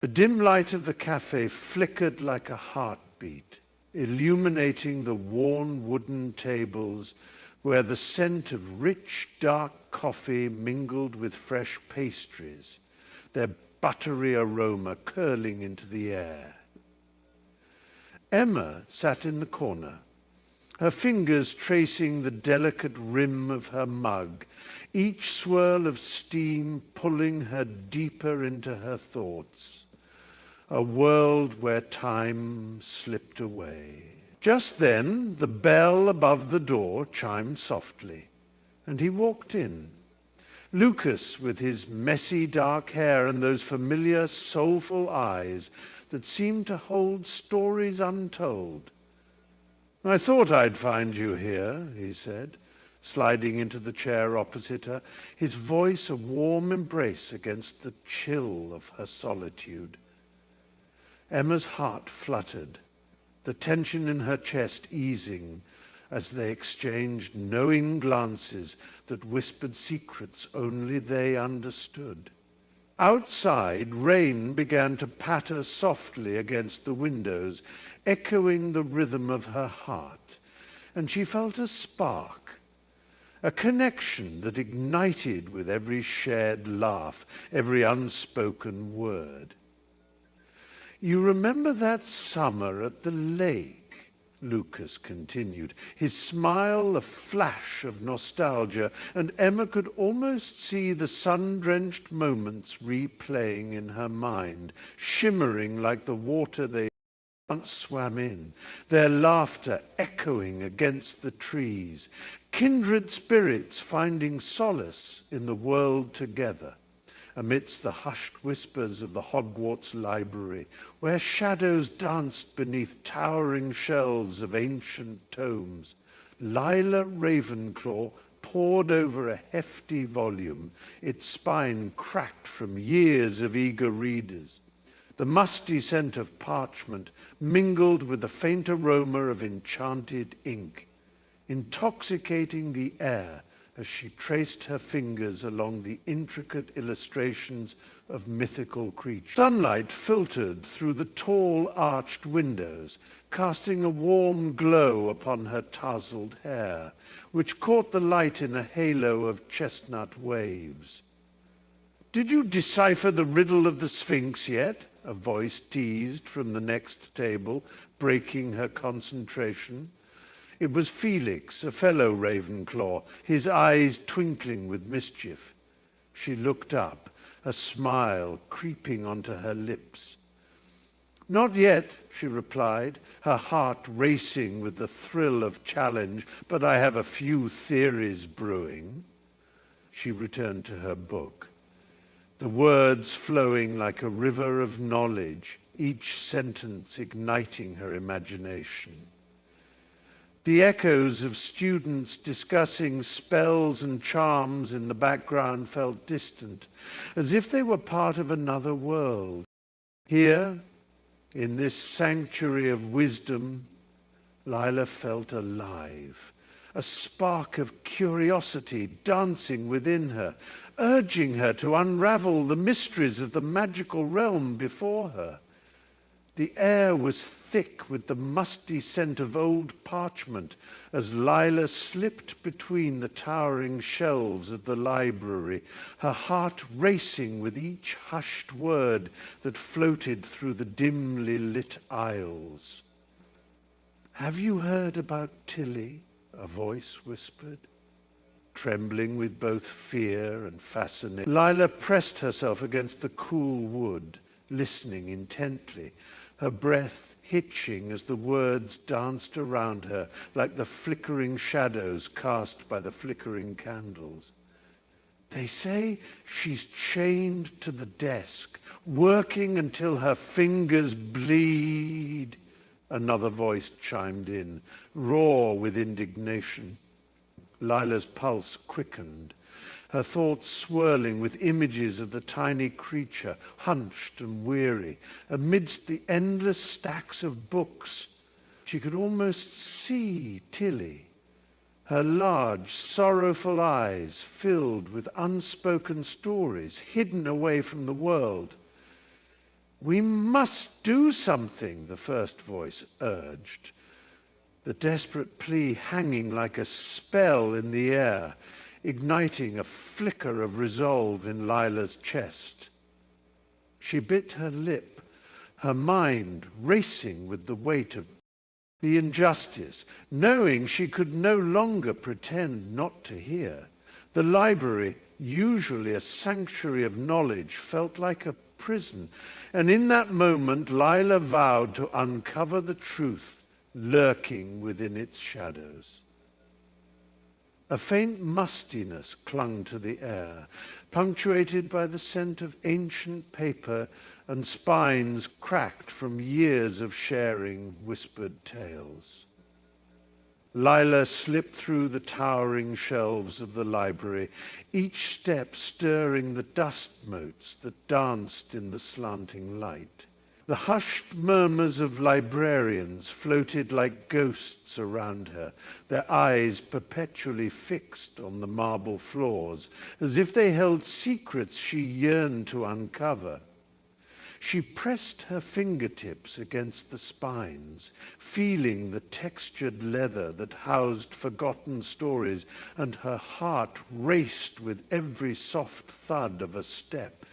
The dim light of the cafe flickered like a heartbeat, illuminating the worn wooden tables where the scent of rich, dark coffee mingled with fresh pastries, their buttery aroma curling into the air. Emma sat in the corner, her fingers tracing the delicate rim of her mug, each swirl of steam pulling her deeper into her thoughts, a world where time slipped away. Just then, the bell above the door chimed softly, and he walked in. Lucas, with his messy dark hair and those familiar, soulful eyes that seemed to hold stories untold. "I thought I'd find you here," he said, sliding into the chair opposite her, his voice a warm embrace against the chill of her solitude. Emma's heart fluttered, the tension in her chest easing as they exchanged knowing glances that whispered secrets only they understood. Outside, rain began to patter softly against the windows, echoing the rhythm of her heart, and she felt a spark, a connection that ignited with every shared laugh, every unspoken word. "You remember that summer at the lake?" Lucas continued, his smile a flash of nostalgia, and Emma could almost see the sun-drenched moments replaying in her mind, shimmering like the water they once swam in, their laughter echoing against the trees, kindred spirits finding solace in the world together. Amidst the hushed whispers of the Hogwarts library, where shadows danced beneath towering shelves of ancient tomes, Lila Ravenclaw pored over a hefty volume, its spine cracked from years of eager readers. The musty scent of parchment mingled with the faint aroma of enchanted ink, intoxicating the air as she traced her fingers along the intricate illustrations of mythical creatures. Sunlight filtered through the tall arched windows, casting a warm glow upon her tousled hair, which caught the light in a halo of chestnut waves. "Did you decipher the riddle of the Sphinx yet?" a voice teased from the next table, breaking her concentration. It was Felix, a fellow Ravenclaw, his eyes twinkling with mischief. She looked up, a smile creeping onto her lips. "Not yet," she replied, her heart racing with the thrill of challenge, "but I have a few theories brewing." She returned to her book, the words flowing like a river of knowledge, each sentence igniting her imagination. The echoes of students discussing spells and charms in the background felt distant, as if they were part of another world. Here, in this sanctuary of wisdom, Lila felt alive, a spark of curiosity dancing within her, urging her to unravel the mysteries of the magical realm before her. The air was thick with the musty scent of old parchment as Lila slipped between the towering shelves of the library, her heart racing with each hushed word that floated through the dimly lit aisles. "Have you heard about Tilly?" a voice whispered, trembling with both fear and fascination. Lila pressed herself against the cool wood, listening intently, her breath hitching as the words danced around her like the flickering shadows cast by the flickering candles. "They say she's chained to the desk, working until her fingers bleed," another voice chimed in, raw with indignation. Lila's pulse quickened, her thoughts swirling with images of the tiny creature, hunched and weary, amidst the endless stacks of books. She could almost see Tilly, her large, sorrowful eyes filled with unspoken stories hidden away from the world. "We must do something," the first voice urged, the desperate plea hanging like a spell in the air, igniting a flicker of resolve in Lila's chest. She bit her lip, her mind racing with the weight of the injustice, knowing she could no longer pretend not to hear. The library, usually a sanctuary of knowledge, felt like a prison, and in that moment Lila vowed to uncover the truth lurking within its shadows. A faint mustiness clung to the air, punctuated by the scent of ancient paper and spines cracked from years of sharing whispered tales. Lila slipped through the towering shelves of the library, each step stirring the dust motes that danced in the slanting light. The hushed murmurs of librarians floated like ghosts around her, their eyes perpetually fixed on the marble floors, as if they held secrets she yearned to uncover. She pressed her fingertips against the spines, feeling the textured leather that housed forgotten stories, and her heart raced with every soft thud of a step.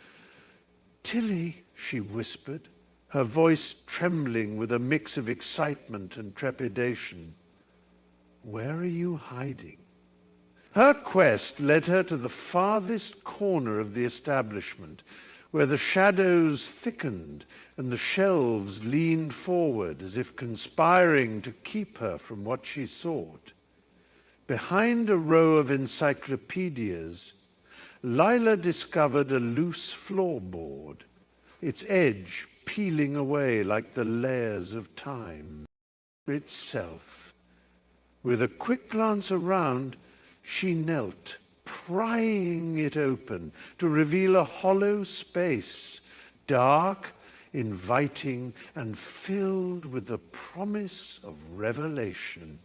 "Tilly," she whispered, her voice trembling with a mix of excitement and trepidation. "Where are you hiding?" Her quest led her to the farthest corner of the establishment, where the shadows thickened and the shelves leaned forward as if conspiring to keep her from what she sought. Behind a row of encyclopedias, Lila discovered a loose floorboard, its edge peeling away like the layers of time itself. With a quick glance around, she knelt, prying it open to reveal a hollow space, dark, inviting, and filled with the promise of revelation.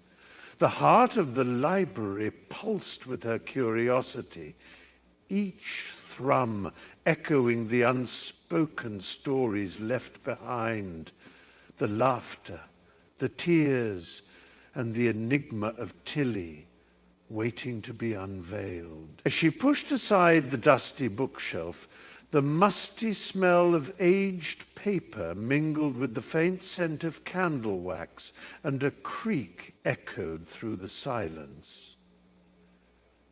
The heart of the library pulsed with her curiosity, each thrum echoing the unspoken stories left behind, the laughter, the tears, and the enigma of Tilly waiting to be unveiled. As she pushed aside the dusty bookshelf, the musty smell of aged paper mingled with the faint scent of candle wax, and a creak echoed through the silence.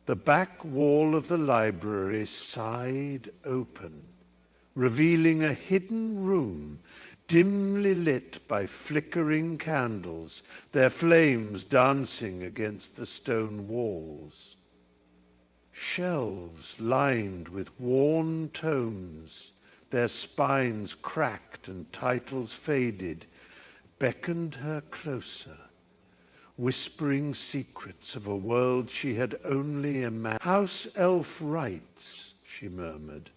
The back wall of the library sighed open, revealing a hidden room dimly lit by flickering candles, their flames dancing against the stone walls. Shelves lined with worn tomes, their spines cracked and titles faded, beckoned her closer, whispering secrets of a world she had only imagined. "House elf rights," she murmured,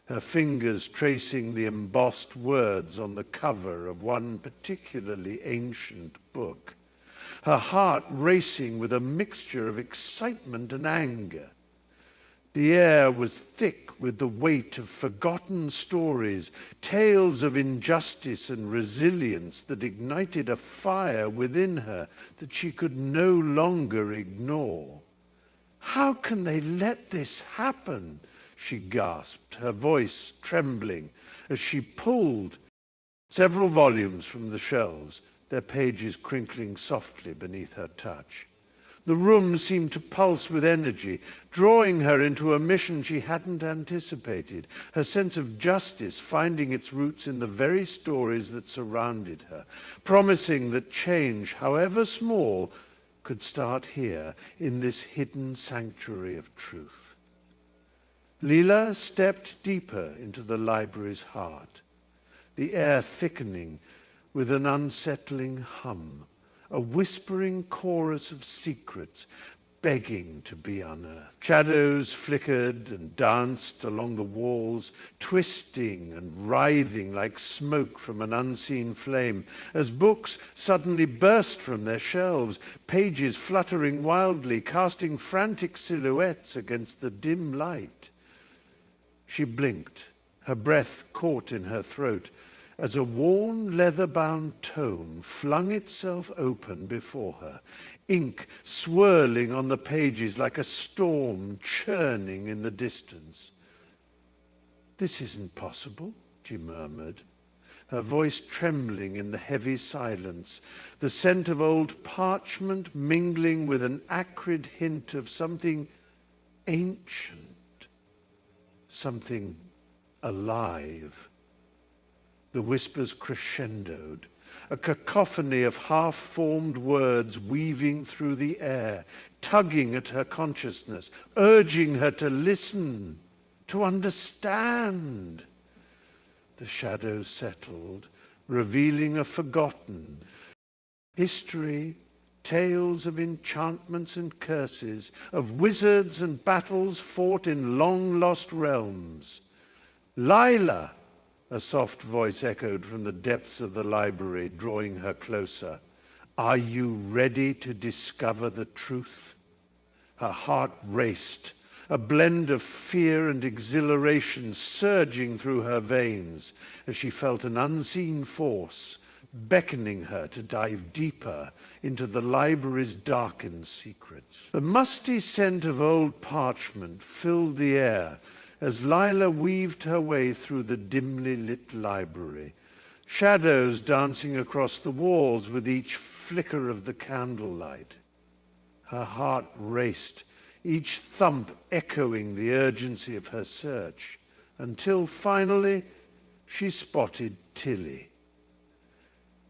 her fingers tracing the embossed words on the cover of one particularly ancient book, her heart racing with a mixture of excitement and anger. The air was thick with the weight of forgotten stories, tales of injustice and resilience that ignited a fire within her that she could no longer ignore. "How can they let this happen?" she gasped, her voice trembling as she pulled several volumes from the shelves, their pages crinkling softly beneath her touch. The room seemed to pulse with energy, drawing her into a mission she hadn't anticipated, her sense of justice finding its roots in the very stories that surrounded her, promising that change, however small, could start here, in this hidden sanctuary of truth. Lila stepped deeper into the library's heart, the air thickening with an unsettling hum, a whispering chorus of secrets begging to be unearthed. Shadows flickered and danced along the walls, twisting and writhing like smoke from an unseen flame, as books suddenly burst from their shelves, pages fluttering wildly, casting frantic silhouettes against the dim light. She blinked, her breath caught in her throat, as a worn leather-bound tome flung itself open before her, ink swirling on the pages like a storm churning in the distance. "This isn't possible," she murmured, her voice trembling in the heavy silence, the scent of old parchment mingling with an acrid hint of something ancient, something alive. The whispers crescendoed, a cacophony of half-formed words weaving through the air, tugging at her consciousness, urging her to listen, to understand. The shadows settled, revealing a forgotten history, tales of enchantments and curses, of wizards and battles fought in long-lost realms. "Lila!" a soft voice echoed from the depths of the library, drawing her closer. "Are you ready to discover the truth?" Her heart raced, a blend of fear and exhilaration surging through her veins as she felt an unseen force beckoning her to dive deeper into the library's darkened secrets. The musty scent of old parchment filled the air as Lila weaved her way through the dimly lit library, shadows dancing across the walls with each flicker of the candlelight. Her heart raced, each thump echoing the urgency of her search, until finally she spotted Tilly.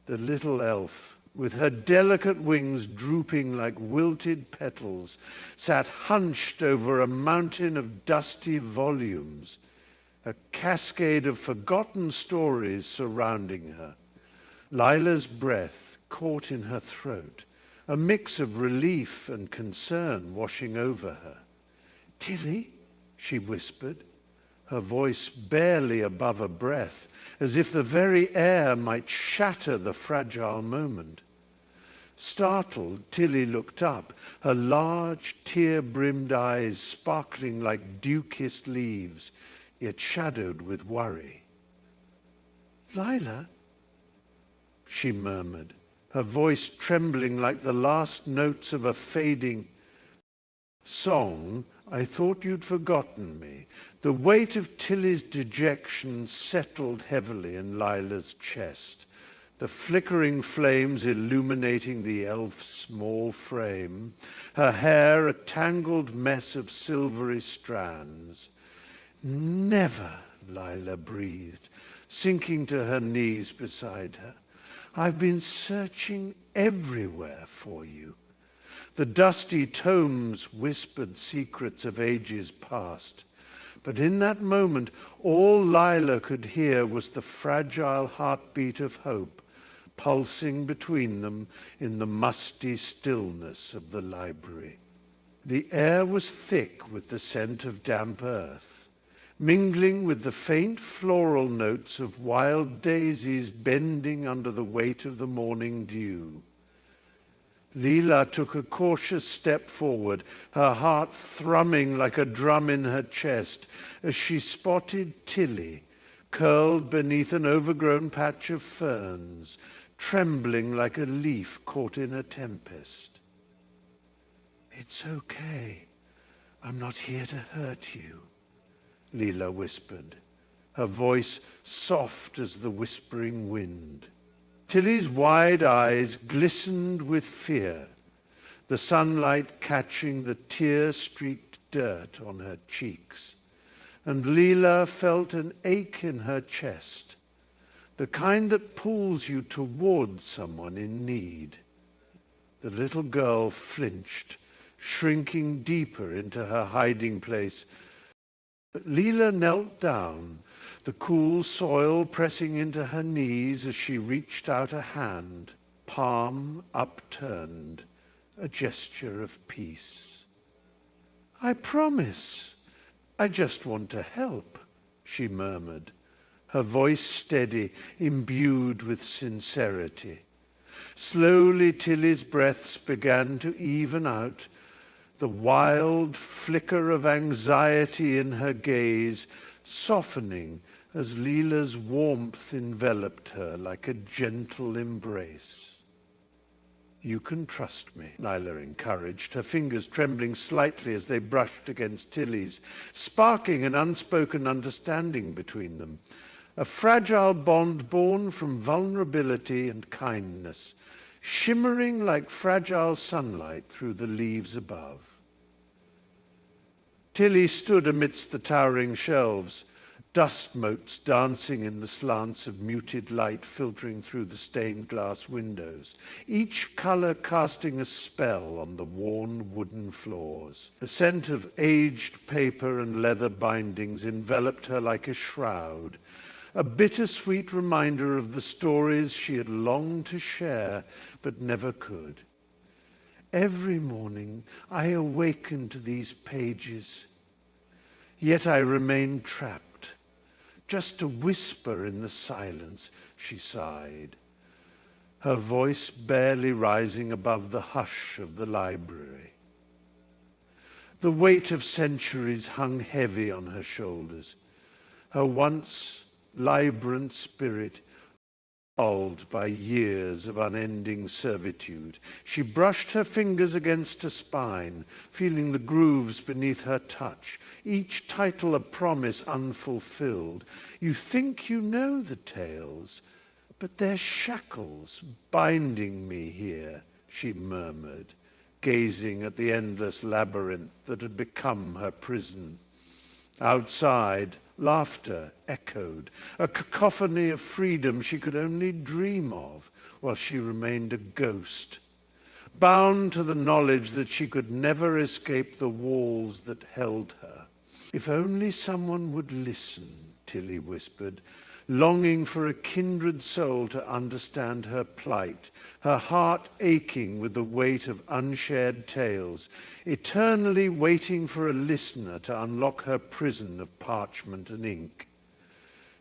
The little elf, with her delicate wings drooping like wilted petals, sat hunched over a mountain of dusty volumes, a cascade of forgotten stories surrounding her. Lila's breath caught in her throat, a mix of relief and concern washing over her. "Tilly," she whispered, her voice barely above a breath, as if the very air might shatter the fragile moment. Startled, Tilly looked up, her large, tear-brimmed eyes sparkling like dew-kissed leaves, yet shadowed with worry. "Lila," she murmured, her voice trembling like the last notes of a fading song. "I thought you'd forgotten me." The weight of Tilly's dejection settled heavily in Lila's chest, the flickering flames illuminating the elf's small frame, her hair a tangled mess of silvery strands. "Never," Lila breathed, sinking to her knees beside her. "I've been searching everywhere for you." The dusty tomes whispered secrets of ages past. But in that moment, all Lila could hear was the fragile heartbeat of hope, pulsing between them in the musty stillness of the library. The air was thick with the scent of damp earth, mingling with the faint floral notes of wild daisies bending under the weight of the morning dew. Lila took a cautious step forward, her heart thrumming like a drum in her chest, as she spotted Tilly, curled beneath an overgrown patch of ferns, trembling like a leaf caught in a tempest. "It's okay. I'm not here to hurt you," Lila whispered, her voice soft as the whispering wind. Tilly's wide eyes glistened with fear, the sunlight catching the tear-streaked dirt on her cheeks, and Lila felt an ache in her chest, the kind that pulls you towards someone in need. The little girl flinched, shrinking deeper into her hiding place. But Lila knelt down, the cool soil pressing into her knees as she reached out a hand, palm upturned, a gesture of peace. "I promise. I just want to help," she murmured, her voice steady, imbued with sincerity. Slowly, Tilly's breaths began to even out, the wild flicker of anxiety in her gaze softening as Leela's warmth enveloped her like a gentle embrace. "You can trust me," Lila encouraged, her fingers trembling slightly as they brushed against Tilly's, sparking an unspoken understanding between them, a fragile bond born from vulnerability and kindness, shimmering like fragile sunlight through the leaves above. Tilly stood amidst the towering shelves, dust motes dancing in the slants of muted light filtering through the stained glass windows, each color casting a spell on the worn wooden floors. A scent of aged paper and leather bindings enveloped her like a shroud, a bittersweet reminder of the stories she had longed to share but never could. Every morning I awakened to these pages, yet I remained trapped. Just a whisper in the silence, she sighed, her voice barely rising above the hush of the library. The weight of centuries hung heavy on her shoulders, her once vibrant spirit dulled by years of unending servitude. She brushed her fingers against her spine, feeling the grooves beneath her touch, each title a promise unfulfilled. You think you know the tales, but they're shackles binding me here, she murmured, gazing at the endless labyrinth that had become her prison. Outside, laughter echoed, a cacophony of freedom she could only dream of while she remained a ghost, bound to the knowledge that she could never escape the walls that held her. If only someone would listen, Tilly whispered, longing for a kindred soul to understand her plight, her heart aching with the weight of unshared tales, eternally waiting for a listener to unlock her prison of parchment and ink.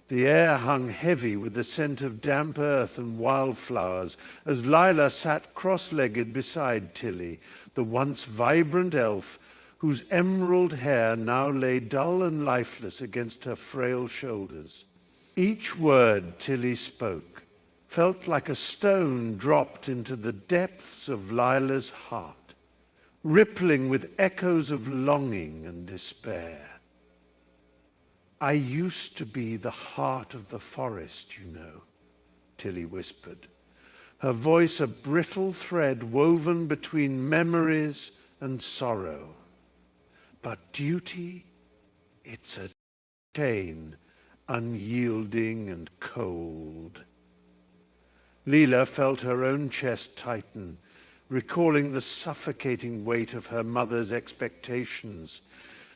The air hung heavy with the scent of damp earth and wildflowers as Lila sat cross-legged beside Tilly, the once vibrant elf whose emerald hair now lay dull and lifeless against her frail shoulders. Each word Tilly spoke felt like a stone dropped into the depths of Lila's heart, rippling with echoes of longing and despair. "I used to be the heart of the forest, you know," Tilly whispered, her voice a brittle thread woven between memories and sorrow. "But duty, it's a chain, unyielding and cold." Leela felt her own chest tighten, recalling the suffocating weight of her mother's expectations,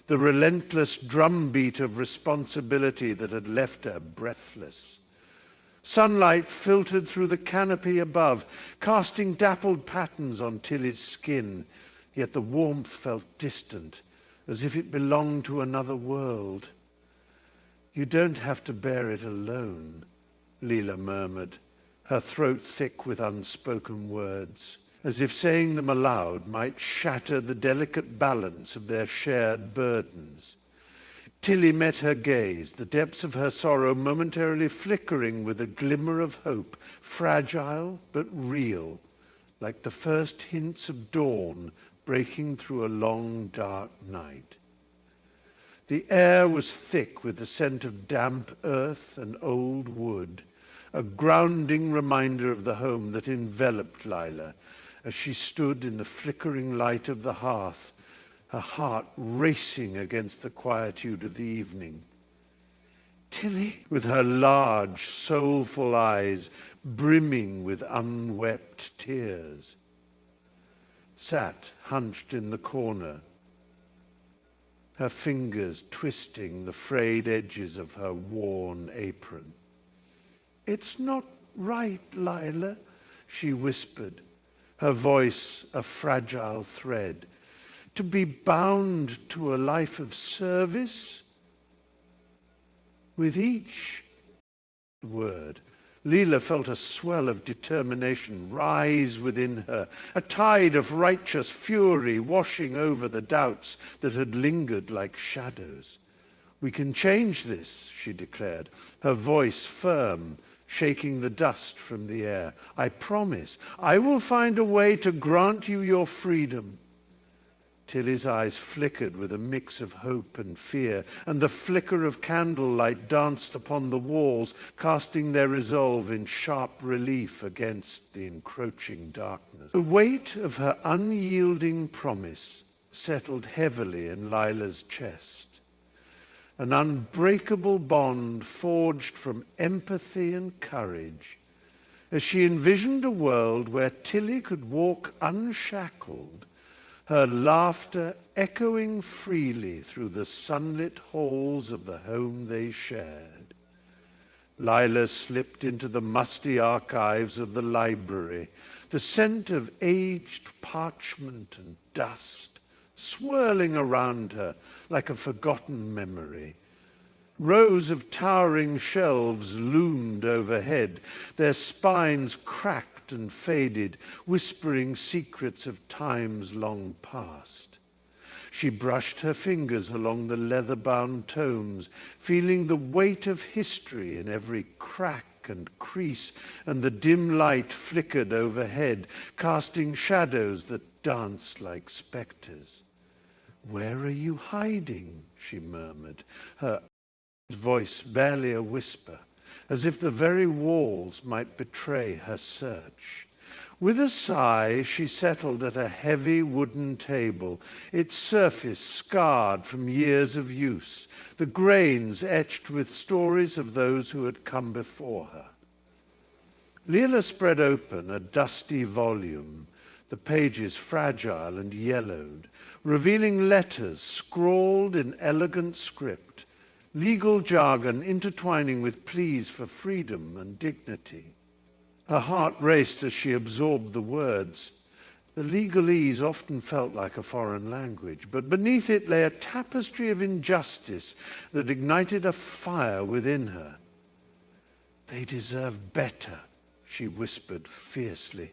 the relentless drumbeat of responsibility that had left her breathless. Sunlight filtered through the canopy above, casting dappled patterns on Tilly's skin, yet the warmth felt distant, as if it belonged to another world. "You don't have to bear it alone," Leela murmured, her throat thick with unspoken words, as if saying them aloud might shatter the delicate balance of their shared burdens. Tilly met her gaze, the depths of her sorrow momentarily flickering with a glimmer of hope, fragile but real, like the first hints of dawn breaking through a long, dark night. The air was thick with the scent of damp earth and old wood, a grounding reminder of the home that enveloped Lila as she stood in the flickering light of the hearth, her heart racing against the quietude of the evening. Tilly, with her large, soulful eyes brimming with unwept tears, sat hunched in the corner, her fingers twisting the frayed edges of her worn apron. "It's not right, Lila," she whispered, her voice a fragile thread, "to be bound to a life of service." With each word, Leela felt a swell of determination rise within her, a tide of righteous fury washing over the doubts that had lingered like shadows. "We can change this," she declared, her voice firm, shaking the dust from the air. "I promise. I will find a way to grant you your freedom." Tilly's eyes flickered with a mix of hope and fear, and the flicker of candlelight danced upon the walls, casting their resolve in sharp relief against the encroaching darkness. The weight of her unyielding promise settled heavily in Lila's chest. An unbreakable bond forged from empathy and courage, as she envisioned a world where Tilly could walk unshackled, her laughter echoing freely through the sunlit halls of the home they shared. Lila slipped into the musty archives of the library, the scent of aged parchment and dust swirling around her like a forgotten memory. Rows of towering shelves loomed overhead, their spines cracked and faded, whispering secrets of times long past. She brushed her fingers along the leather-bound tomes, feeling the weight of history in every crack and crease, and the dim light flickered overhead, casting shadows that danced like spectres. "Where are you hiding?" she murmured, her voice barely a whisper, as if the very walls might betray her search. With a sigh, she settled at a heavy wooden table, its surface scarred from years of use, the grains etched with stories of those who had come before her. Leela spread open a dusty volume, the pages fragile and yellowed, revealing letters scrawled in elegant script, legal jargon intertwining with pleas for freedom and dignity. Her heart raced as she absorbed the words. The legalese often felt like a foreign language, but beneath it lay a tapestry of injustice that ignited a fire within her. "They deserve better," she whispered fiercely,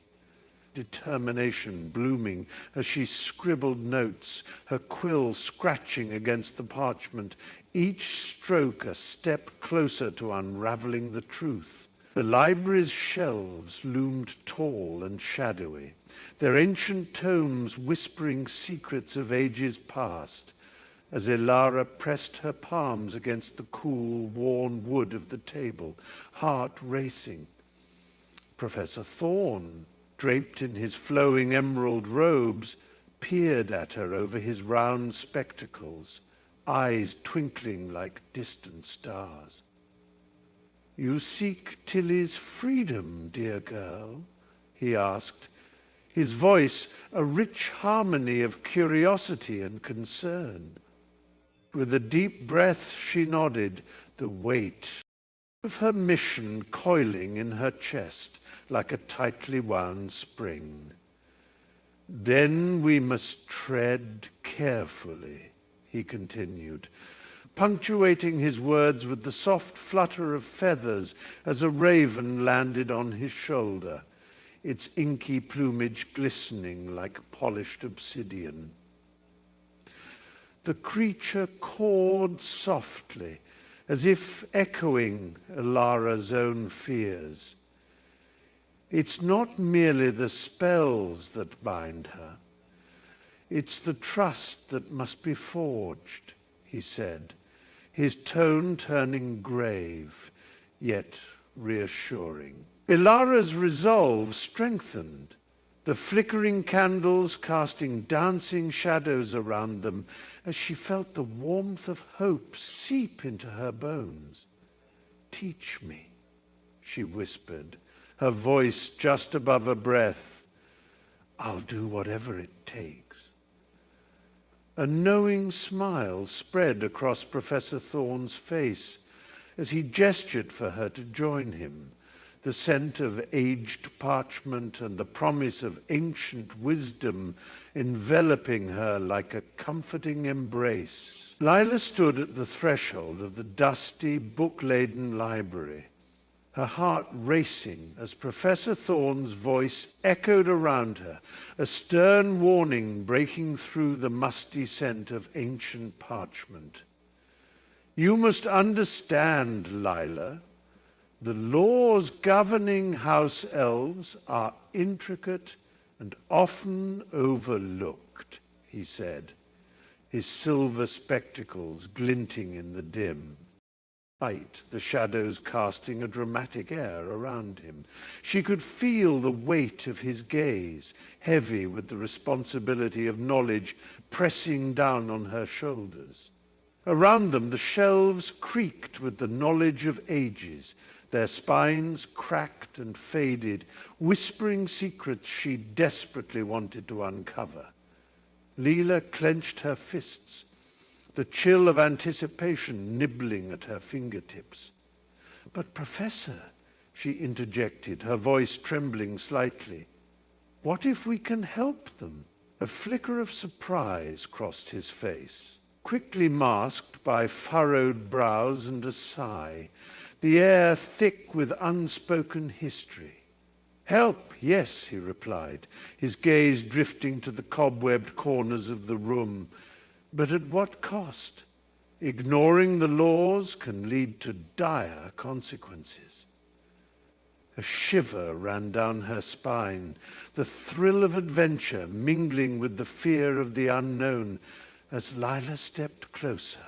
determination blooming as she scribbled notes, her quill scratching against the parchment, each stroke a step closer to unraveling the truth. The library's shelves loomed tall and shadowy, their ancient tomes whispering secrets of ages past, as Elara pressed her palms against the cool, worn wood of the table, heart racing. Professor Thorne, draped in his flowing emerald robes, peered at her over his round spectacles, eyes twinkling like distant stars. "You seek Tilly's freedom, dear girl?" he asked, his voice a rich harmony of curiosity and concern. With a deep breath she nodded, the weight of her mission coiling in her chest like a tightly wound spring. "Then we must tread carefully," he continued, punctuating his words with the soft flutter of feathers as a raven landed on his shoulder, its inky plumage glistening like polished obsidian. The creature cawed softly, as if echoing Elara's own fears. "It's not merely the spells that bind her. It's the trust that must be forged," he said, his tone turning grave, yet reassuring. Elara's resolve strengthened, the flickering candles casting dancing shadows around them as she felt the warmth of hope seep into her bones. "Teach me," she whispered, her voice just above a breath. "I'll do whatever it takes." A knowing smile spread across Professor Thorne's face as he gestured for her to join him, the scent of aged parchment and the promise of ancient wisdom enveloping her like a comforting embrace. Lila stood at the threshold of the dusty, book-laden library, her heart racing as Professor Thorne's voice echoed around her, a stern warning breaking through the musty scent of ancient parchment. You must understand, Lila, the laws governing house elves are intricate and often overlooked, he said, his silver spectacles glinting in the dim light, the shadows casting a dramatic air around him. She could feel the weight of his gaze, heavy with the responsibility of knowledge pressing down on her shoulders. Around them, the shelves creaked with the knowledge of ages, their spines cracked and faded, whispering secrets she desperately wanted to uncover. Leela clenched her fists, the chill of anticipation nibbling at her fingertips. "But Professor," she interjected, her voice trembling slightly, "what if we can help them?" A flicker of surprise crossed his face, quickly masked by furrowed brows and a sigh, the air thick with unspoken history. "Help, yes," he replied, his gaze drifting to the cobwebbed corners of the room. "But at what cost? Ignoring the laws can lead to dire consequences." A shiver ran down her spine, the thrill of adventure mingling with the fear of the unknown as Lila stepped closer,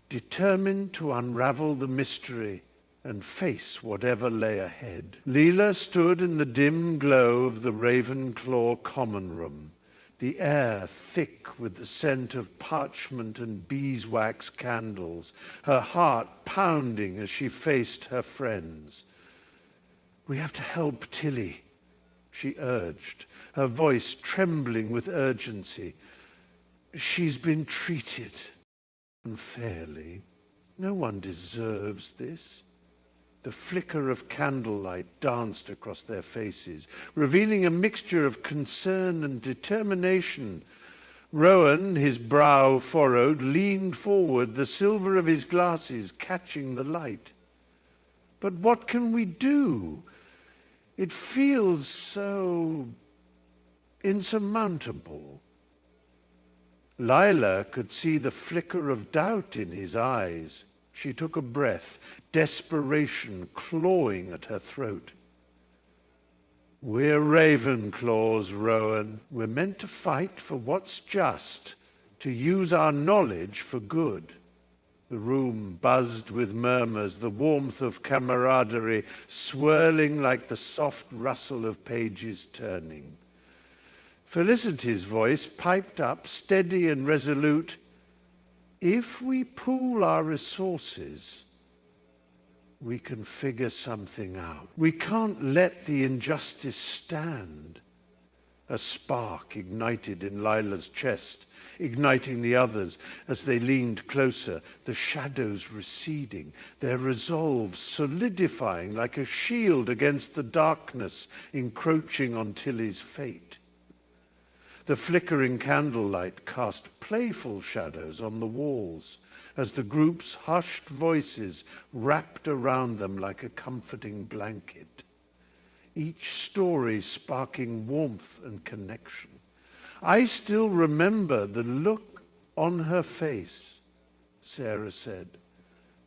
determined to unravel the mystery and face whatever lay ahead. Leela stood in the dim glow of the Ravenclaw common room, the air thick with the scent of parchment and beeswax candles, her heart pounding as she faced her friends. "We have to help Tilly," she urged, her voice trembling with urgency. "She's been treated unfairly. No one deserves this." The flicker of candlelight danced across their faces, revealing a mixture of concern and determination. Rowan, his brow furrowed, leaned forward, the silver of his glasses catching the light. "But what can we do? It feels so insurmountable." Lila could see the flicker of doubt in his eyes. She took a breath, desperation clawing at her throat. "We're Ravenclaws, Rowan. We're meant to fight for what's just, to use our knowledge for good." The room buzzed with murmurs, the warmth of camaraderie swirling like the soft rustle of pages turning. Felicity's voice piped up, steady and resolute. "If we pool our resources, we can figure something out. We can't let the injustice stand." A spark ignited in Lila's chest, igniting the others as they leaned closer, the shadows receding, their resolve solidifying like a shield against the darkness encroaching on Tilly's fate. The flickering candlelight cast playful shadows on the walls as the group's hushed voices wrapped around them like a comforting blanket, each story sparking warmth and connection. "I still remember the look on her face," Sarah said,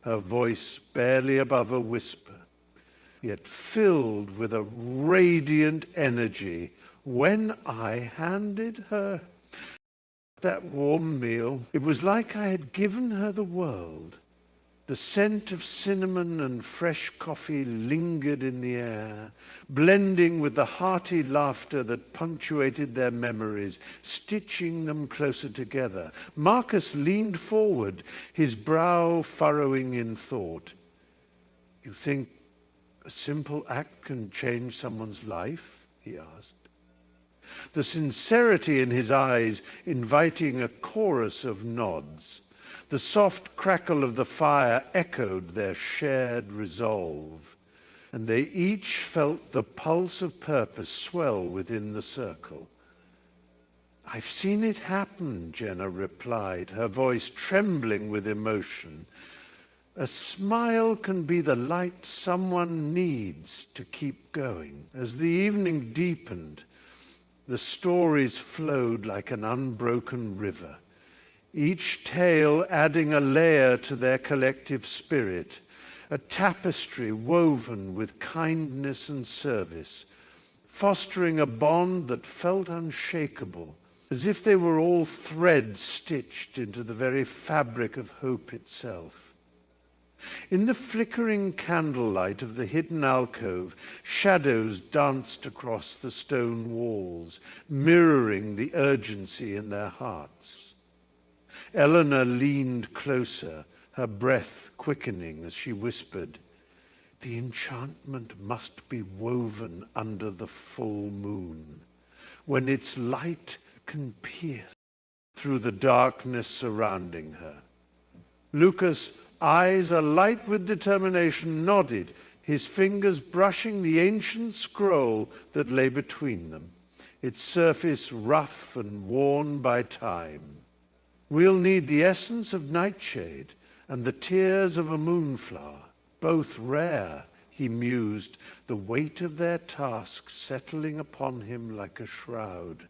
her voice barely above a whisper, yet filled with a radiant energy, "when I handed her that warm meal. It was like I had given her the world." The scent of cinnamon and fresh coffee lingered in the air, blending with the hearty laughter that punctuated their memories, stitching them closer together. Marcus leaned forward, his brow furrowing in thought. "You think a simple act can change someone's life?" he asked. The sincerity in his eyes inviting a chorus of nods. The soft crackle of the fire echoed their shared resolve, and they each felt the pulse of purpose swell within the circle. "I've seen it happen," Jenna replied, her voice trembling with emotion. "A smile can be the light someone needs to keep going." As the evening deepened, the stories flowed like an unbroken river, each tale adding a layer to their collective spirit, a tapestry woven with kindness and service, fostering a bond that felt unshakable, as if they were all threads stitched into the very fabric of hope itself. In the flickering candlelight of the hidden alcove, shadows danced across the stone walls, mirroring the urgency in their hearts. Eleanor leaned closer, her breath quickening as she whispered, "The enchantment must be woven under the full moon, when its light can pierce through the darkness surrounding her." Lucas, eyes alight with determination, nodded, his fingers brushing the ancient scroll that lay between them, its surface rough and worn by time. "We'll need the essence of nightshade and the tears of a moonflower, both rare," he mused, the weight of their task settling upon him like a shroud.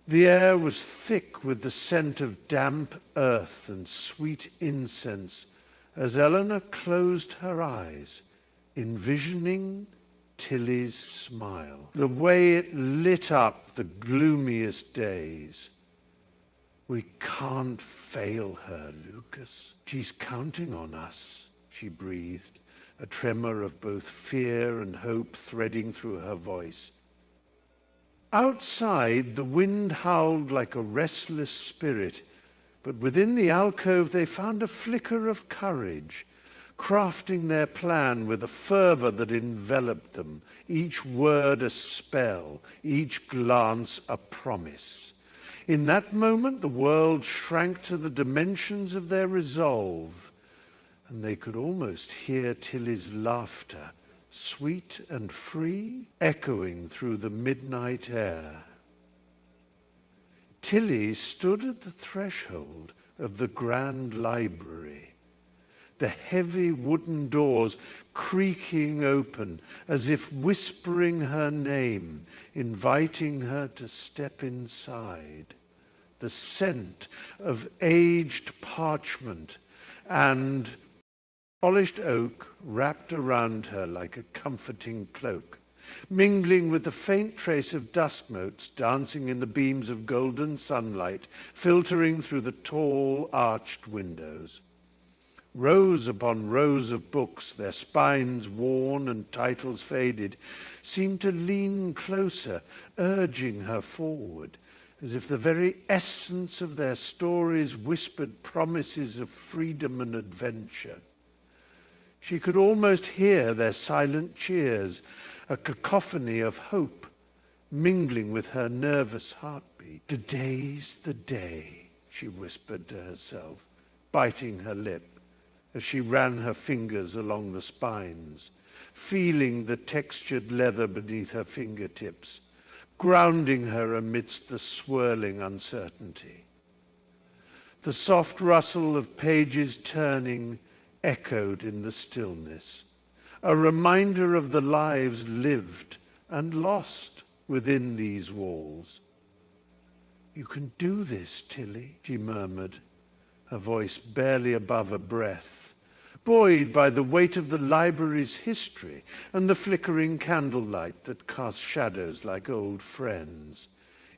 The air was thick with the scent of damp earth and sweet incense as Eleanor closed her eyes, envisioning Tilly's smile, the way it lit up the gloomiest days. "We can't fail her, Lucas. She's counting on us," she breathed, a tremor of both fear and hope threading through her voice. Outside, the wind howled like a restless spirit, but within the alcove they found a flicker of courage, crafting their plan with a fervor that enveloped them, each word a spell, each glance a promise. In that moment, the world shrank to the dimensions of their resolve, and they could almost hear Tilly's laughter, sweet and free, echoing through the midnight air. Tilly stood at the threshold of the grand library, the heavy wooden doors creaking open as if whispering her name, inviting her to step inside. The scent of aged parchment and polished oak wrapped around her like a comforting cloak, mingling with the faint trace of dust motes dancing in the beams of golden sunlight filtering through the tall arched windows. Rows upon rows of books, their spines worn and titles faded, seemed to lean closer, urging her forward, as if the very essence of their stories whispered promises of freedom and adventure. She could almost hear their silent cheers, a cacophony of hope mingling with her nervous heartbeat. "Today's the day," she whispered to herself, biting her lip as she ran her fingers along the spines, feeling the textured leather beneath her fingertips, grounding her amidst the swirling uncertainty. The soft rustle of pages turning echoed in the stillness, a reminder of the lives lived and lost within these walls. "You can do this, Tilly," she murmured, her voice barely above a breath, buoyed by the weight of the library's history and the flickering candlelight that cast shadows like old friends.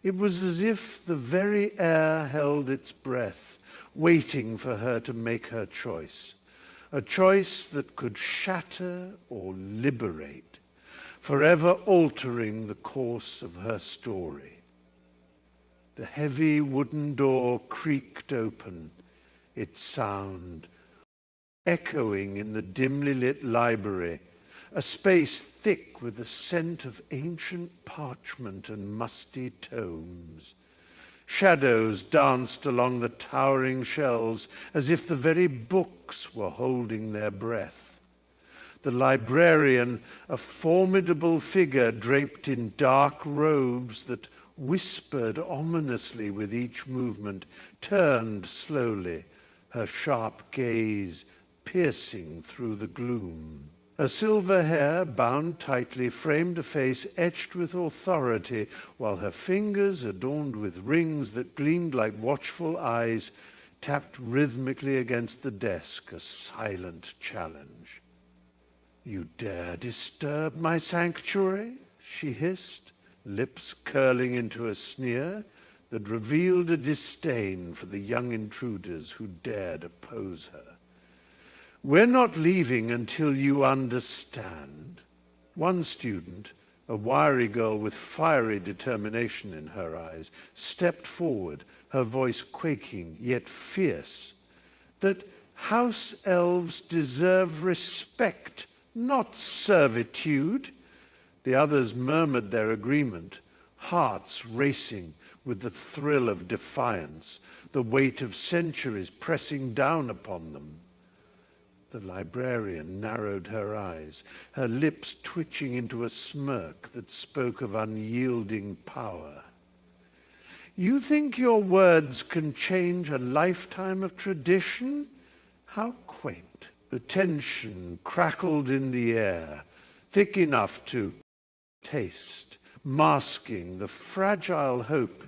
It was as if the very air held its breath, waiting for her to make her choice. A choice that could shatter or liberate, forever altering the course of her story. The heavy wooden door creaked open, its sound echoing in the dimly lit library, a space thick with the scent of ancient parchment and musty tomes. Shadows danced along the towering shelves as if the very books were holding their breath. The librarian, a formidable figure draped in dark robes that whispered ominously with each movement, turned slowly, her sharp gaze piercing through the gloom. Her silver hair, bound tightly, framed a face etched with authority, while her fingers, adorned with rings that gleamed like watchful eyes, tapped rhythmically against the desk, a silent challenge. "You dare disturb my sanctuary?" she hissed, lips curling into a sneer that revealed a disdain for the young intruders who dared oppose her. "We're not leaving until you understand." One student, a wiry girl with fiery determination in her eyes, stepped forward, her voice quaking yet fierce. "That house elves deserve respect, not servitude." The others murmured their agreement, hearts racing with the thrill of defiance, the weight of centuries pressing down upon them. The librarian narrowed her eyes, her lips twitching into a smirk that spoke of unyielding power. "You think your words can change a lifetime of tradition? How quaint." The tension crackled in the air, thick enough to taste, masking the fragile hope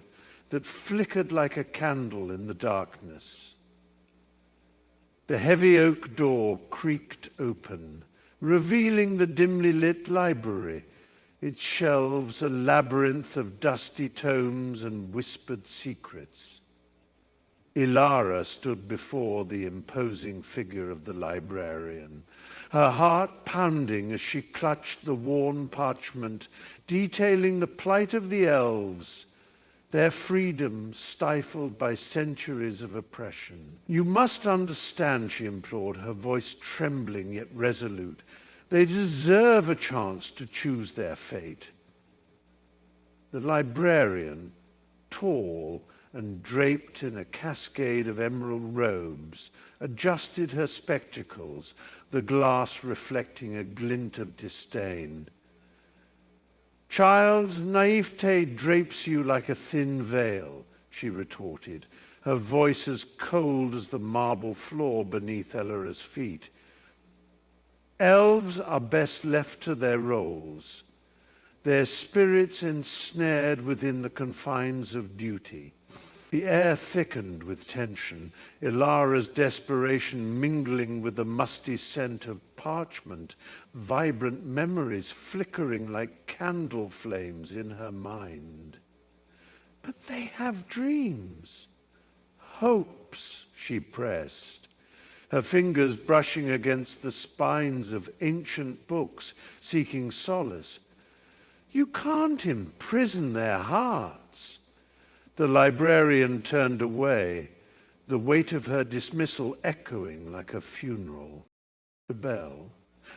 that flickered like a candle in the darkness. The heavy oak door creaked open, revealing the dimly lit library, its shelves a labyrinth of dusty tomes and whispered secrets. Ilara stood before the imposing figure of the librarian, her heart pounding as she clutched the worn parchment detailing the plight of the elves, their freedom stifled by centuries of oppression. "You must understand," she implored, her voice trembling yet resolute. "They deserve a chance to choose their fate." The librarian, tall and draped in a cascade of emerald robes, adjusted her spectacles, the glass reflecting a glint of disdain. "Child, naivete drapes you like a thin veil," she retorted, her voice as cold as the marble floor beneath Ellora's feet. "Elves are best left to their roles, their spirits ensnared within the confines of duty." The air thickened with tension, Ilara's desperation mingling with the musty scent of parchment, vibrant memories flickering like candle flames in her mind. "But they have dreams, hopes," she pressed, her fingers brushing against the spines of ancient books, seeking solace. "You can't imprison their hearts." The librarian turned away, the weight of her dismissal echoing like a funeral. The bell,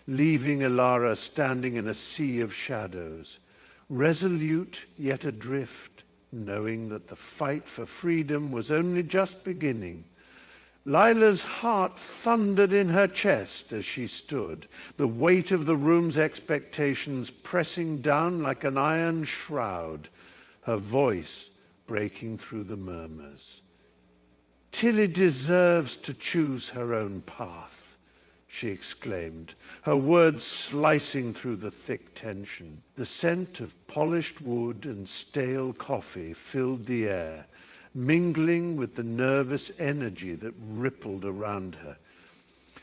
leaving Ilara standing in a sea of shadows, resolute yet adrift, knowing that the fight for freedom was only just beginning. Lila's heart thundered in her chest as she stood, the weight of the room's expectations pressing down like an iron shroud, her voice breaking through the murmurs. "Tilly deserves to choose her own path," she exclaimed, her words slicing through the thick tension. The scent of polished wood and stale coffee filled the air, mingling with the nervous energy that rippled around her.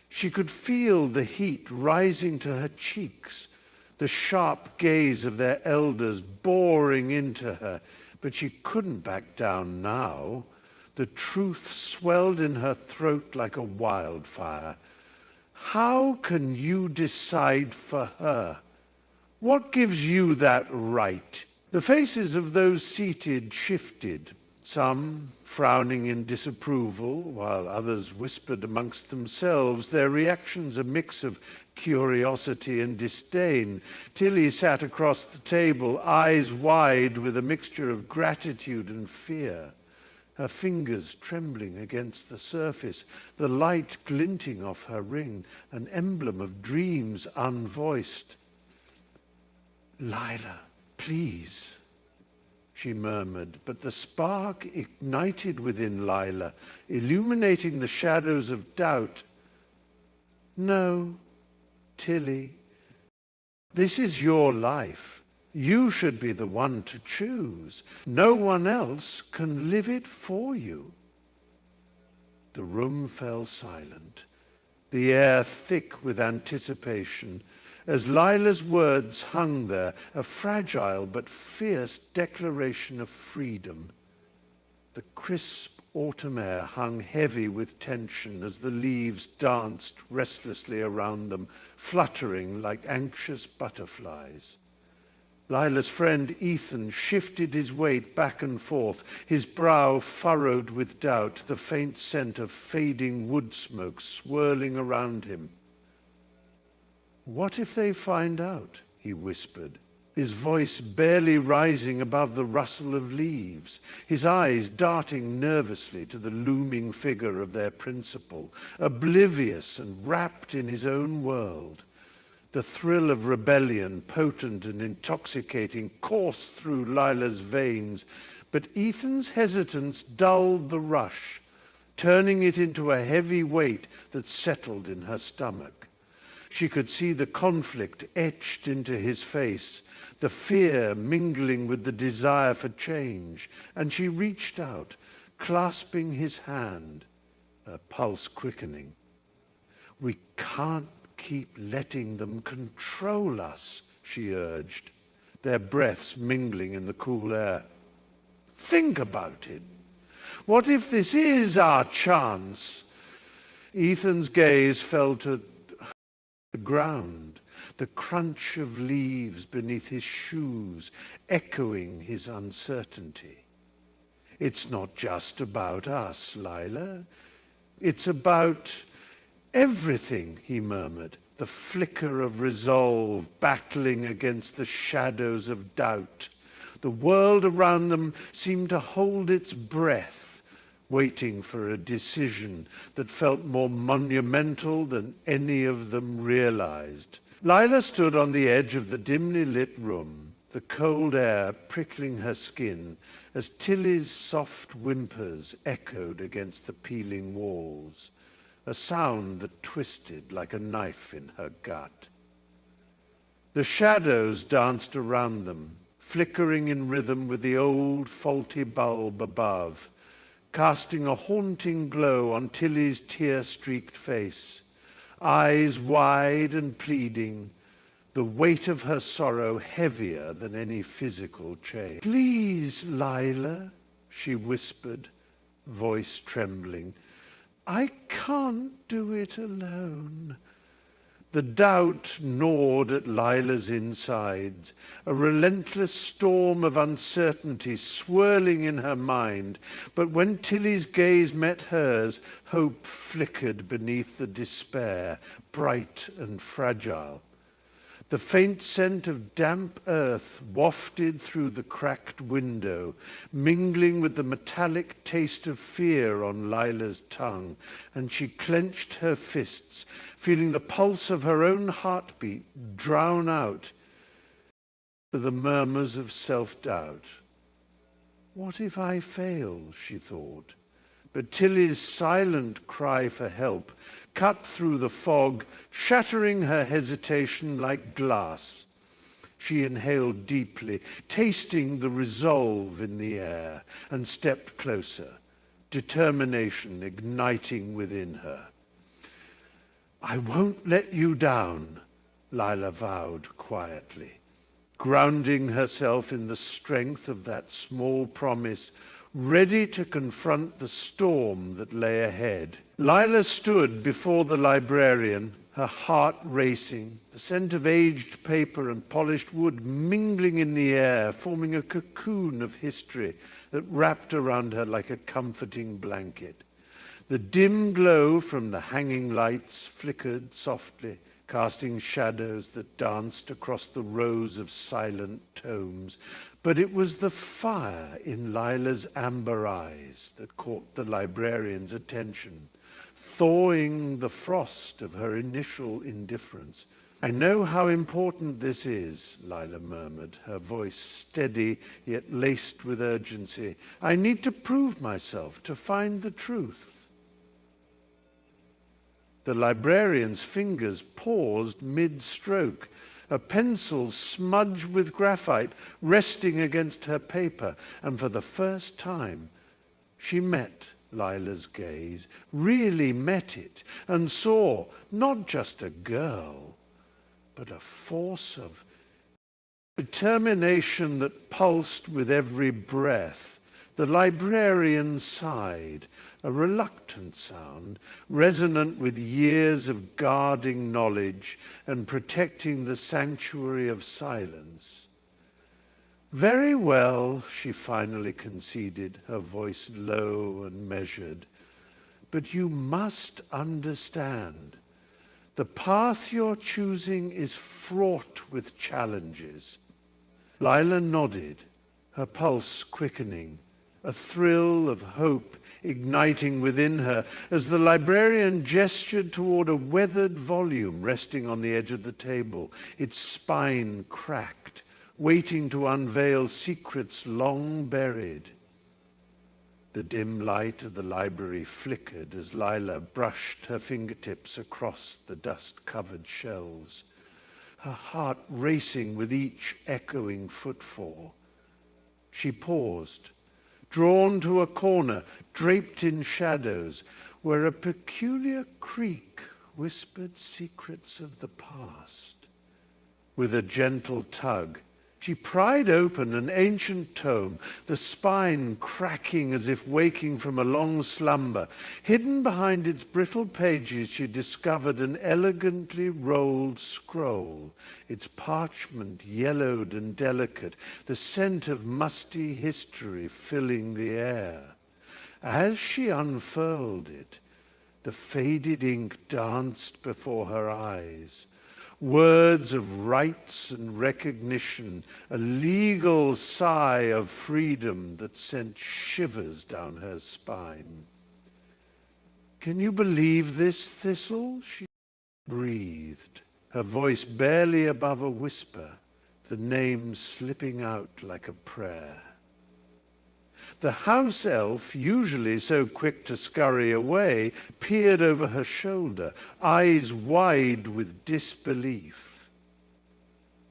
She could feel the heat rising to her cheeks, the sharp gaze of their elders boring into her, but she couldn't back down now. The truth swelled in her throat like a wildfire. "How can you decide for her? What gives you that right?" The faces of those seated shifted, some frowning in disapproval, while others whispered amongst themselves, their reactions a mix of curiosity and disdain. Tilly sat across the table, eyes wide with a mixture of gratitude and fear, her fingers trembling against the surface, the light glinting off her ring, an emblem of dreams unvoiced. "Lila, please," she murmured, but the spark ignited within Lila, illuminating the shadows of doubt. "No, Tilly, this is your life. You should be the one to choose. No one else can live it for you." The room fell silent, the air thick with anticipation, as Lila's words hung there, a fragile but fierce declaration of freedom. The crisp autumn air hung heavy with tension as the leaves danced restlessly around them, fluttering like anxious butterflies. Lila's friend Ethan shifted his weight back and forth, his brow furrowed with doubt, the faint scent of fading wood smoke swirling around him. "What if they find out?" he whispered, his voice barely rising above the rustle of leaves, his eyes darting nervously to the looming figure of their principal, oblivious and wrapped in his own world. The thrill of rebellion, potent and intoxicating, coursed through Lila's veins, but Ethan's hesitance dulled the rush, turning it into a heavy weight that settled in her stomach. She could see the conflict etched into his face, the fear mingling with the desire for change, and she reached out, clasping his hand, her pulse quickening. "We can't keep letting them control us," she urged, their breaths mingling in the cool air. "Think about it. What if this is our chance?" Ethan's gaze fell to the ground, the crunch of leaves beneath his shoes echoing his uncertainty. "It's not just about us, Lila. It's about everything," he murmured, the flicker of resolve battling against the shadows of doubt. The world around them seemed to hold its breath, waiting for a decision that felt more monumental than any of them realized. Lila stood on the edge of the dimly lit room, the cold air prickling her skin as Tilly's soft whimpers echoed against the peeling walls, a sound that twisted like a knife in her gut. The shadows danced around them, flickering in rhythm with the old faulty bulb above, casting a haunting glow on Tilly's tear-streaked face, eyes wide and pleading, the weight of her sorrow heavier than any physical change. "Please, Lila," she whispered, voice trembling, "I can't do it alone." The doubt gnawed at Lila's insides, a relentless storm of uncertainty swirling in her mind. But when Tilly's gaze met hers, hope flickered beneath the despair, bright and fragile. The faint scent of damp earth wafted through the cracked window, mingling with the metallic taste of fear on Lila's tongue, and she clenched her fists, feeling the pulse of her own heartbeat drown out to the murmurs of self-doubt. "What if I fail?" she thought. But Tilly's silent cry for help cut through the fog, shattering her hesitation like glass. She inhaled deeply, tasting the resolve in the air, and stepped closer, determination igniting within her. "I won't let you down," Lila vowed quietly, grounding herself in the strength of that small promise, ready to confront the storm that lay ahead. Lila stood before the librarian, her heart racing, the scent of aged paper and polished wood mingling in the air, forming a cocoon of history that wrapped around her like a comforting blanket. The dim glow from the hanging lights flickered softly, casting shadows that danced across the rows of silent tomes. But it was the fire in Lila's amber eyes that caught the librarian's attention, thawing the frost of her initial indifference. "I know how important this is," Lila murmured, her voice steady yet laced with urgency. "I need to prove myself, to find the truth." The librarian's fingers paused mid-stroke, a pencil smudged with graphite resting against her paper, and for the first time she met Lila's gaze, really met it and saw not just a girl, but a force of determination that pulsed with every breath. The librarian sighed, a reluctant sound, resonant with years of guarding knowledge and protecting the sanctuary of silence. "Very well," she finally conceded, her voice low and measured. "But you must understand. The path you're choosing is fraught with challenges." Lila nodded, her pulse quickening, a thrill of hope igniting within her as the librarian gestured toward a weathered volume resting on the edge of the table, its spine cracked, waiting to unveil secrets long buried. The dim light of the library flickered as Lila brushed her fingertips across the dust-covered shelves, her heart racing with each echoing footfall. She paused, drawn to a corner draped in shadows, where a peculiar creak whispered secrets of the past. With a gentle tug, she pried open an ancient tome, the spine cracking as if waking from a long slumber. Hidden behind its brittle pages, she discovered an elegantly rolled scroll, its parchment yellowed and delicate, the scent of musty history filling the air. As she unfurled it, the faded ink danced before her eyes. Words of rights and recognition, a legal sigh of freedom that sent shivers down her spine. "Can you believe this, Thistle?" she breathed, her voice barely above a whisper, the name slipping out like a prayer. The house elf, usually so quick to scurry away, peered over her shoulder, eyes wide with disbelief.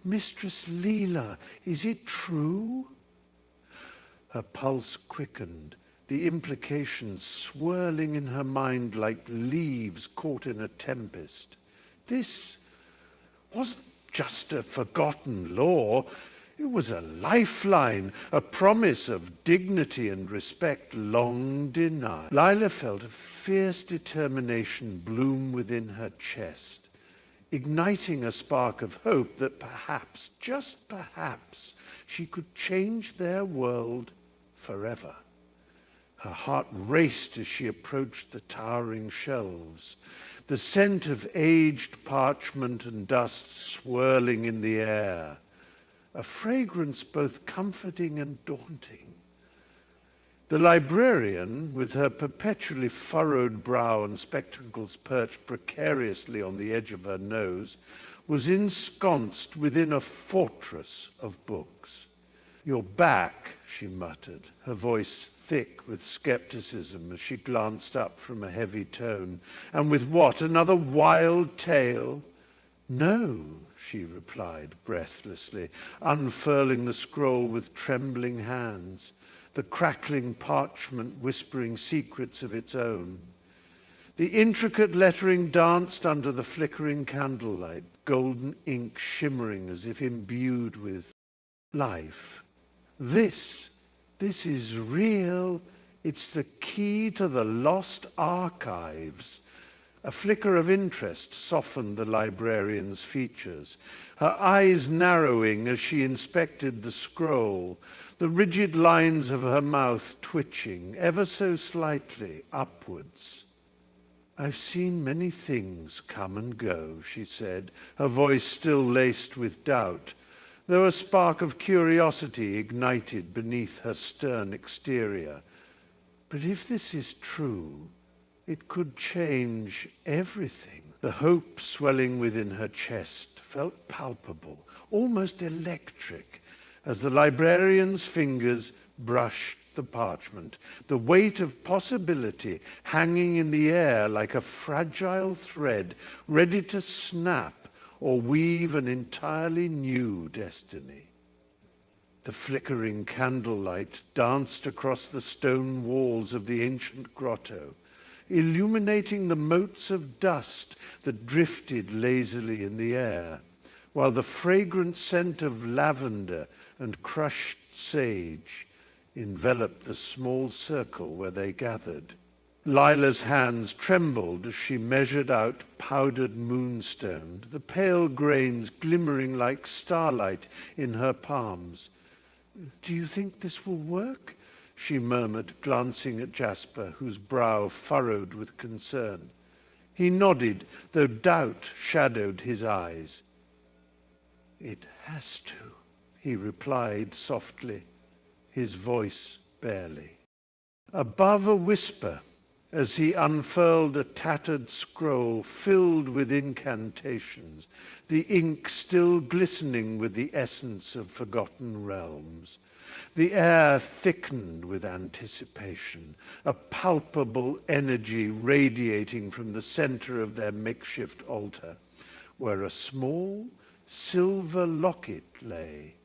"Mistress Leela, is it true?" Her pulse quickened, the implications swirling in her mind like leaves caught in a tempest. This wasn't just a forgotten law. It was a lifeline, a promise of dignity and respect long denied. Lila felt a fierce determination bloom within her chest, igniting a spark of hope that perhaps, just perhaps, she could change their world forever. Her heart raced as she approached the towering shelves, the scent of aged parchment and dust swirling in the air, a fragrance both comforting and daunting. The librarian, with her perpetually furrowed brow and spectacles perched precariously on the edge of her nose, was ensconced within a fortress of books. "You're back," she muttered, her voice thick with skepticism as she glanced up from a heavy tome. "And with what, another wild tale?" "No," she replied breathlessly, unfurling the scroll with trembling hands, the crackling parchment whispering secrets of its own. The intricate lettering danced under the flickering candlelight, golden ink shimmering as if imbued with life. This is real. It's the key to the lost archives." A flicker of interest softened the librarian's features, her eyes narrowing as she inspected the scroll, the rigid lines of her mouth twitching, ever so slightly, upwards. "I've seen many things come and go," she said, her voice still laced with doubt, though a spark of curiosity ignited beneath her stern exterior. "But if this is true, it could change everything." The hope swelling within her chest felt palpable, almost electric, as the librarian's fingers brushed the parchment, the weight of possibility hanging in the air like a fragile thread, ready to snap or weave an entirely new destiny. The flickering candlelight danced across the stone walls of the ancient grotto, illuminating the motes of dust that drifted lazily in the air, while the fragrant scent of lavender and crushed sage enveloped the small circle where they gathered. Lila's hands trembled as she measured out powdered moonstone, the pale grains glimmering like starlight in her palms. "Do you think this will work?" she murmured, glancing at Jasper, whose brow furrowed with concern. He nodded, though doubt shadowed his eyes. "It has to," he replied softly, his voice barely. Above a whisper, as he unfurled a tattered scroll filled with incantations, the ink still glistening with the essence of forgotten realms. The air thickened with anticipation, a palpable energy radiating from the center of their makeshift altar, where a small silver locket lay,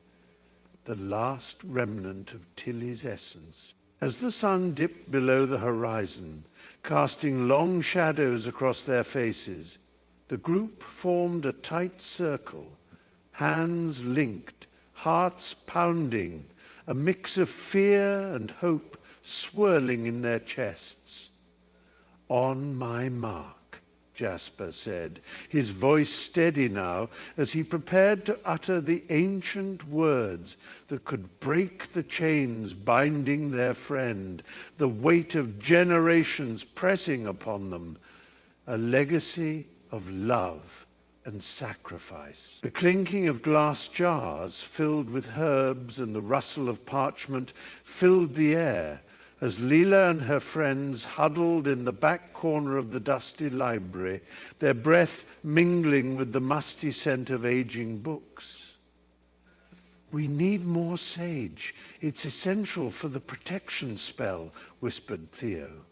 the last remnant of Tilly's essence. As the sun dipped below the horizon, casting long shadows across their faces, the group formed a tight circle, hands linked, hearts pounding, a mix of fear and hope swirling in their chests. "On my mark," Jasper said, his voice steady now as he prepared to utter the ancient words that could break the chains binding their friend, the weight of generations pressing upon them, a legacy of love and sacrifice. The clinking of glass jars filled with herbs and the rustle of parchment filled the air as Leela and her friends huddled in the back corner of the dusty library, their breath mingling with the musty scent of aging books. "We need more sage. It's essential for the protection spell," whispered Theo,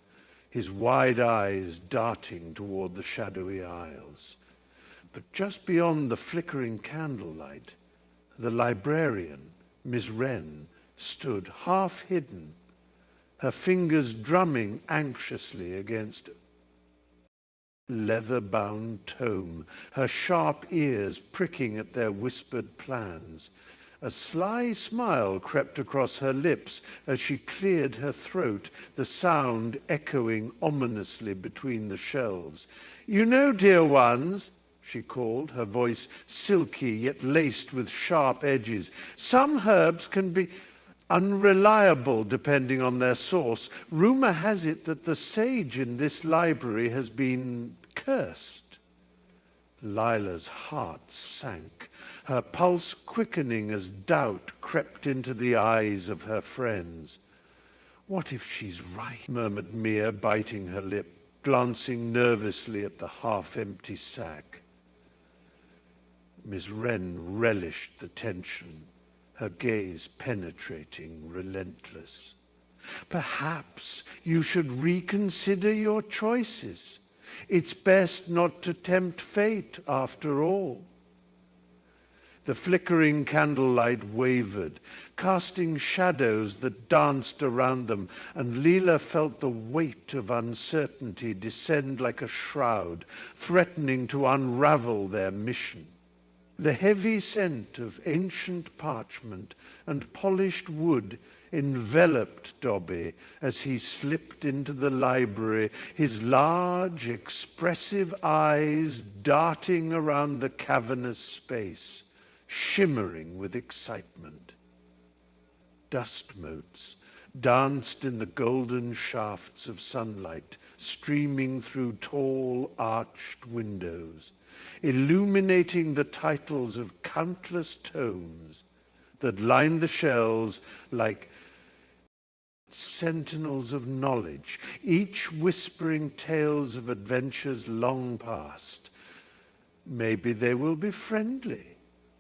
his wide eyes darting toward the shadowy aisles. But just beyond the flickering candlelight, the librarian, Miss Wren, stood half hidden, her fingers drumming anxiously against leather-bound tome, her sharp ears pricking at their whispered plans. A sly smile crept across her lips as she cleared her throat, the sound echoing ominously between the shelves. "You know, dear ones," she called, her voice silky yet laced with sharp edges, "some herbs can be unreliable depending on their source. Rumor has it that the sage in this library has been cursed." Lila's heart sank, her pulse quickening as doubt crept into the eyes of her friends. "What if she's right?" murmured Mia, biting her lip, glancing nervously at the half-empty sack. Miss Wren relished the tension, her gaze penetrating, relentless. "Perhaps you should reconsider your choices. It's best not to tempt fate after all." The flickering candlelight wavered, casting shadows that danced around them, and Leela felt the weight of uncertainty descend like a shroud, threatening to unravel their mission. The heavy scent of ancient parchment and polished wood enveloped Dobby as he slipped into the library, his large, expressive eyes darting around the cavernous space, shimmering with excitement. Dust motes danced in the golden shafts of sunlight, streaming through tall, arched windows, illuminating the titles of countless tomes that lined the shelves like sentinels of knowledge, each whispering tales of adventures long past. "Maybe they will be friendly,"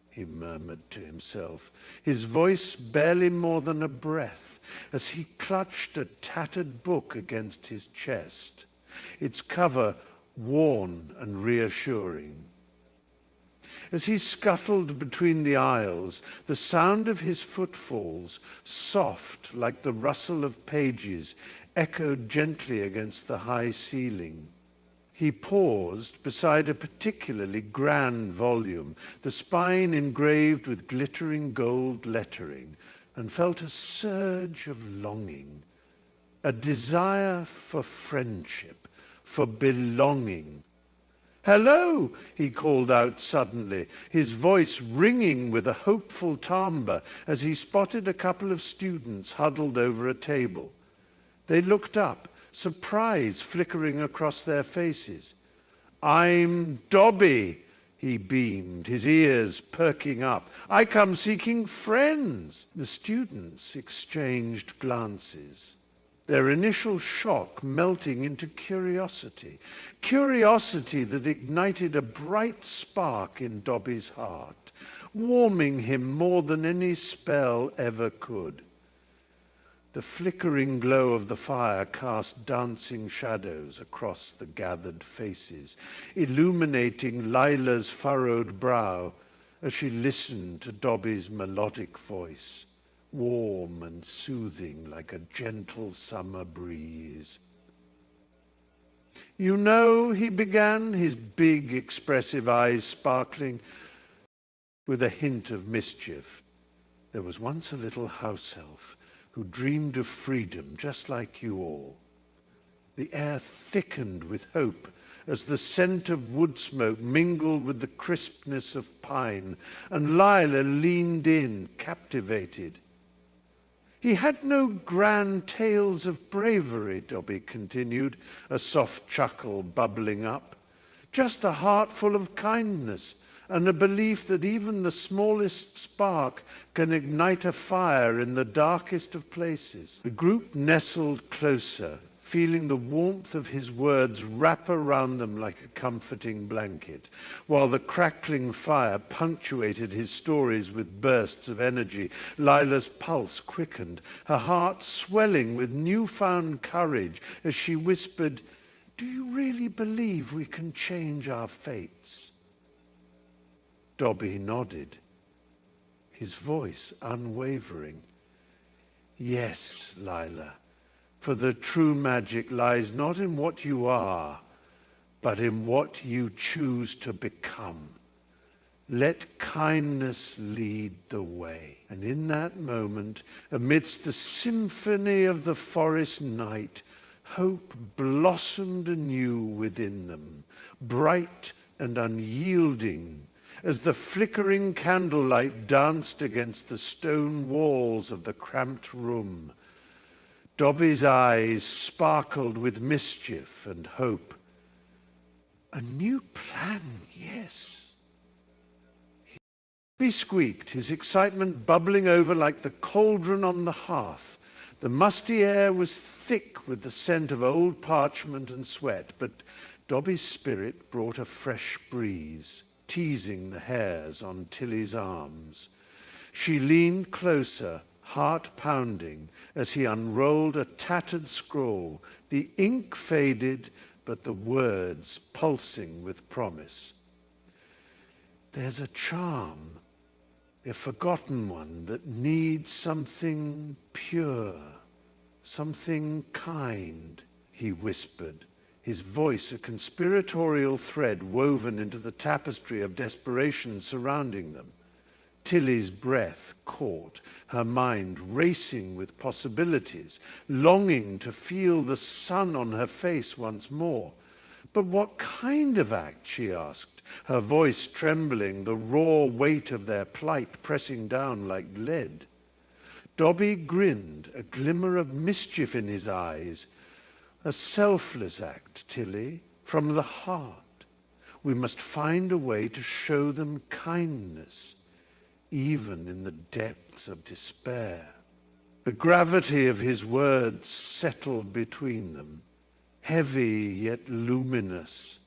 he murmured to himself, his voice barely more than a breath, as he clutched a tattered book against his chest, its cover worn and reassuring. As he scuttled between the aisles, the sound of his footfalls, soft like the rustle of pages, echoed gently against the high ceiling. He paused beside a particularly grand volume, the spine engraved with glittering gold lettering, and felt a surge of longing, a desire for friendship, for belonging. "Hello," he called out suddenly, his voice ringing with a hopeful timbre as he spotted a couple of students huddled over a table. They looked up, surprise flickering across their faces. "I'm Dobby," he beamed, his ears perking up. "I come seeking friends." The students exchanged glances, their initial shock melting into curiosity that ignited a bright spark in Dobby's heart, warming him more than any spell ever could. The flickering glow of the fire cast dancing shadows across the gathered faces, illuminating Lila's furrowed brow as she listened to Dobby's melodic voice, warm and soothing like a gentle summer breeze. "You know," he began, his big, expressive eyes sparkling with a hint of mischief, "there was once a little house elf who dreamed of freedom just like you all." The air thickened with hope as the scent of wood smoke mingled with the crispness of pine, and Lila leaned in, captivated. "He had no grand tales of bravery," Dobby continued, a soft chuckle bubbling up. "Just a heart full of kindness and a belief that even the smallest spark can ignite a fire in the darkest of places." The group nestled closer, feeling the warmth of his words wrap around them like a comforting blanket, while the crackling fire punctuated his stories with bursts of energy. Lila's pulse quickened, her heart swelling with newfound courage as she whispered, "Do you really believe we can change our fates?" Dobby nodded, his voice unwavering. "Yes, Lila, for the true magic lies not in what you are, but in what you choose to become. Let kindness lead the way." And in that moment, amidst the symphony of the forest night, hope blossomed anew within them, bright and unyielding, as the flickering candlelight danced against the stone walls of the cramped room. Dobby's eyes sparkled with mischief and hope. "A new plan, yes." He squeaked, his excitement bubbling over like the cauldron on the hearth. The musty air was thick with the scent of old parchment and sweat, but Dobby's spirit brought a fresh breeze, teasing the hairs on Tilly's arms. She leaned closer, heart pounding, as he unrolled a tattered scroll, the ink faded, but the words pulsing with promise. "There's a charm, a forgotten one that needs something pure, something kind," he whispered, his voice a conspiratorial thread woven into the tapestry of desperation surrounding them. Tilly's breath caught, her mind racing with possibilities, longing to feel the sun on her face once more. "But what kind of act?" she asked, her voice trembling, the raw weight of their plight pressing down like lead. Dobby grinned, a glimmer of mischief in his eyes. "A selfless act, Tilly, from the heart. We must find a way to show them kindness, even in the depths of despair." The gravity of his words settled between them, heavy yet luminous,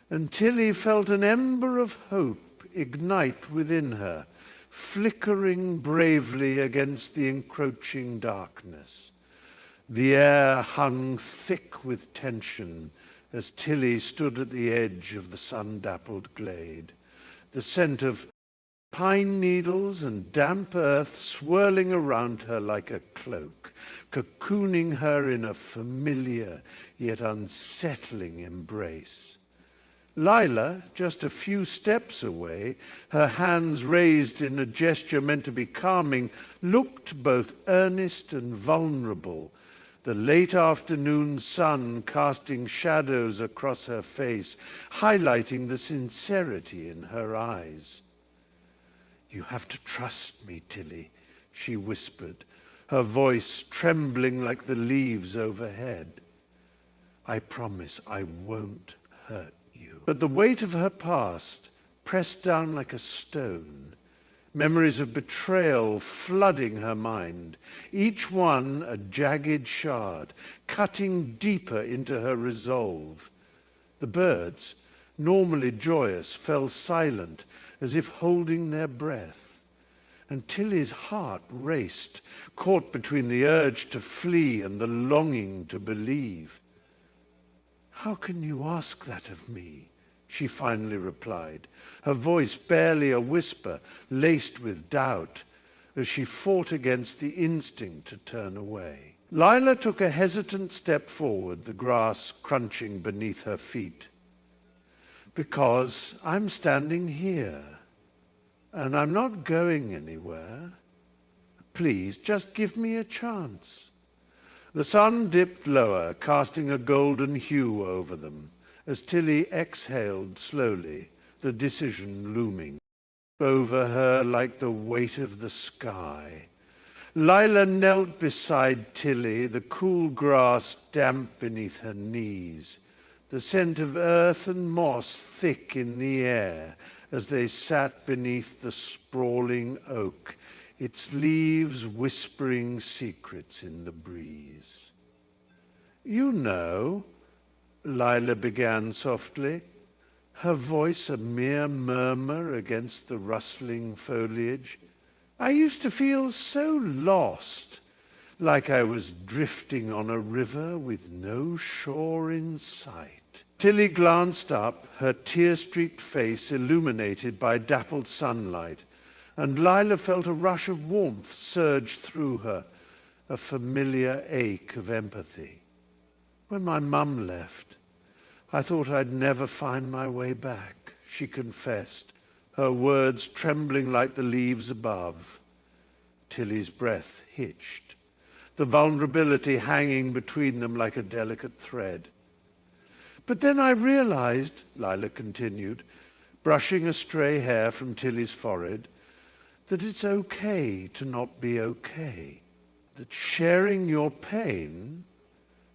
and Tilly felt an ember of hope ignite within her, flickering bravely against the encroaching darkness. The air hung thick with tension as Tilly stood at the edge of the sun-dappled glade. the scent of pine needles and damp earth swirling around her like a cloak, cocooning her in a familiar yet unsettling embrace. Lila, just a few steps away, her hands raised in a gesture meant to be calming, looked both earnest and vulnerable, the late afternoon sun casting shadows across her face, highlighting the sincerity in her eyes. "You have to trust me, Tilly," she whispered, her voice trembling like the leaves overhead. "I promise I won't hurt you." But the weight of her past pressed down like a stone, memories of betrayal flooding her mind, each one a jagged shard, cutting deeper into her resolve. The birds, normally joyous, fell silent, as if holding their breath. And Tilly's heart raced, caught between the urge to flee and the longing to believe. "How can you ask that of me?" she finally replied, her voice barely a whisper, laced with doubt, as she fought against the instinct to turn away. Lila took a hesitant step forward, the grass crunching beneath her feet. "Because I'm standing here, and I'm not going anywhere. Please, just give me a chance." The sun dipped lower, casting a golden hue over them, as Tilly exhaled slowly, the decision looming over her like the weight of the sky. Lila knelt beside Tilly, the cool grass damp beneath her knees, the scent of earth and moss thick in the air as they sat beneath the sprawling oak, its leaves whispering secrets in the breeze. "You know," Lila began softly, her voice a mere murmur against the rustling foliage, "I used to feel so lost, like I was drifting on a river with no shore in sight." Tilly glanced up, her tear-streaked face illuminated by dappled sunlight, and Lila felt a rush of warmth surge through her, a familiar ache of empathy. "When my mum left, I thought I'd never find my way back," she confessed, her words trembling like the leaves above. Tilly's breath hitched, the vulnerability hanging between them like a delicate thread. "But then I realized," Lila continued, brushing a stray hair from Tilly's forehead, "that it's okay to not be okay, that sharing your pain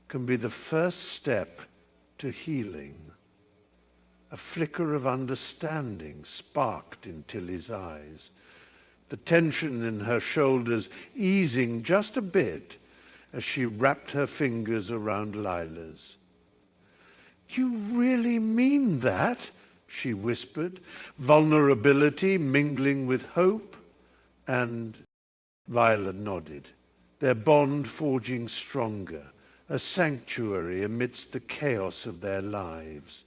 can be the first step to healing." A flicker of understanding sparked in Tilly's eyes, the tension in her shoulders easing just a bit as she wrapped her fingers around Lila's. "You really mean that?" she whispered, vulnerability mingling with hope, and Viola nodded, their bond forging stronger, a sanctuary amidst the chaos of their lives.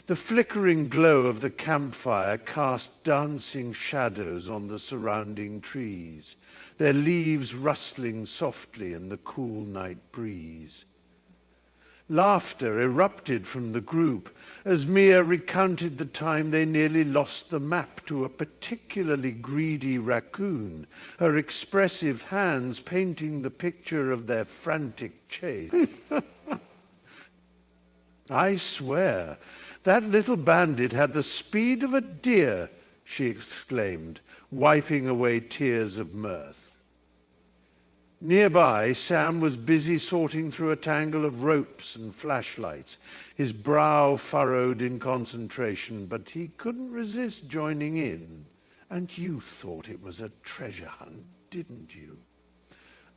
The flickering glow of the campfire cast dancing shadows on the surrounding trees, their leaves rustling softly in the cool night breeze. Laughter erupted from the group as Mia recounted the time they nearly lost the map to a particularly greedy raccoon, her expressive hands painting the picture of their frantic chase. "I swear, that little bandit had the speed of a deer," she exclaimed, wiping away tears of mirth. Nearby, Sam was busy sorting through a tangle of ropes and flashlights, his brow furrowed in concentration, but he couldn't resist joining in. "And you thought it was a treasure hunt, didn't you?"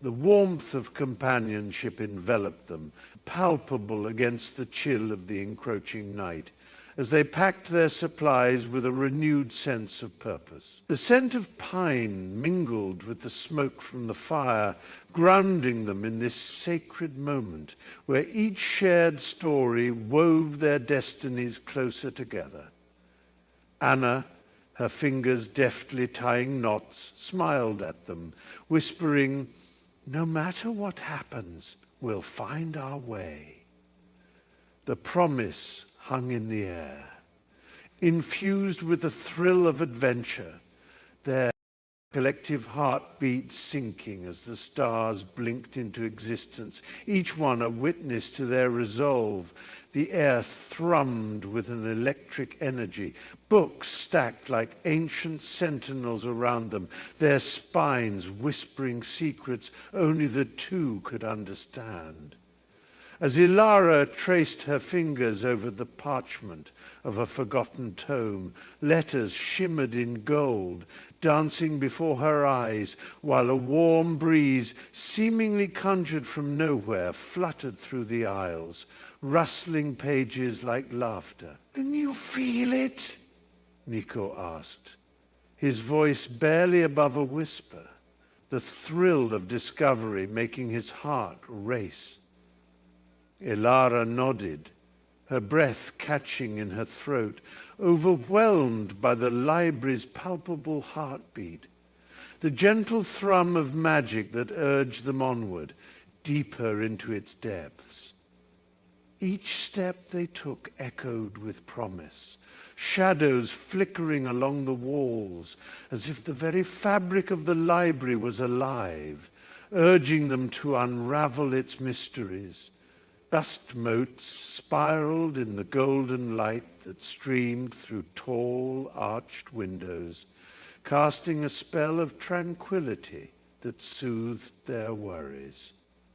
The warmth of companionship enveloped them, palpable against the chill of the encroaching night, as they packed their supplies with a renewed sense of purpose. The scent of pine mingled with the smoke from the fire, grounding them in this sacred moment where each shared story wove their destinies closer together. Anna, her fingers deftly tying knots, smiled at them, whispering, "No matter what happens, we'll find our way." The promise hung in the air, infused with the thrill of adventure, their collective heartbeats sinking as the stars blinked into existence, each one a witness to their resolve. The air thrummed with an electric energy, books stacked like ancient sentinels around them, their spines whispering secrets only the two could understand. As Ilara traced her fingers over the parchment of a forgotten tome, letters shimmered in gold, dancing before her eyes, while a warm breeze, seemingly conjured from nowhere, fluttered through the aisles, rustling pages like laughter. "Can you feel it?" Nico asked, his voice barely above a whisper, the thrill of discovery making his heart race. Ilara nodded, her breath catching in her throat, overwhelmed by the library's palpable heartbeat, the gentle thrum of magic that urged them onward, deeper into its depths. Each step they took echoed with promise, shadows flickering along the walls, as if the very fabric of the library was alive, urging them to unravel its mysteries. Dust motes spiraled in the golden light that streamed through tall, arched windows, casting a spell of tranquility that soothed their worries.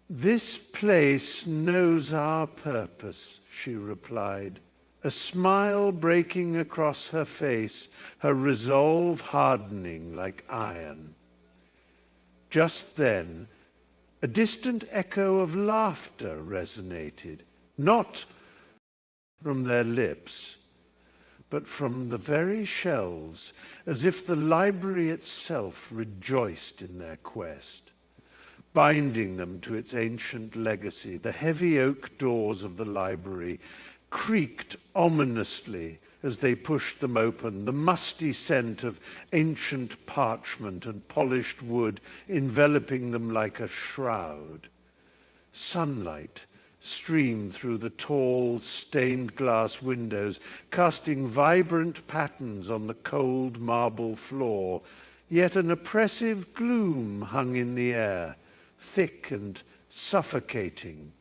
"This place knows our purpose," she replied, a smile breaking across her face, her resolve hardening like iron. Just then, a distant echo of laughter resonated, not from their lips, but from the very shelves, as if the library itself rejoiced in their quest. Binding them to its ancient legacy, the heavy oak doors of the library creaked ominously as they pushed them open, the musty scent of ancient parchment and polished wood enveloping them like a shroud. Sunlight streamed through the tall, stained glass windows, casting vibrant patterns on the cold marble floor, yet an oppressive gloom hung in the air, thick and suffocating.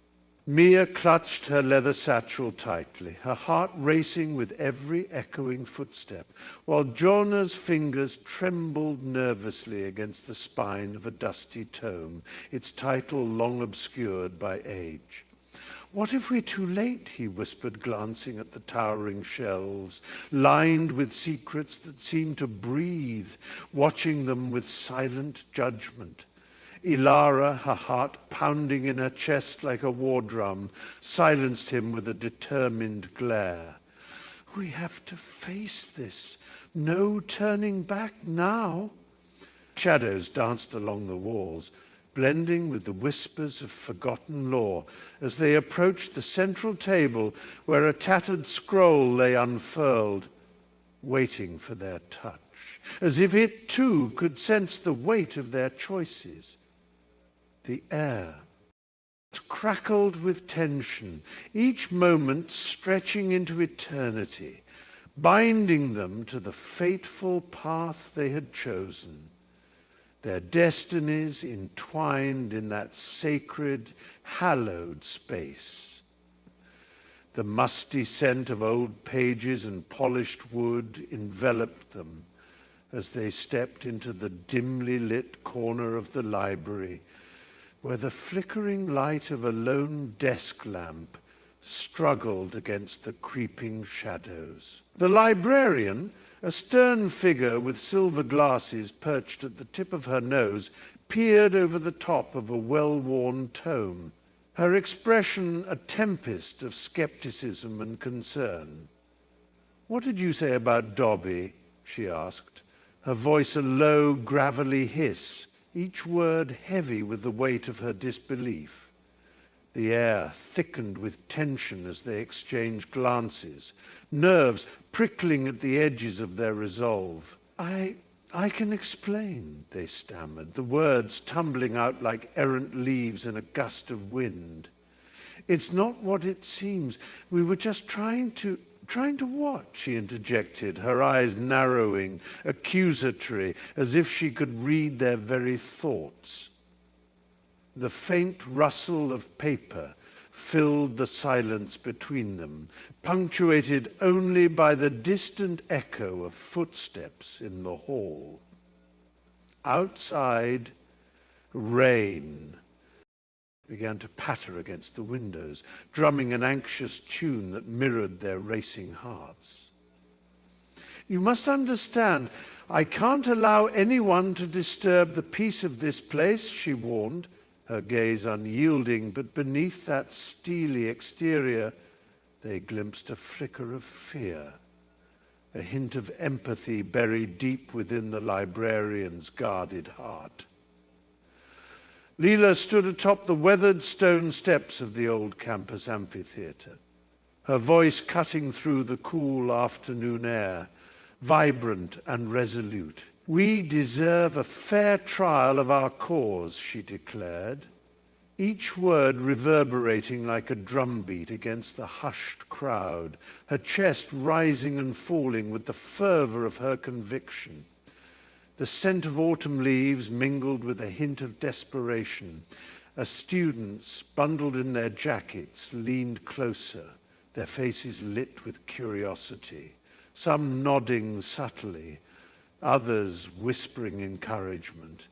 Mia clutched her leather satchel tightly, her heart racing with every echoing footstep, while Jonah's fingers trembled nervously against the spine of a dusty tome, its title long obscured by age. "What if we're too late?" he whispered, glancing at the towering shelves, lined with secrets that seemed to breathe, watching them with silent judgment. Ilara, her heart pounding in her chest like a war drum, silenced him with a determined glare. "We have to face this. No turning back now." Shadows danced along the walls, blending with the whispers of forgotten lore as they approached the central table where a tattered scroll lay unfurled, waiting for their touch, as if it too could sense the weight of their choices. The air crackled with tension, each moment stretching into eternity, binding them to the fateful path they had chosen, their destinies entwined in that sacred, hallowed space. The musty scent of old pages and polished wood enveloped them as they stepped into the dimly lit corner of the library, where the flickering light of a lone desk lamp struggled against the creeping shadows. The librarian, a stern figure with silver glasses perched at the tip of her nose, peered over the top of a well-worn tome, her expression a tempest of skepticism and concern. "What did you say about Dobby?" she asked, her voice a low, gravelly hiss, each word heavy with the weight of her disbelief. The air thickened with tension as they exchanged glances, nerves prickling at the edges of their resolve. I can explain, they stammered, the words tumbling out like errant leaves in a gust of wind. It's not what it seems. We were just trying to what? She interjected, her eyes narrowing, accusatory, as if she could read their very thoughts. The faint rustle of paper filled the silence between them, punctuated only by the distant echo of footsteps in the hall. Outside, rain began to patter against the windows, drumming an anxious tune that mirrored their racing hearts. You must understand, I can't allow anyone to disturb the peace of this place, she warned, her gaze unyielding, but beneath that steely exterior, they glimpsed a flicker of fear, a hint of empathy buried deep within the librarian's guarded heart. Leela stood atop the weathered stone steps of the old campus amphitheater, her voice cutting through the cool afternoon air, vibrant and resolute. We deserve a fair trial of our cause, she declared, each word reverberating like a drumbeat against the hushed crowd, her chest rising and falling with the fervor of her conviction. The scent of autumn leaves mingled with a hint of desperation, as students, bundled in their jackets, leaned closer, their faces lit with curiosity, some nodding subtly, others whispering encouragement.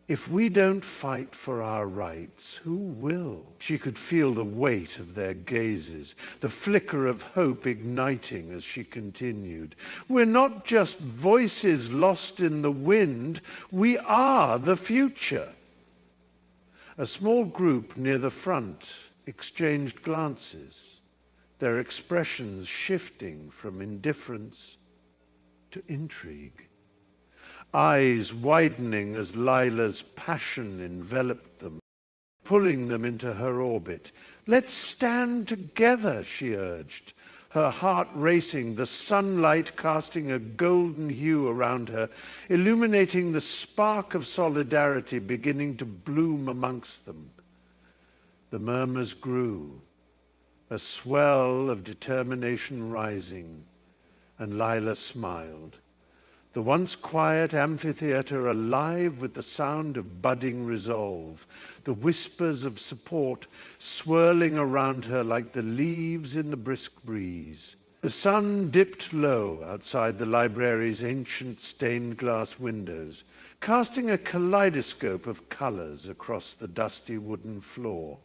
If we don't fight for our rights, who will? She could feel the weight of their gazes, the flicker of hope igniting as she continued. We're not just voices lost in the wind, we are the future. A small group near the front exchanged glances, their expressions shifting from indifference to intrigue. Eyes widening as Lila's passion enveloped them, pulling them into her orbit. Let's stand together, she urged, her heart racing, the sunlight casting a golden hue around her, illuminating the spark of solidarity beginning to bloom amongst them. The murmurs grew, a swell of determination rising, and Lila smiled. The once quiet amphitheater alive with the sound of budding resolve, the whispers of support swirling around her like the leaves in the brisk breeze. The sun dipped low outside the library's ancient stained glass windows, casting a kaleidoscope of colors across the dusty wooden floor.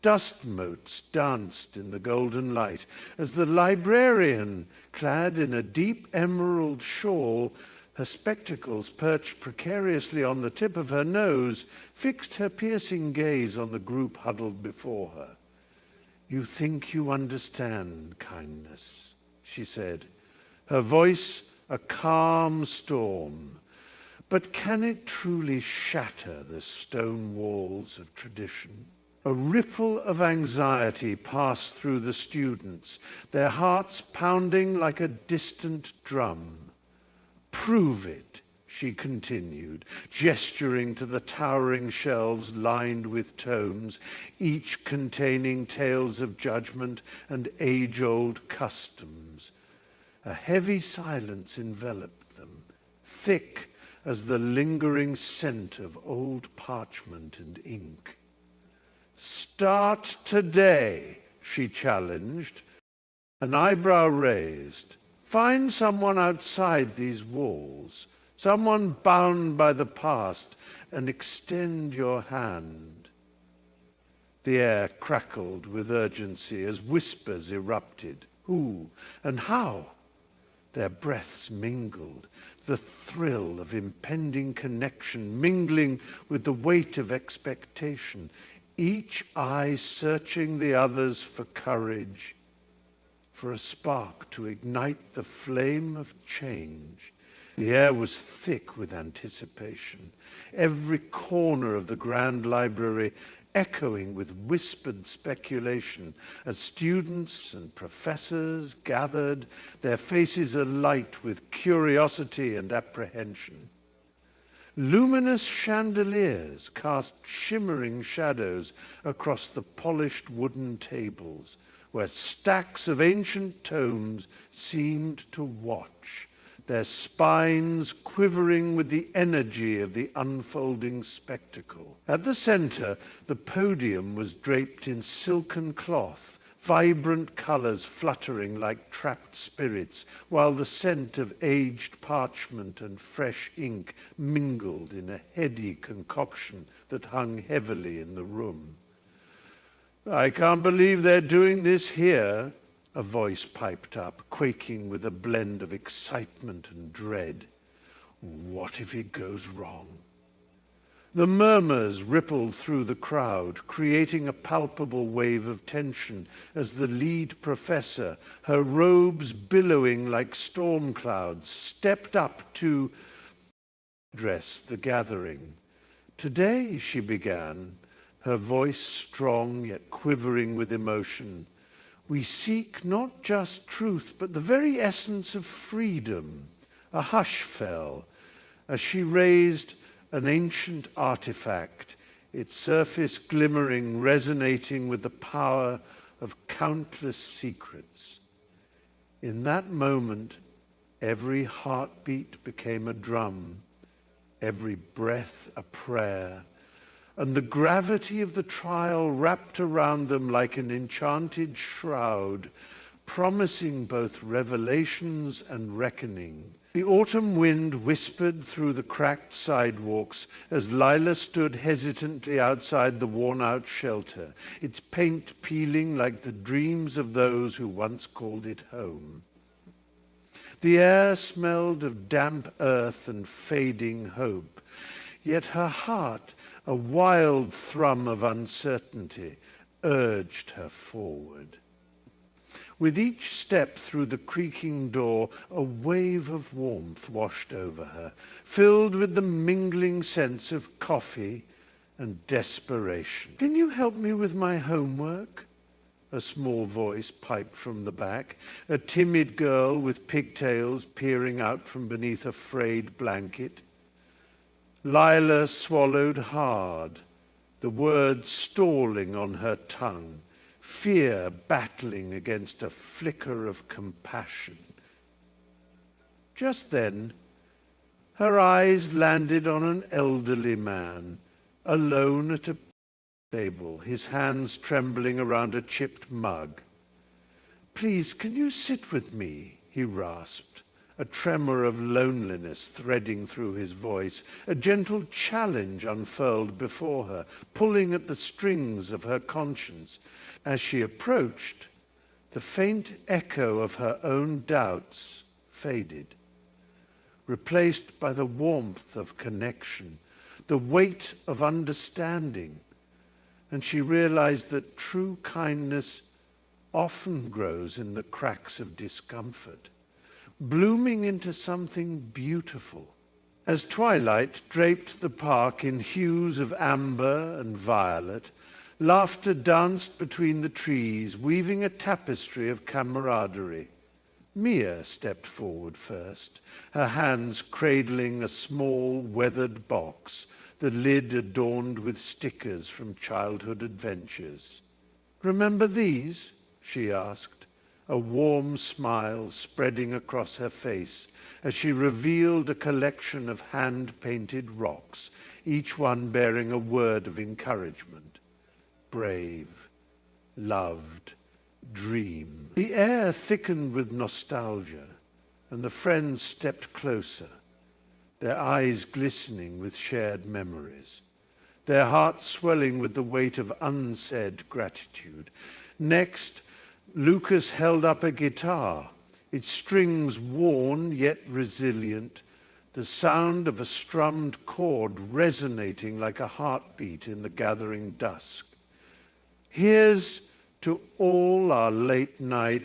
Dust motes danced in the golden light as the librarian, clad in a deep emerald shawl, her spectacles perched precariously on the tip of her nose, fixed her piercing gaze on the group huddled before her. You think you understand kindness, she said, her voice a calm storm. But can it truly shatter the stone walls of tradition? A ripple of anxiety passed through the students, their hearts pounding like a distant drum. Prove it, she continued, gesturing to the towering shelves lined with tomes, each containing tales of judgment and age-old customs. A heavy silence enveloped them, thick as the lingering scent of old parchment and ink. Start today, she challenged, an eyebrow raised. Find someone outside these walls, someone bound by the past, and extend your hand. The air crackled with urgency as whispers erupted. Who and how? Their breaths mingled, the thrill of impending connection mingling with the weight of expectation, each eye searching the others for courage, for a spark to ignite the flame of change, The air was thick with anticipation, every corner of the grand library echoing with whispered speculation as students and professors gathered, their faces alight with curiosity and apprehension. Luminous chandeliers cast shimmering shadows across the polished wooden tables, where stacks of ancient tomes seemed to watch, their spines quivering with the energy of the unfolding spectacle. At the center, the podium was draped in silken cloth, vibrant colors fluttering like trapped spirits, while the scent of aged parchment and fresh ink mingled in a heady concoction that hung heavily in the room. "I can't believe they're doing this here," a voice piped up, quaking with a blend of excitement and dread. "What if it goes wrong?" The murmurs rippled through the crowd, creating a palpable wave of tension as the lead professor, her robes billowing like storm clouds, stepped up to address the gathering. "Today," she began, her voice strong yet quivering with emotion, "we seek not just truth, but the very essence of freedom." A hush fell as she raised an ancient artifact, its surface glimmering, resonating with the power of countless secrets. In that moment, every heartbeat became a drum, every breath a prayer, and the gravity of the trial wrapped around them like an enchanted shroud, promising both revelations and reckoning. The autumn wind whispered through the cracked sidewalks as Lila stood hesitantly outside the worn-out shelter, its paint peeling like the dreams of those who once called it home. The air smelled of damp earth and fading hope, yet her heart, a wild thrum of uncertainty, urged her forward. With each step through the creaking door, a wave of warmth washed over her, filled with the mingling sense of coffee and desperation. "Can you help me with my homework?" A small voice piped from the back, a timid girl with pigtails peering out from beneath a frayed blanket. Lila swallowed hard, the words stalling on her tongue, fear battling against a flicker of compassion. Just then, her eyes landed on an elderly man, alone at a table, his hands trembling around a chipped mug. "Please, can you sit with me?" he rasped, a tremor of loneliness threading through his voice. A gentle challenge unfurled before her, pulling at the strings of her conscience. As she approached, the faint echo of her own doubts faded, replaced by the warmth of connection, the weight of understanding, and she realized that true kindness often grows in the cracks of discomfort, blooming into something beautiful. As twilight draped the park in hues of amber and violet, laughter danced between the trees, weaving a tapestry of camaraderie. Mia stepped forward first, her hands cradling a small, weathered box, the lid adorned with stickers from childhood adventures. "Remember these?" she asked, a warm smile spreading across her face as she revealed a collection of hand-painted rocks, each one bearing a word of encouragement. Brave, loved, dream. The air thickened with nostalgia, and the friends stepped closer, their eyes glistening with shared memories, their hearts swelling with the weight of unsaid gratitude. Next, Lucas held up a guitar, its strings worn yet resilient, the sound of a strummed chord resonating like a heartbeat in the gathering dusk. "Here's to all our late-night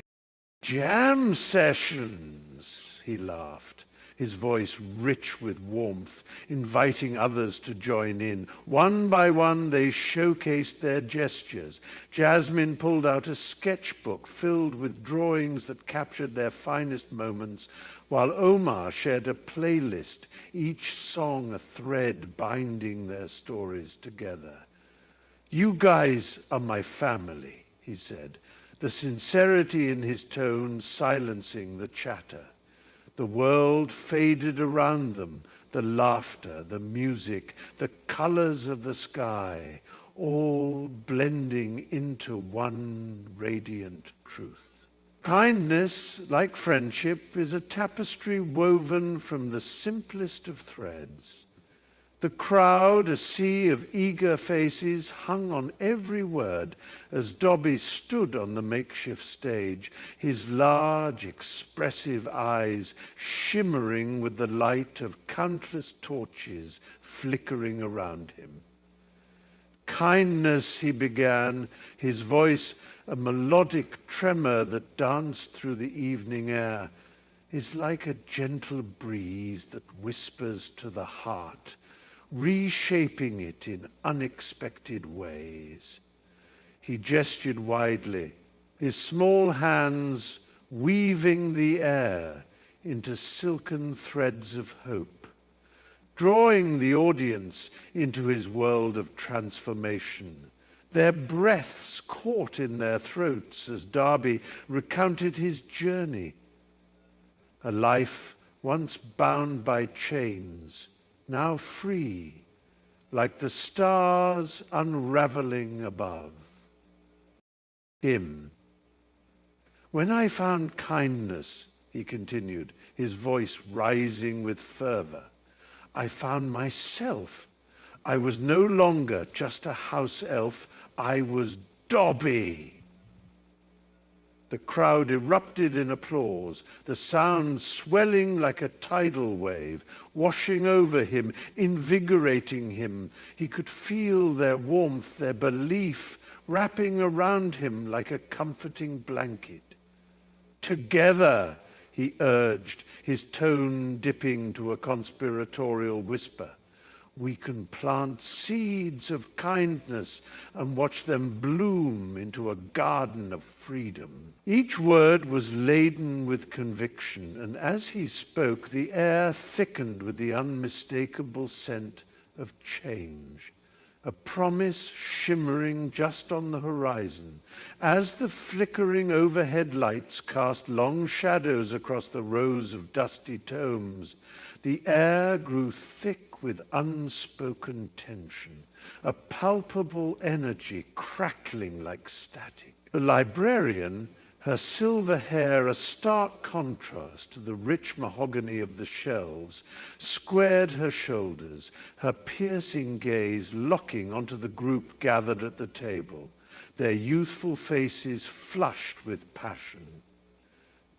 jam sessions," he laughed, his voice rich with warmth, inviting others to join in. One by one, they showcased their gestures. Jasmine pulled out a sketchbook filled with drawings that captured their finest moments, while Omar shared a playlist, each song a thread binding their stories together. "You guys are my family," he said, the sincerity in his tone silencing the chatter. The world faded around them, the laughter, the music, the colors of the sky, all blending into one radiant truth. Kindness, like friendship, is a tapestry woven from the simplest of threads. The crowd, a sea of eager faces, hung on every word as Dobby stood on the makeshift stage, his large, expressive eyes shimmering with the light of countless torches flickering around him. "Kindness," he began, his voice a melodic tremor that danced through the evening air, "is like a gentle breeze that whispers to the heart, reshaping it in unexpected ways." He gestured widely, his small hands weaving the air into silken threads of hope, drawing the audience into his world of transformation. Their breaths caught in their throats as Darby recounted his journey, a life once bound by chains, now free, like the stars unraveling above. Him. "When I found kindness," he continued, his voice rising with fervor, "I found myself. I was no longer just a house elf, I was Dobby." The crowd erupted in applause, the sound swelling like a tidal wave, washing over him, invigorating him. He could feel their warmth, their belief, wrapping around him like a comforting blanket. "Together," he urged, his tone dipping to a conspiratorial whisper, "we can plant seeds of kindness and watch them bloom into a garden of freedom." Each word was laden with conviction, and as he spoke, the air thickened with the unmistakable scent of change, a promise shimmering just on the horizon. As the flickering overhead lights cast long shadows across the rows of dusty tomes, the air grew thick with unspoken tension, a palpable energy crackling like static. The librarian, her silver hair a stark contrast to the rich mahogany of the shelves, squared her shoulders, her piercing gaze locking onto the group gathered at the table, their youthful faces flushed with passion.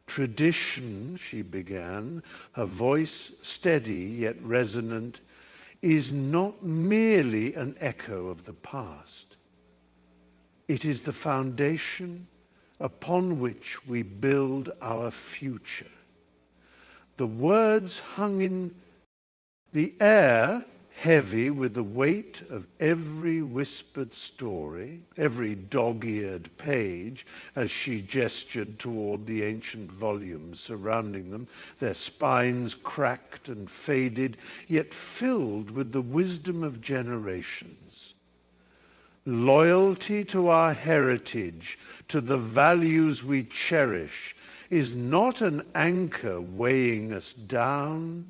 "Tradition," she began, her voice steady yet resonant, "is not merely an echo of the past. It is the foundation upon which we build our future." The words hung in the air, heavy with the weight of every whispered story, every dog-eared page, as she gestured toward the ancient volumes surrounding them, their spines cracked and faded, yet filled with the wisdom of generations. Loyalty to our heritage, to the values we cherish, is not an anchor weighing us down,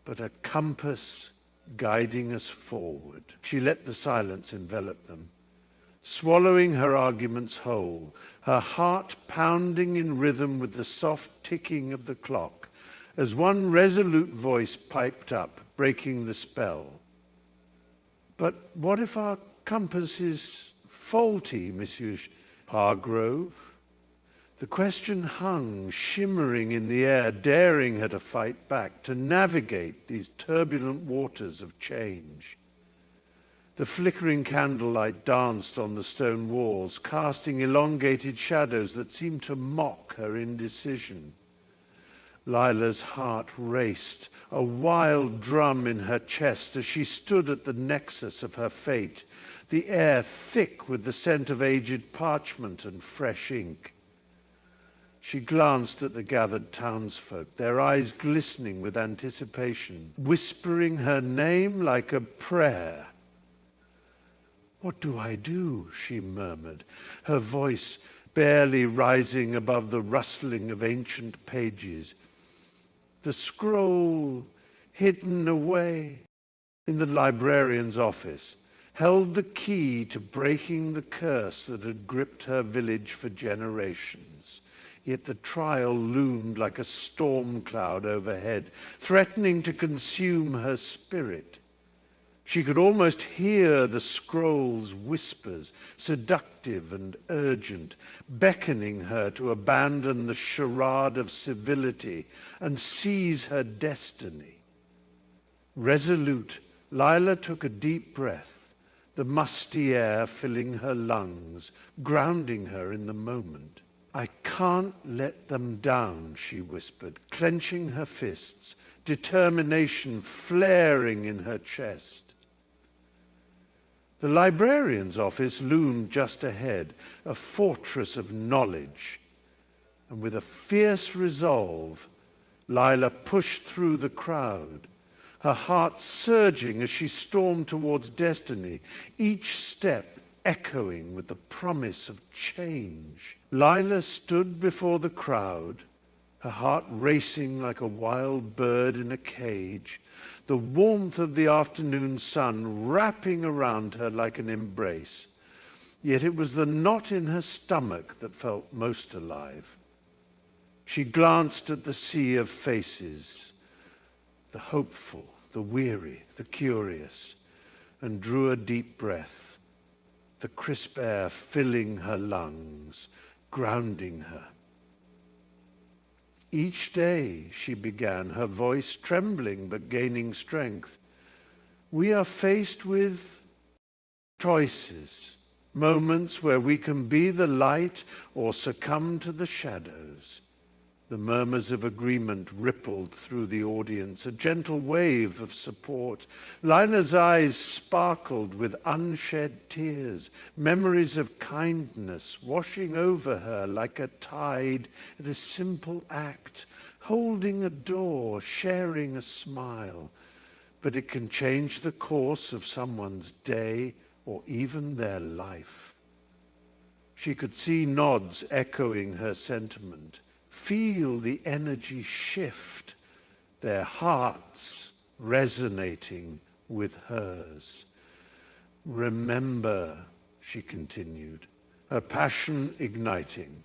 but a compass guiding us forward. She let the silence envelop them, swallowing her arguments whole, her heart pounding in rhythm with the soft ticking of the clock, as one resolute voice piped up, breaking the spell. "But what if our compass is faulty, Monsieur Hargrove?" The question hung, shimmering in the air, daring her to fight back, to navigate these turbulent waters of change. The flickering candlelight danced on the stone walls, casting elongated shadows that seemed to mock her indecision. Lila's heart raced, a wild drum in her chest as she stood at the nexus of her fate, the air thick with the scent of aged parchment and fresh ink. She glanced at the gathered townsfolk, their eyes glistening with anticipation, whispering her name like a prayer. "What do I do?" she murmured, her voice barely rising above the rustling of ancient pages. The scroll, hidden away in the librarian's office, held the key to breaking the curse that had gripped her village for generations. Yet the trial loomed like a storm cloud overhead, threatening to consume her spirit. She could almost hear the scroll's whispers, seductive and urgent, beckoning her to abandon the charade of civility and seize her destiny. Resolute, Lila took a deep breath, the musty air filling her lungs, grounding her in the moment. "I can't let them down," she whispered, clenching her fists, determination flaring in her chest. The librarian's office loomed just ahead, a fortress of knowledge. And with a fierce resolve, Lila pushed through the crowd, her heart surging as she stormed towards destiny, each step echoing with the promise of change. Lila stood before the crowd, her heart racing like a wild bird in a cage, the warmth of the afternoon sun wrapping around her like an embrace. Yet it was the knot in her stomach that felt most alive. She glanced at the sea of faces, the hopeful, the weary, the curious, and drew a deep breath, the crisp air filling her lungs, grounding her. "Each day," she began, her voice trembling but gaining strength, "we are faced with choices, moments where we can be the light or succumb to the shadows." The murmurs of agreement rippled through the audience, a gentle wave of support. Lila's eyes sparkled with unshed tears, memories of kindness washing over her like a tide at a simple act, holding a door, sharing a smile. But it can change the course of someone's day or even their life. She could see nods echoing her sentiment, feel the energy shift, their hearts resonating with hers. "Remember," she continued, her passion igniting,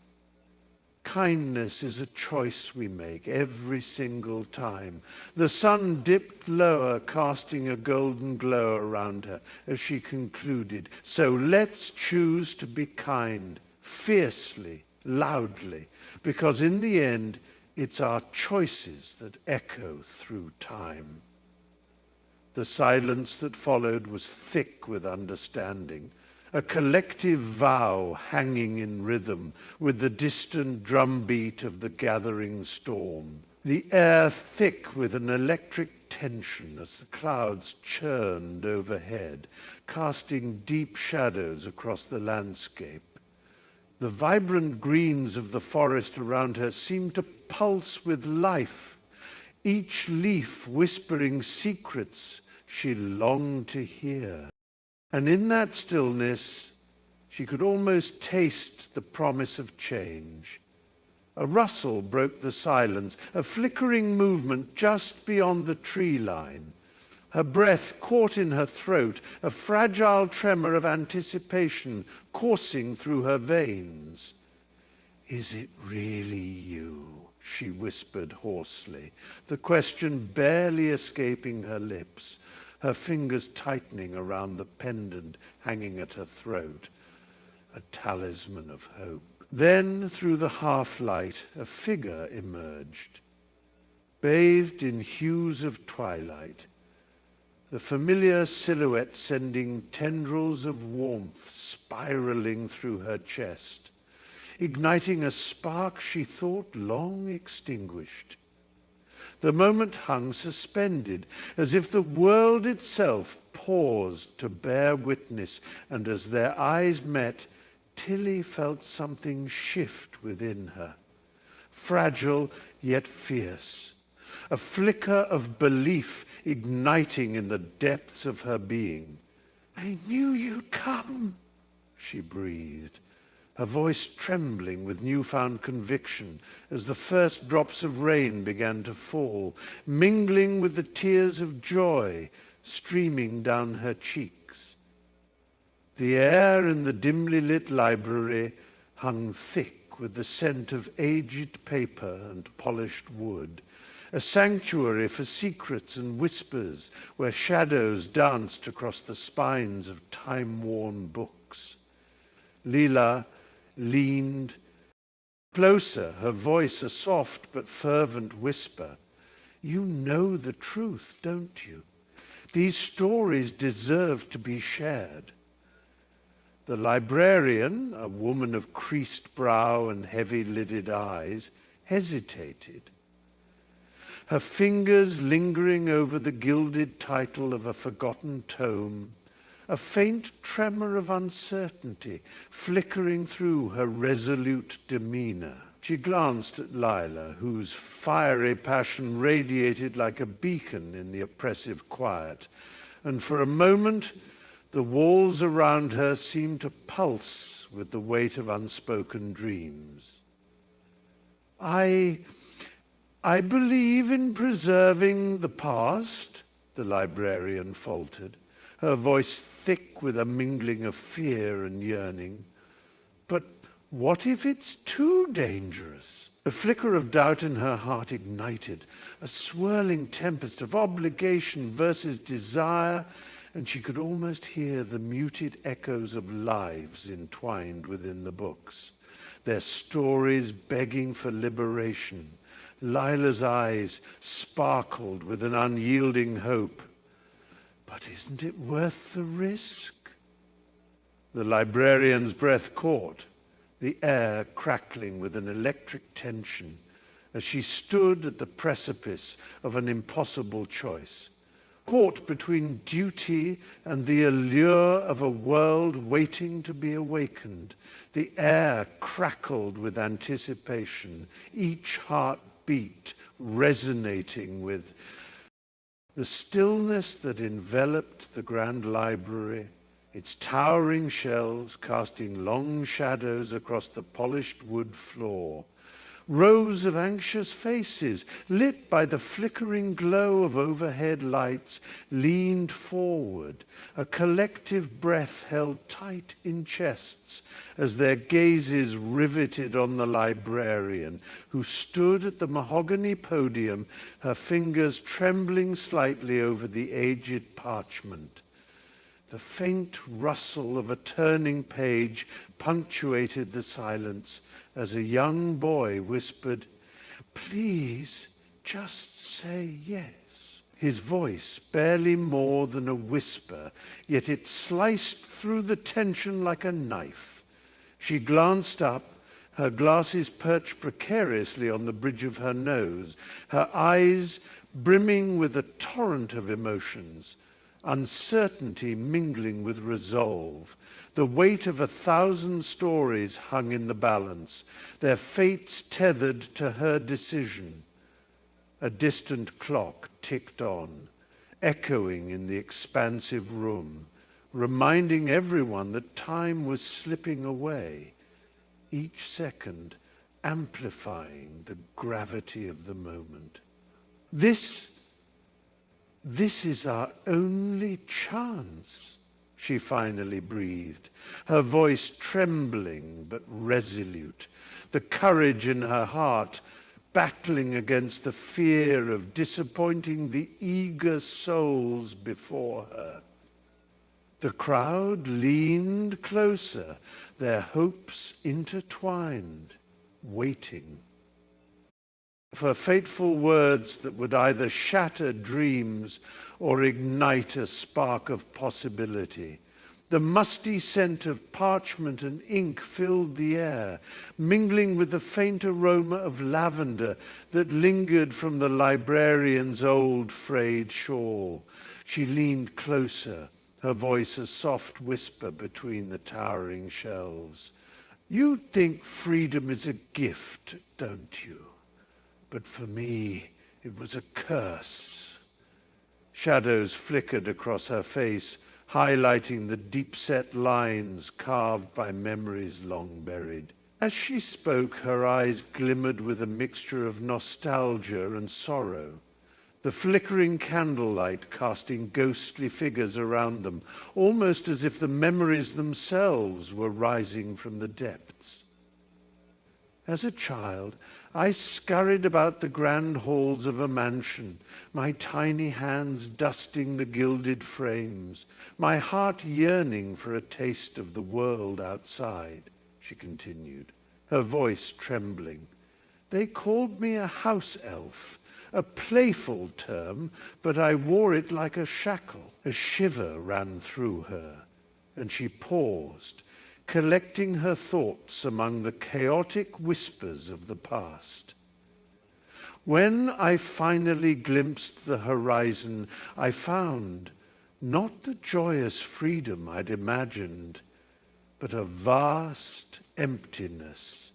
"kindness is a choice we make every single time." The sun dipped lower, casting a golden glow around her as she concluded. "So let's choose to be kind, fiercely, loudly, because in the end, it's our choices that echo through time." The silence that followed was thick with understanding, a collective vow hanging in rhythm with the distant drumbeat of the gathering storm. The air thick with an electric tension as the clouds churned overhead, casting deep shadows across the landscape. The vibrant greens of the forest around her seemed to pulse with life, each leaf whispering secrets she longed to hear. And in that stillness, she could almost taste the promise of change. A rustle broke the silence, a flickering movement just beyond the tree line. Her breath caught in her throat, a fragile tremor of anticipation coursing through her veins. "Is it really you?" she whispered hoarsely, the question barely escaping her lips, her fingers tightening around the pendant hanging at her throat, a talisman of hope. Then, through the half-light, a figure emerged, bathed in hues of twilight, the familiar silhouette sending tendrils of warmth spiraling through her chest, igniting a spark she thought long extinguished. The moment hung suspended, as if the world itself paused to bear witness, and as their eyes met, Tilly felt something shift within her, fragile yet fierce, a flicker of belief igniting in the depths of her being. "I knew you'd come," she breathed, her voice trembling with newfound conviction as the first drops of rain began to fall, mingling with the tears of joy streaming down her cheeks. The air in the dimly lit library hung thick with the scent of aged paper and polished wood, a sanctuary for secrets and whispers where shadows danced across the spines of time-worn books. Leela leaned closer, her voice a soft but fervent whisper. "You know the truth, don't you? These stories deserve to be shared." The librarian, a woman of creased brow and heavy-lidded eyes, hesitated, her fingers lingering over the gilded title of a forgotten tome, a faint tremor of uncertainty flickering through her resolute demeanor. She glanced at Lila, whose fiery passion radiated like a beacon in the oppressive quiet, and for a moment the walls around her seemed to pulse with the weight of unspoken dreams. I believe in preserving the past," the librarian faltered, her voice thick with a mingling of fear and yearning. "But what if it's too dangerous?" A flicker of doubt in her heart ignited, a swirling tempest of obligation versus desire, and she could almost hear the muted echoes of lives entwined within the books, their stories begging for liberation. Lila's eyes sparkled with an unyielding hope. "But isn't it worth the risk?" The librarian's breath caught, the air crackling with an electric tension, as she stood at the precipice of an impossible choice, caught between duty and the allure of a world waiting to be awakened. The air crackled with anticipation, each heartbeat resonating with the stillness that enveloped the grand library, its towering shelves casting long shadows across the polished wood floor. Rows of anxious faces, lit by the flickering glow of overhead lights, leaned forward, a collective breath held tight in chests as their gazes riveted on the librarian, who stood at the mahogany podium, her fingers trembling slightly over the aged parchment. The faint rustle of a turning page punctuated the silence as a young boy whispered, "Please, just say yes." His voice barely more than a whisper, yet it sliced through the tension like a knife. She glanced up, her glasses perched precariously on the bridge of her nose, her eyes brimming with a torrent of emotions. Uncertainty mingling with resolve. The weight of 1,000 stories hung in the balance, their fates tethered to her decision. A distant clock ticked on, echoing in the expansive room, reminding everyone that time was slipping away, each second amplifying the gravity of the moment. This is our only chance," she finally breathed, her voice trembling but resolute, the courage in her heart battling against the fear of disappointing the eager souls before her. The crowd leaned closer, their hopes intertwined, waiting for fateful words that would either shatter dreams or ignite a spark of possibility. The musty scent of parchment and ink filled the air, mingling with the faint aroma of lavender that lingered from the librarian's old frayed shawl. She leaned closer, her voice a soft whisper between the towering shelves. "You think freedom is a gift, don't you? But for me, it was a curse." Shadows flickered across her face, highlighting the deep-set lines carved by memories long buried. As she spoke, her eyes glimmered with a mixture of nostalgia and sorrow, the flickering candlelight casting ghostly figures around them, almost as if the memories themselves were rising from the depths. As a child, I scurried about the grand halls of a mansion, my tiny hands dusting the gilded frames, my heart yearning for a taste of the world outside, she continued, her voice trembling. They called me a house elf, a playful term, but I wore it like a shackle. A shiver ran through her, and she paused, collecting her thoughts among the chaotic whispers of the past. When I finally glimpsed the horizon, I found not the joyous freedom I'd imagined, but a vast emptiness,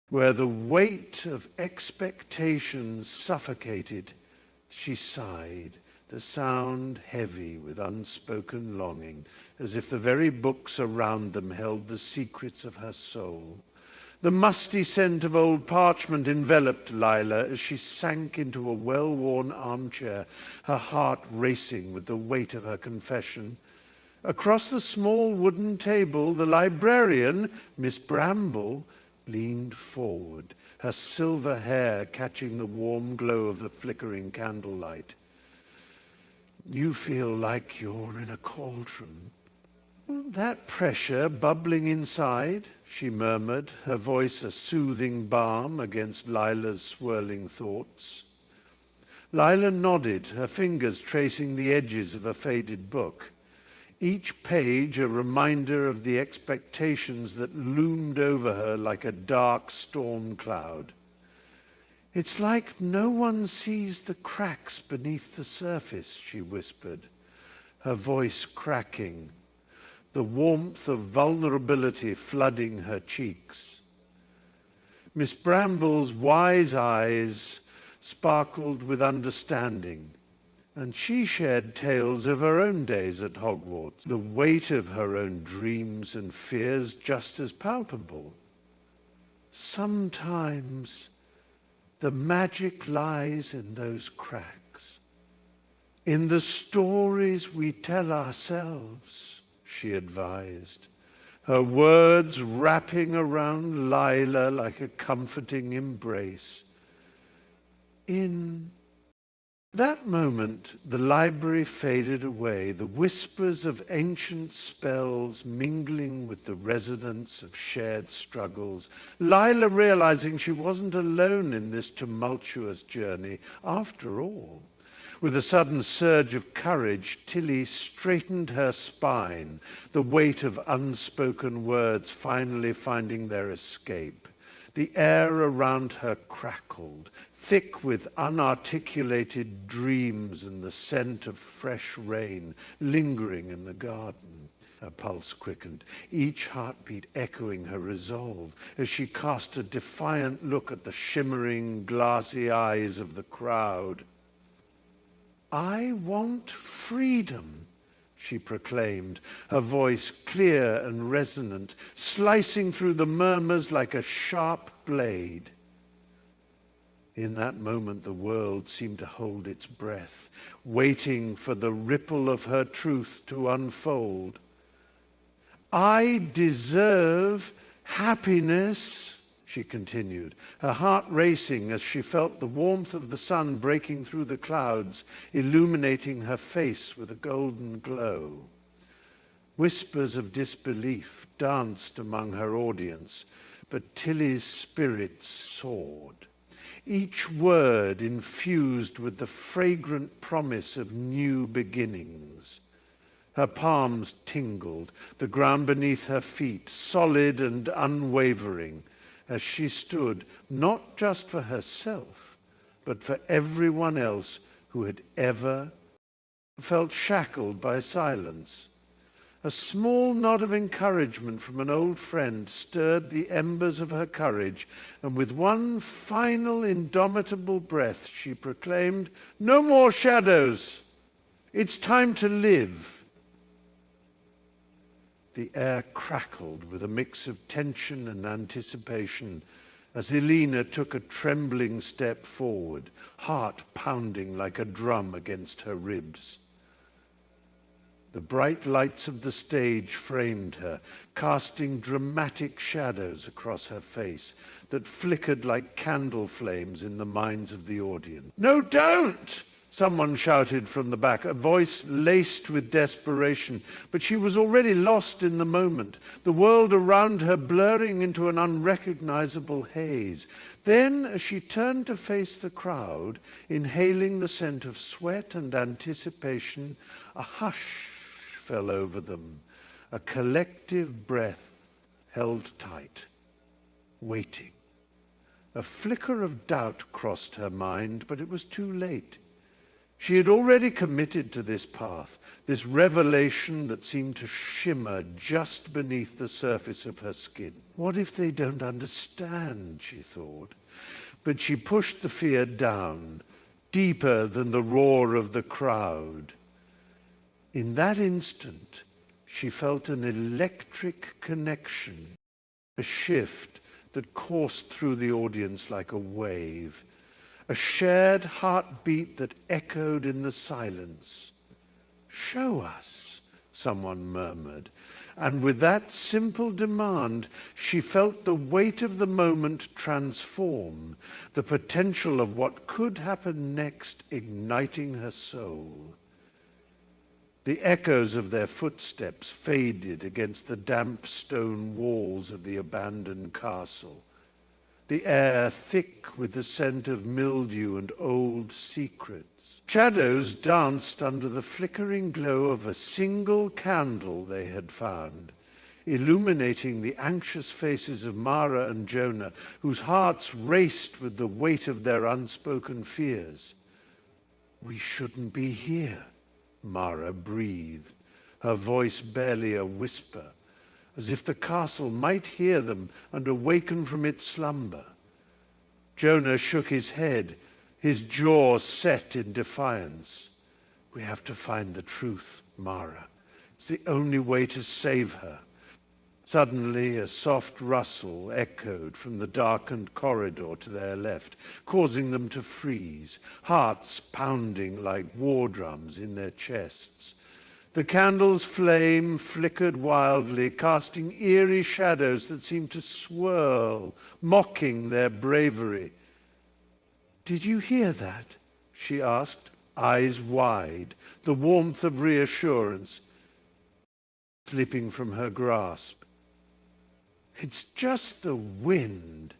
where the weight of expectations suffocated. She sighed, the sound heavy with unspoken longing, as if the very books around them held the secrets of her soul. The musty scent of old parchment enveloped Lila as she sank into a well-worn armchair, her heart racing with the weight of her confession. Across the small wooden table, the librarian, Miss Bramble, leaned forward, her silver hair catching the warm glow of the flickering candlelight. "You feel like you're in a cauldron." "That pressure bubbling inside," she murmured, her voice a soothing balm against Lila's swirling thoughts. Lila nodded, her fingers tracing the edges of a faded book, each page a reminder of the expectations that loomed over her like a dark storm cloud. "It's like no one sees the cracks beneath the surface," she whispered, her voice cracking, the warmth of vulnerability flooding her cheeks. Miss Bramble's wise eyes sparkled with understanding, and she shared tales of her own days at Hogwarts, the weight of her own dreams and fears just as palpable. "Sometimes the magic lies in those cracks, in the stories we tell ourselves," she advised, her words wrapping around Lila like a comforting embrace. In that moment, the library faded away, the whispers of ancient spells mingling with the resonance of shared struggles. Lila realizing she wasn't alone in this tumultuous journey after all. With a sudden surge of courage, Tilly straightened her spine, the weight of unspoken words finally finding their escape. The air around her crackled, thick with unarticulated dreams and the scent of fresh rain lingering in the garden. Her pulse quickened, each heartbeat echoing her resolve as she cast a defiant look at the shimmering, glassy eyes of the crowd. "I want freedom," she proclaimed, her voice clear and resonant, slicing through the murmurs like a sharp blade. In that moment, the world seemed to hold its breath, waiting for the ripple of her truth to unfold. "I deserve happiness," she continued, her heart racing as she felt the warmth of the sun breaking through the clouds, illuminating her face with a golden glow. Whispers of disbelief danced among her audience, but Tilly's spirit soared, each word infused with the fragrant promise of new beginnings. Her palms tingled, the ground beneath her feet solid and unwavering, as she stood, not just for herself, but for everyone else who had ever felt shackled by silence. A small nod of encouragement from an old friend stirred the embers of her courage, and with one final indomitable breath she proclaimed, "No more shadows! It's time to live!" The air crackled with a mix of tension and anticipation as Elena took a trembling step forward, heart pounding like a drum against her ribs. The bright lights of the stage framed her, casting dramatic shadows across her face that flickered like candle flames in the minds of the audience. "No, don't!" someone shouted from the back, a voice laced with desperation. But she was already lost in the moment, the world around her blurring into an unrecognizable haze. Then, as she turned to face the crowd, inhaling the scent of sweat and anticipation, a hush fell over them, a collective breath held tight, waiting. A flicker of doubt crossed her mind, but it was too late. She had already committed to this path, this revelation that seemed to shimmer just beneath the surface of her skin. What if they don't understand, she thought. But she pushed the fear down, deeper than the roar of the crowd. In that instant, she felt an electric connection, a shift that coursed through the audience like a wave, a shared heartbeat that echoed in the silence. "Show us," someone murmured, and with that simple demand, she felt the weight of the moment transform, the potential of what could happen next igniting her soul. The echoes of their footsteps faded against the damp stone walls of the abandoned castle, the air thick with the scent of mildew and old secrets. Shadows danced under the flickering glow of a single candle they had found, illuminating the anxious faces of Mara and Jonah, whose hearts raced with the weight of their unspoken fears. "We shouldn't be here," Mara breathed, her voice barely a whisper, as if the castle might hear them and awaken from its slumber. Jonah shook his head, his jaw set in defiance. "We have to find the truth, Mara. It's the only way to save her." Suddenly, a soft rustle echoed from the darkened corridor to their left, causing them to freeze, hearts pounding like war drums in their chests. The candle's flame flickered wildly, casting eerie shadows that seemed to swirl, mocking their bravery. "Did you hear that?" she asked, eyes wide, the warmth of reassurance slipping from her grasp. "It's just the wind,"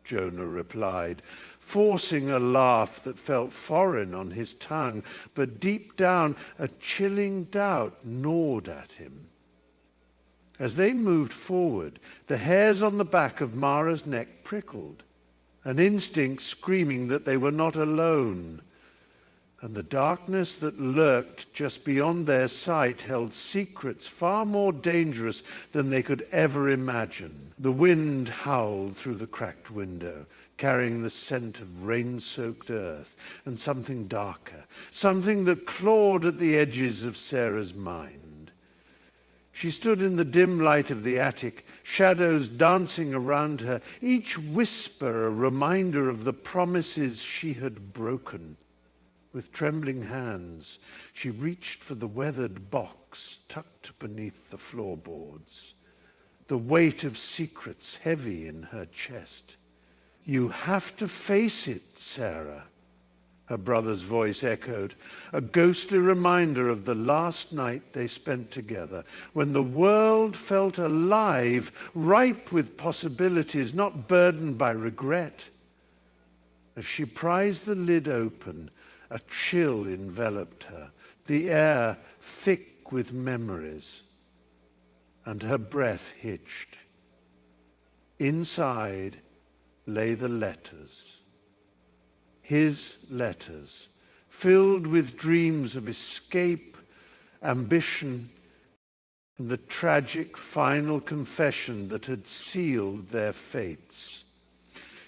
Jonah replied, forcing a laugh that felt foreign on his tongue, but deep down a chilling doubt gnawed at him. As they moved forward, the hairs on the back of Mara's neck prickled, an instinct screaming that they were not alone. And the darkness that lurked just beyond their sight held secrets far more dangerous than they could ever imagine. The wind howled through the cracked window, carrying the scent of rain-soaked earth and something darker, something that clawed at the edges of Sarah's mind. She stood in the dim light of the attic, shadows dancing around her, each whisper a reminder of the promises she had broken. With trembling hands, she reached for the weathered box tucked beneath the floorboards, the weight of secrets heavy in her chest. "You have to face it, Sarah," her brother's voice echoed, a ghostly reminder of the last night they spent together, when the world felt alive, ripe with possibilities, not burdened by regret. As she prized the lid open, a chill enveloped her, the air thick thick with memories, and her breath hitched. Inside lay the letters. His letters, filled with dreams of escape, ambition, and the tragic final confession that had sealed their fates.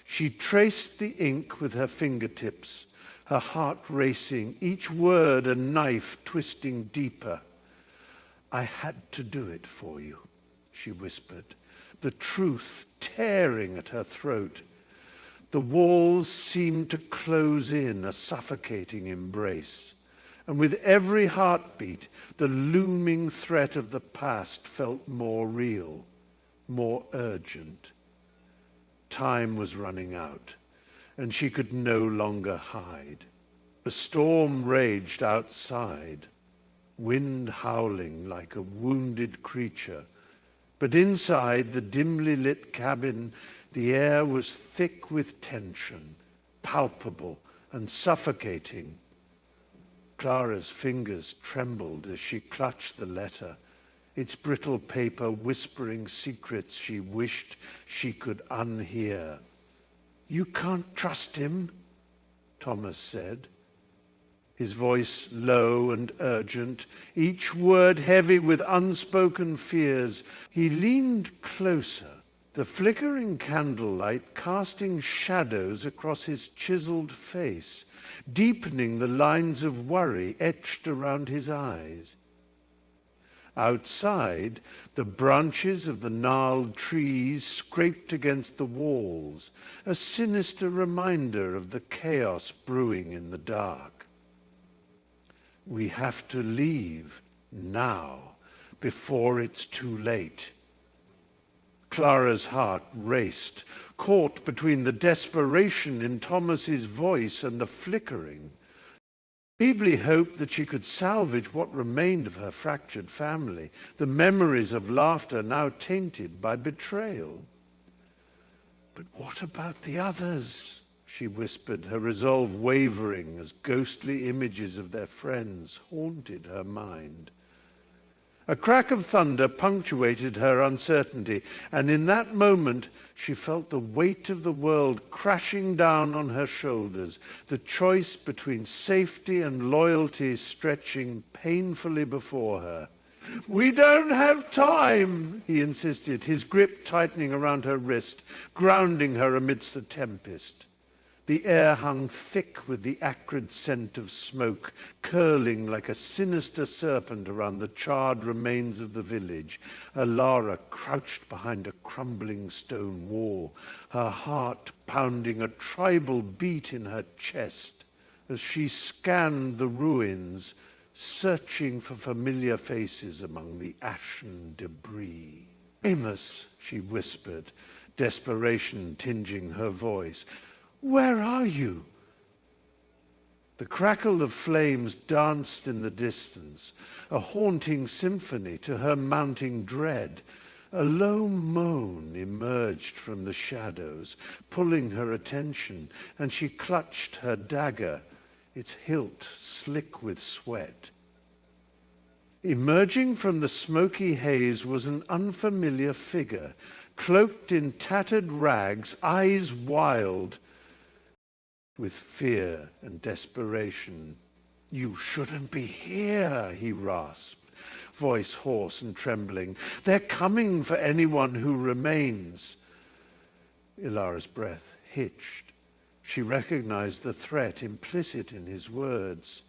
She traced the ink with her fingertips, her heart racing, each word a knife twisting deeper. "I had to do it for you," she whispered, the truth tearing at her throat. The walls seemed to close in, a suffocating embrace. And with every heartbeat, the looming threat of the past felt more real, more urgent. Time was running out, and she could no longer hide. The storm raged outside, wind howling like a wounded creature. But inside the dimly lit cabin, the air was thick with tension, palpable and suffocating. Clara's fingers trembled as she clutched the letter, its brittle paper whispering secrets she wished she could unhear. "You can't trust him," Thomas said, his voice low and urgent, each word heavy with unspoken fears. He leaned closer, the flickering candlelight casting shadows across his chiseled face, deepening the lines of worry etched around his eyes. Outside, the branches of the gnarled trees scraped against the walls, a sinister reminder of the chaos brewing in the dark. "We have to leave now, before it's too late." Clara's heart raced, caught between the desperation in Thomas's voice and the flickering. Feebly hoped that she could salvage what remained of her fractured family, the memories of laughter now tainted by betrayal. "But what about the others?" she whispered, her resolve wavering as ghostly images of their friends haunted her mind. A crack of thunder punctuated her uncertainty, and in that moment she felt the weight of the world crashing down on her shoulders, the choice between safety and loyalty stretching painfully before her. "We don't have time," he insisted, his grip tightening around her wrist, grounding her amidst the tempest. The air hung thick with the acrid scent of smoke, curling like a sinister serpent around the charred remains of the village. Alara crouched behind a crumbling stone wall, her heart pounding a tribal beat in her chest as she scanned the ruins, searching for familiar faces among the ashen debris. "Amos," she whispered, desperation tinging her voice. "Where are you?" The crackle of flames danced in the distance, a haunting symphony to her mounting dread. A low moan emerged from the shadows, pulling her attention, and she clutched her dagger, its hilt slick with sweat. Emerging from the smoky haze was an unfamiliar figure, cloaked in tattered rags, eyes wild with fear and desperation. "You shouldn't be here," he rasped, voice hoarse and trembling. "They're coming for anyone who remains." Ilara's breath hitched. She recognized the threat implicit in his words.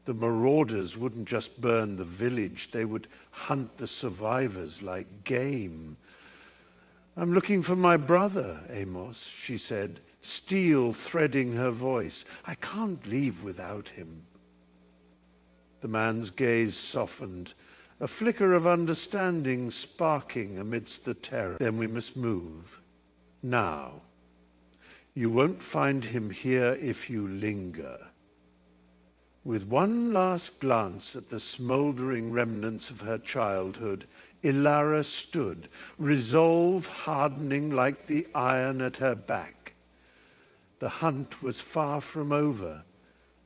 The marauders wouldn't just burn the village, they would hunt the survivors like game. "I'm looking for my brother, Amos," she said, steel threading her voice. "I can't leave without him." The man's gaze softened, a flicker of understanding sparking amidst the terror. "Then we must move. Now. You won't find him here if you linger." With one last glance at the smoldering remnants of her childhood, Ilara stood, resolve hardening like the iron at her back. The hunt was far from over,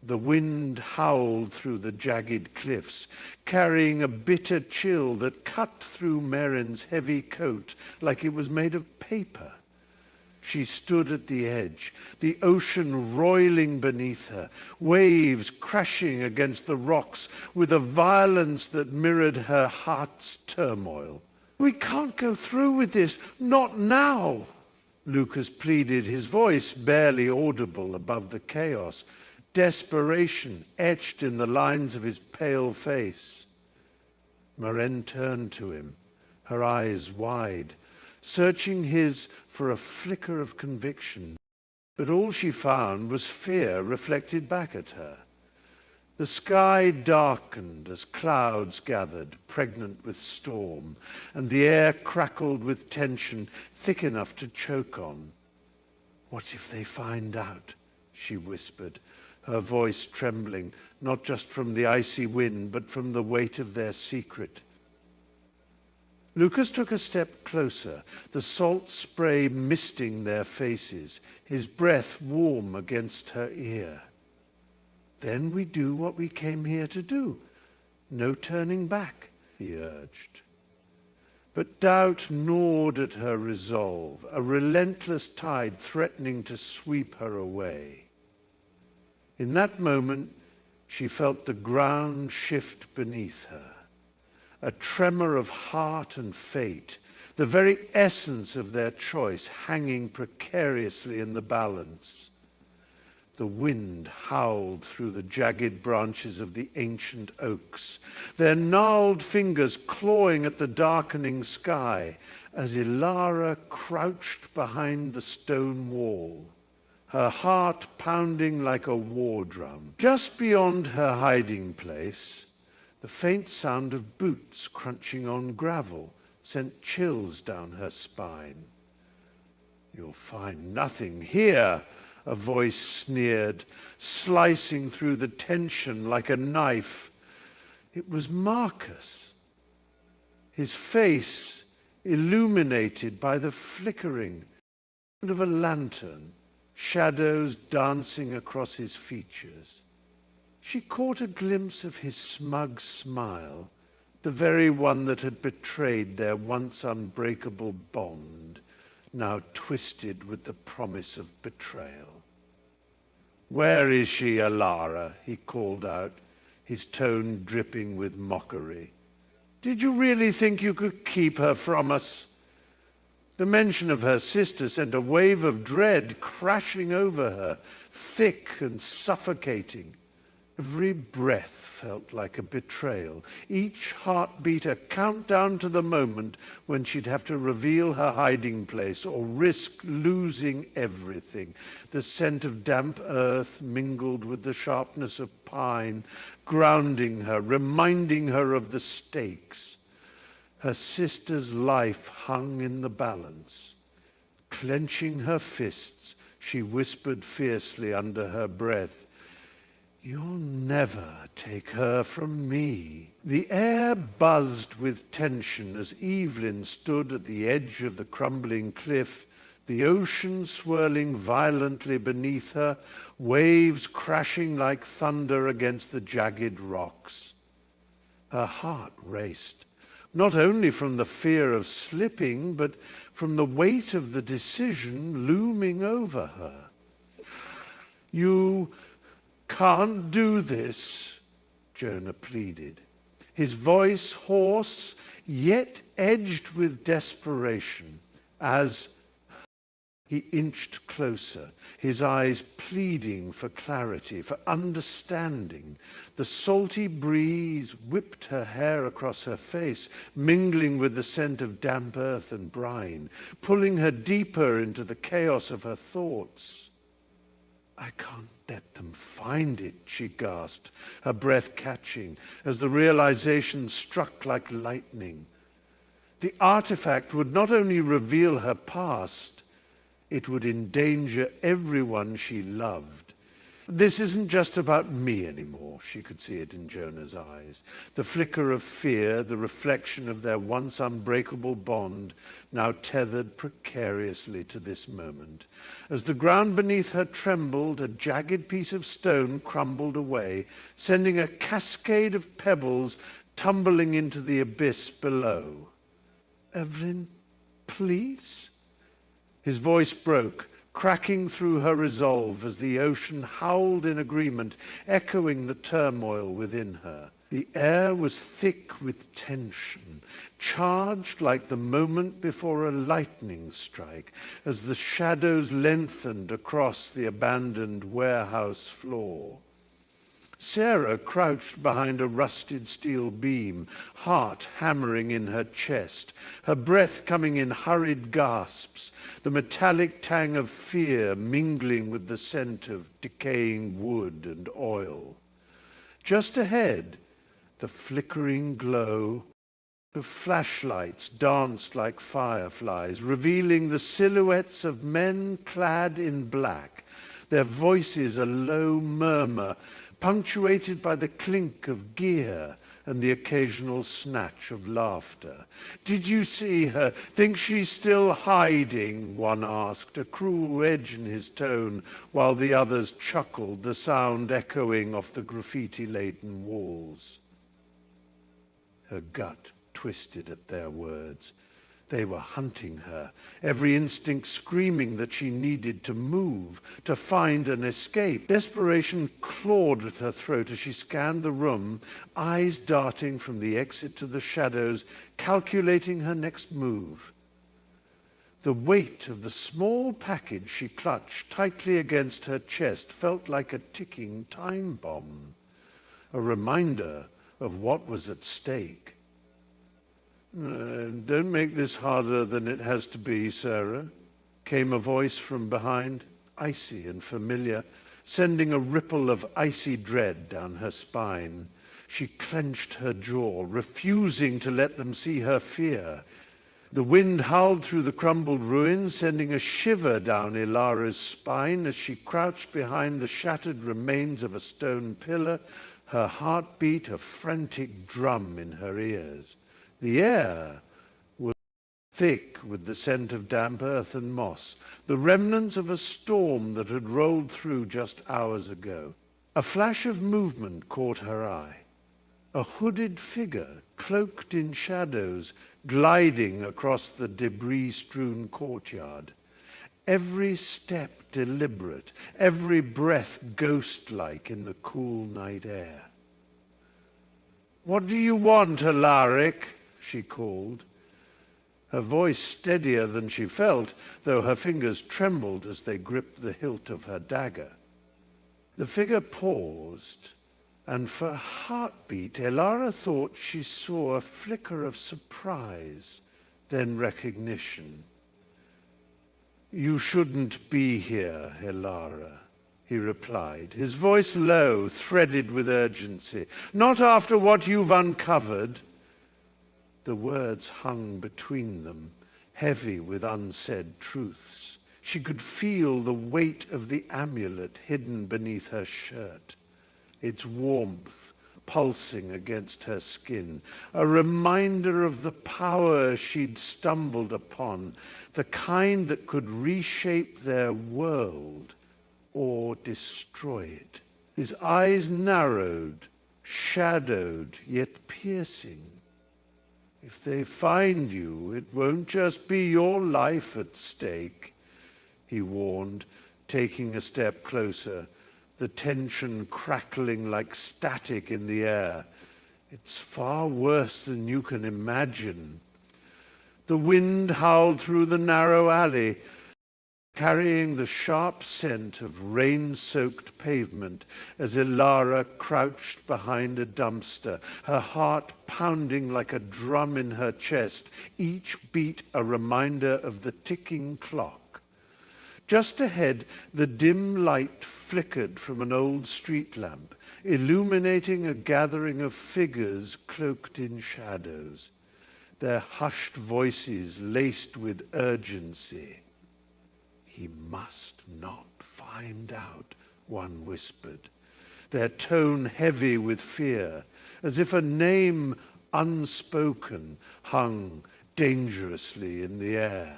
The wind howled through the jagged cliffs, carrying a bitter chill that cut through Merrin's heavy coat like it was made of paper. She stood at the edge, the ocean roiling beneath her, waves crashing against the rocks with a violence that mirrored her heart's turmoil. "We can't go through with this, not now," Lucas pleaded, his voice barely audible above the chaos, desperation etched in the lines of his pale face. Maren turned to him, her eyes wide, searching his for a flicker of conviction. But all she found was fear reflected back at her. The sky darkened as clouds gathered, pregnant with storm, and the air crackled with tension thick enough to choke on. "What if they find out?" she whispered, her voice trembling, not just from the icy wind, but from the weight of their secret. Lucas took a step closer, the salt spray misting their faces, his breath warm against her ear. "Then we do what we came here to do. No turning back," he urged. But doubt gnawed at her resolve, a relentless tide threatening to sweep her away. In that moment, she felt the ground shift beneath her, a tremor of heart and fate, the very essence of their choice hanging precariously in the balance. The wind howled through the jagged branches of the ancient oaks, their gnarled fingers clawing at the darkening sky as Ilara crouched behind the stone wall, her heart pounding like a war drum. Just beyond her hiding place, the faint sound of boots crunching on gravel sent chills down her spine. "You'll find nothing here," a voice sneered, slicing through the tension like a knife. It was Marcus, his face illuminated by the flickering of a lantern, shadows dancing across his features. She caught a glimpse of his smug smile, the very one that had betrayed their once unbreakable bond, now twisted with the promise of betrayal. "Where is she, Ilara?" he called out, his tone dripping with mockery. "Did you really think you could keep her from us?" The mention of her sister sent a wave of dread crashing over her, thick and suffocating. Every breath felt like a betrayal, each heartbeat a countdown to the moment when she'd have to reveal her hiding place or risk losing everything. The scent of damp earth mingled with the sharpness of pine, grounding her, reminding her of the stakes. Her sister's life hung in the balance. Clenching her fists, she whispered fiercely under her breath, "You'll never take her from me." The air buzzed with tension as Evelyn stood at the edge of the crumbling cliff, the ocean swirling violently beneath her, waves crashing like thunder against the jagged rocks. Her heart raced, not only from the fear of slipping, but from the weight of the decision looming over her. "You can't do this," Jonah pleaded, his voice hoarse yet edged with desperation as he inched closer, his eyes pleading for clarity, for understanding. The salty breeze whipped her hair across her face, mingling with the scent of damp earth and brine, pulling her deeper into the chaos of her thoughts. "I can't let them find it," she gasped, her breath catching as the realization struck like lightning. The artifact would not only reveal her past, it would endanger everyone she loved. This isn't just about me anymore. She could see it in Jonah's eyes. The flicker of fear, the reflection of their once unbreakable bond, now tethered precariously to this moment. As the ground beneath her trembled, a jagged piece of stone crumbled away, sending a cascade of pebbles tumbling into the abyss below. "Evelyn, please?" His voice broke, cracking through her resolve as the ocean howled in agreement, echoing the turmoil within her. The air was thick with tension, charged like the moment before a lightning strike, as the shadows lengthened across the abandoned warehouse floor. Sarah crouched behind a rusted steel beam, heart hammering in her chest, her breath coming in hurried gasps, the metallic tang of fear mingling with the scent of decaying wood and oil. Just ahead, the flickering glow of flashlights danced like fireflies, revealing the silhouettes of men clad in black, their voices a low murmur, punctuated by the clink of gear and the occasional snatch of laughter. "Did you see her? Think she's still hiding?" one asked, a cruel edge in his tone, while the others chuckled, the sound echoing off the graffiti-laden walls. Her gut twisted at their words. They were hunting her, every instinct screaming that she needed to move, to find an escape. Desperation clawed at her throat as she scanned the room, eyes darting from the exit to the shadows, calculating her next move. The weight of the small package she clutched tightly against her chest felt like a ticking time bomb, a reminder of what was at stake. "Don't make this harder than it has to be, Sarah," came a voice from behind, icy and familiar, sending a ripple of icy dread down her spine. She clenched her jaw, refusing to let them see her fear. The wind howled through the crumbled ruins, sending a shiver down Ilara's spine as she crouched behind the shattered remains of a stone pillar, her heartbeat a frantic drum in her ears. The air was thick with the scent of damp earth and moss, the remnants of a storm that had rolled through just hours ago. A flash of movement caught her eye. A hooded figure, cloaked in shadows, gliding across the debris-strewn courtyard. Every step deliberate, every breath ghost-like in the cool night air. "What do you want, Alaric?" she called, her voice steadier than she felt, though her fingers trembled as they gripped the hilt of her dagger. The figure paused, and for a heartbeat, Elara thought she saw a flicker of surprise, then recognition. "You shouldn't be here, Elara," he replied, his voice low, threaded with urgency. "Not after what you've uncovered." The words hung between them, heavy with unsaid truths. She could feel the weight of the amulet hidden beneath her shirt, its warmth pulsing against her skin, a reminder of the power she'd stumbled upon, the kind that could reshape their world or destroy it. His eyes narrowed, shadowed, yet piercing. "If they find you, it won't just be your life at stake," he warned, taking a step closer, the tension crackling like static in the air. "It's far worse than you can imagine." The wind howled through the narrow alley, carrying the sharp scent of rain-soaked pavement as Elara crouched behind a dumpster, her heart pounding like a drum in her chest, each beat a reminder of the ticking clock. Just ahead, the dim light flickered from an old street lamp, illuminating a gathering of figures cloaked in shadows, their hushed voices laced with urgency. He must not find out one whispered, their tone heavy with fear, as if a name unspoken hung dangerously in the air.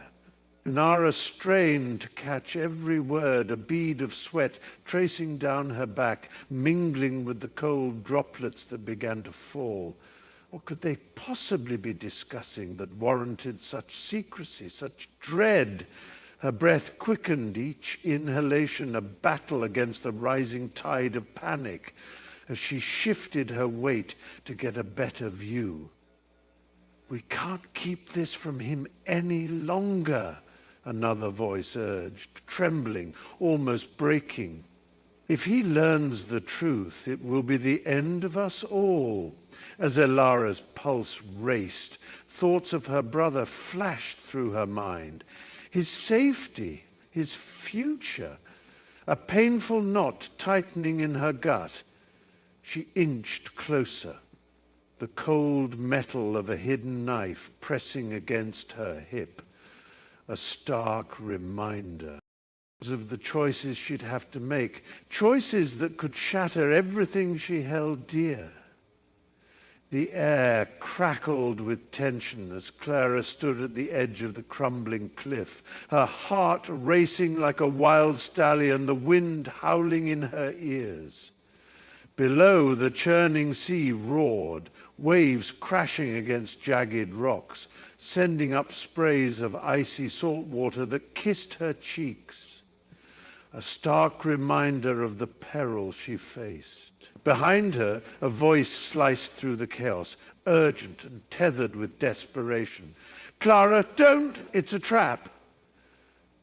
Nara strained to catch every word, a bead of sweat tracing down her back, mingling with the cold droplets that began to fall. What could they possibly be discussing that warranted such secrecy, such dread? Her breath quickened, each inhalation a battle against the rising tide of panic, as she shifted her weight to get a better view. "We can't keep this from him any longer," another voice urged, trembling, almost breaking. "If he learns the truth, it will be the end of us all." As Elara's pulse raced, thoughts of her brother flashed through her mind. His safety, his future, a painful knot tightening in her gut. She inched closer, the cold metal of a hidden knife pressing against her hip, a stark reminder of the choices she'd have to make, choices that could shatter everything she held dear. The air crackled with tension as Clara stood at the edge of the crumbling cliff, her heart racing like a wild stallion, the wind howling in her ears. Below, the churning sea roared, waves crashing against jagged rocks, sending up sprays of icy salt water that kissed her cheeks. A stark reminder of the peril she faced. Behind her, a voice sliced through the chaos, urgent and tethered with desperation. "Clara, don't! It's a trap!"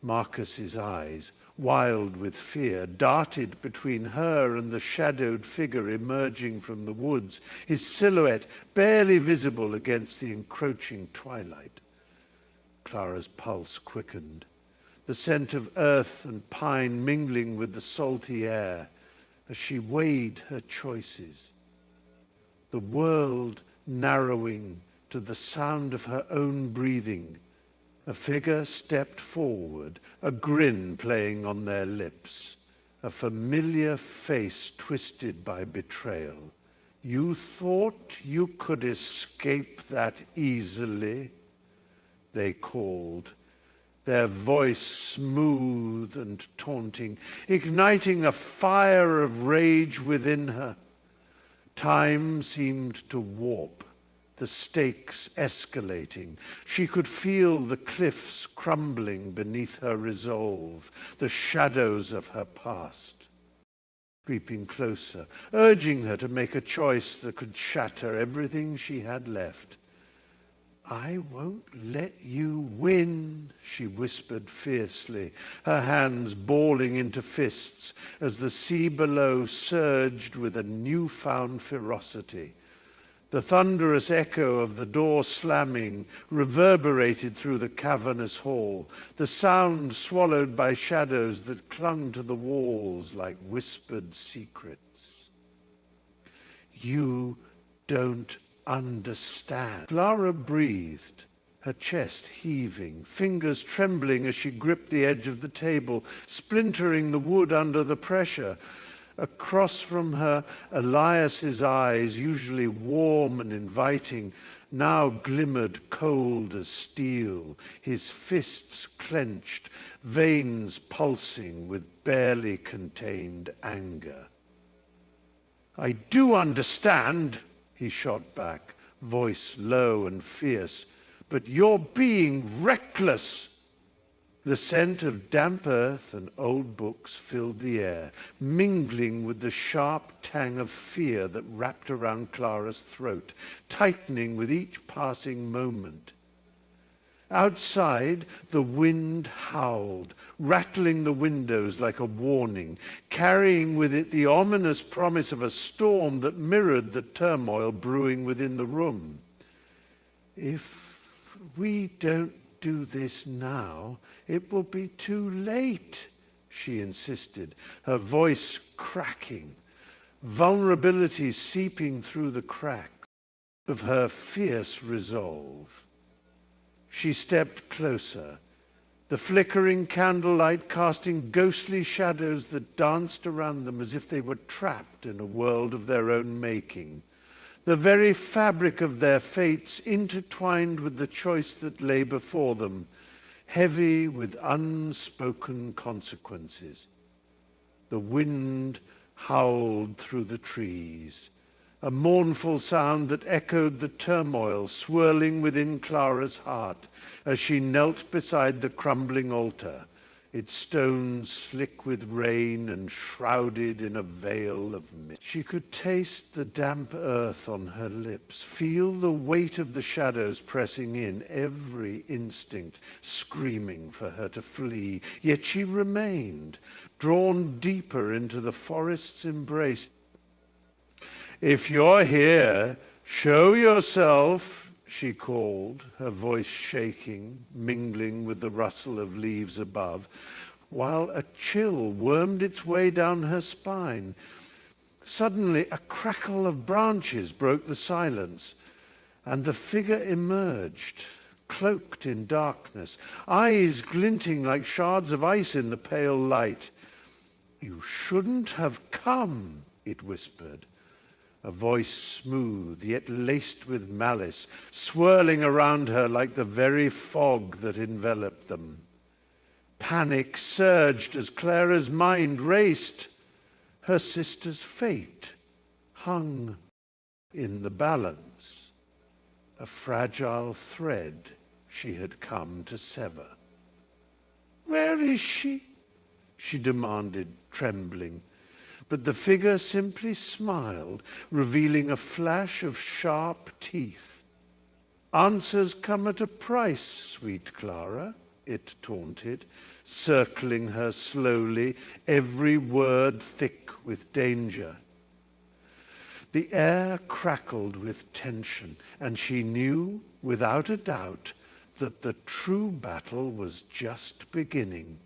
Marcus's eyes, wild with fear, darted between her and the shadowed figure emerging from the woods, his silhouette barely visible against the encroaching twilight. Clara's pulse quickened, the scent of earth and pine mingling with the salty air as she weighed her choices. The world narrowing to the sound of her own breathing. A figure stepped forward, a grin playing on their lips, a familiar face twisted by betrayal. "You thought you could escape that easily?" they called, their voice smooth and taunting, igniting a fire of rage within her. Time seemed to warp, the stakes escalating. She could feel the cliffs crumbling beneath her resolve, the shadows of her past creeping closer, urging her to make a choice that could shatter everything she had left. "I won't let you win," she whispered fiercely, her hands balling into fists as the sea below surged with a newfound ferocity. The thunderous echo of the door slamming reverberated through the cavernous hall, the sound swallowed by shadows that clung to the walls like whispered secrets. "You don't understand." Clara breathed, her chest heaving, fingers trembling as she gripped the edge of the table, splintering the wood under the pressure. Across from her, Elias's eyes, usually warm and inviting, now glimmered cold as steel, his fists clenched, veins pulsing with barely contained anger. "I do understand," he shot back, voice low and fierce, "but you're being reckless." The scent of damp earth and old books filled the air, mingling with the sharp tang of fear that wrapped around Clara's throat, tightening with each passing moment. Outside, the wind howled, rattling the windows like a warning, carrying with it the ominous promise of a storm that mirrored the turmoil brewing within the room. "If we don't do this now, it will be too late," she insisted, her voice cracking, vulnerability seeping through the crack of her fierce resolve. She stepped closer, the flickering candlelight casting ghostly shadows that danced around them as if they were trapped in a world of their own making. The very fabric of their fates intertwined with the choice that lay before them, heavy with unspoken consequences. The wind howled through the trees, a mournful sound that echoed the turmoil swirling within Clara's heart as she knelt beside the crumbling altar, its stones slick with rain and shrouded in a veil of mist. She could taste the damp earth on her lips, feel the weight of the shadows pressing in, every instinct screaming for her to flee. Yet she remained, drawn deeper into the forest's embrace. "If you're here, show yourself," she called, her voice shaking, mingling with the rustle of leaves above, while a chill wormed its way down her spine. Suddenly, a crackle of branches broke the silence, and the figure emerged, cloaked in darkness, eyes glinting like shards of ice in the pale light. "You shouldn't have come," it whispered. A voice smooth, yet laced with malice, swirling around her like the very fog that enveloped them. Panic surged as Clara's mind raced. Her sister's fate hung in the balance, a fragile thread she had come to sever. "Where is she?" she demanded, trembling. But the figure simply smiled, revealing a flash of sharp teeth. "Answers come at a price, sweet Clara," it taunted, circling her slowly, every word thick with danger. The air crackled with tension, and she knew, without a doubt, that the true battle was just beginning.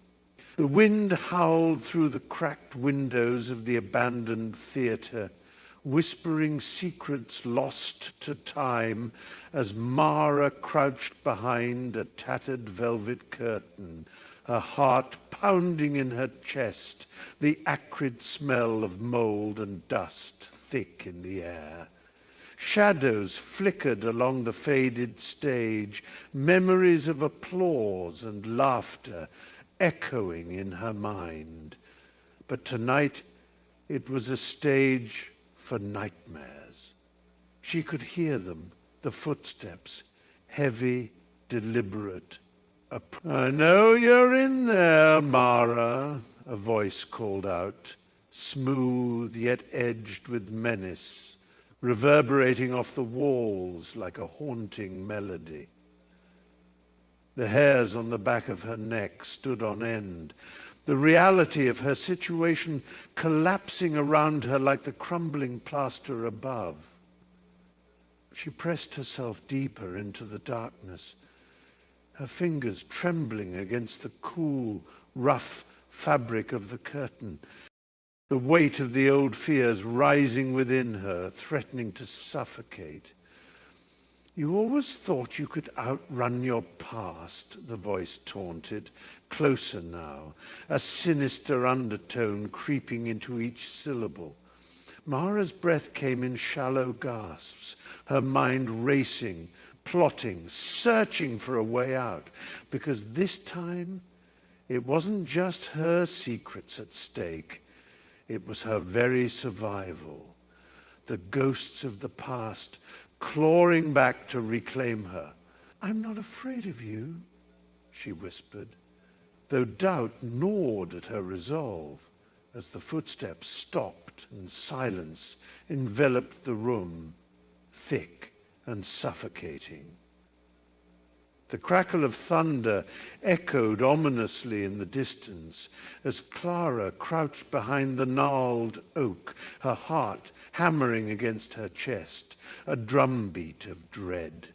The wind howled through the cracked windows of the abandoned theater, whispering secrets lost to time as Mara crouched behind a tattered velvet curtain, her heart pounding in her chest, the acrid smell of mold and dust thick in the air. Shadows flickered along the faded stage, memories of applause and laughter echoing in her mind. But tonight it was a stage for nightmares. She could hear them, the footsteps, heavy, deliberate. "I know you're in there, Mara," a voice called out, smooth yet edged with menace, reverberating off the walls like a haunting melody. The hairs on the back of her neck stood on end, the reality of her situation collapsing around her like the crumbling plaster above. She pressed herself deeper into the darkness, her fingers trembling against the cool, rough fabric of the curtain, the weight of the old fears rising within her, threatening to suffocate. "You always thought you could outrun your past," the voice taunted, closer now, a sinister undertone creeping into each syllable. Mara's breath came in shallow gasps, her mind racing, plotting, searching for a way out, because this time it wasn't just her secrets at stake, it was her very survival. The ghosts of the past clawing back to reclaim her. "I'm not afraid of you," she whispered, though doubt gnawed at her resolve as the footsteps stopped and silence enveloped the room, thick and suffocating. The crackle of thunder echoed ominously in the distance as Clara crouched behind the gnarled oak, her heart hammering against her chest, a drumbeat of dread.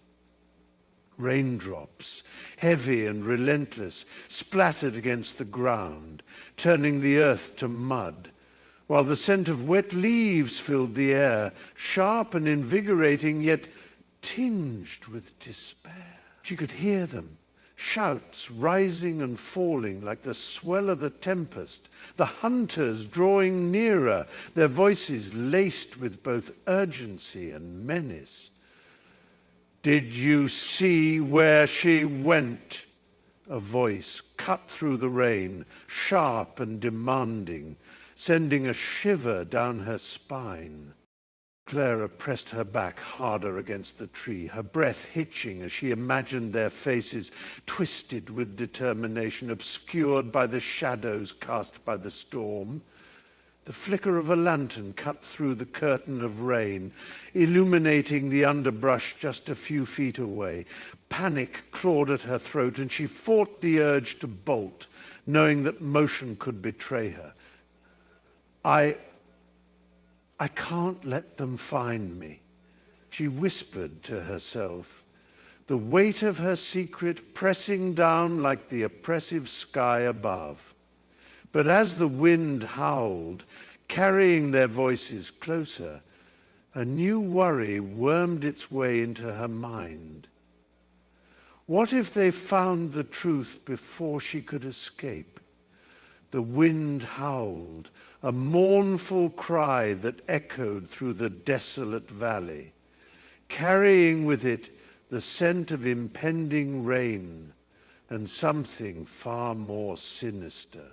Raindrops, heavy and relentless, splattered against the ground, turning the earth to mud, while the scent of wet leaves filled the air, sharp and invigorating, yet tinged with despair. She could hear them, shouts rising and falling like the swell of the tempest, the hunters drawing nearer, their voices laced with both urgency and menace. "Did you see where she went?" A voice cut through the rain, sharp and demanding, sending a shiver down her spine. Clara pressed her back harder against the tree, her breath hitching as she imagined their faces twisted with determination, obscured by the shadows cast by the storm. The flicker of a lantern cut through the curtain of rain, illuminating the underbrush just a few feet away. Panic clawed at her throat, and she fought the urge to bolt, knowing that motion could betray her. I can't let them find me," she whispered to herself, the weight of her secret pressing down like the oppressive sky above. But as the wind howled, carrying their voices closer, a new worry wormed its way into her mind. What if they found the truth before she could escape? The wind howled, a mournful cry that echoed through the desolate valley, carrying with it the scent of impending rain and something far more sinister.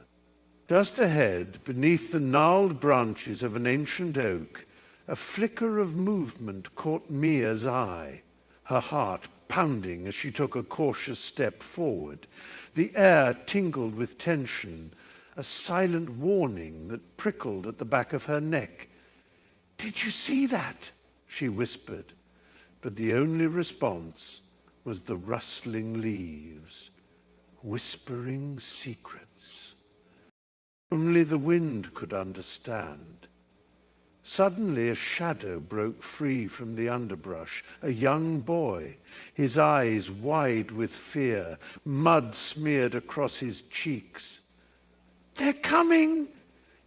Just ahead, beneath the gnarled branches of an ancient oak, a flicker of movement caught Mia's eye, her heart pounding as she took a cautious step forward. The air tingled with tension, a silent warning that prickled at the back of her neck. "Did you see that?" she whispered, but the only response was the rustling leaves, whispering secrets. Only the wind could understand. Suddenly a shadow broke free from the underbrush, a young boy, his eyes wide with fear, mud smeared across his cheeks. "They're coming!"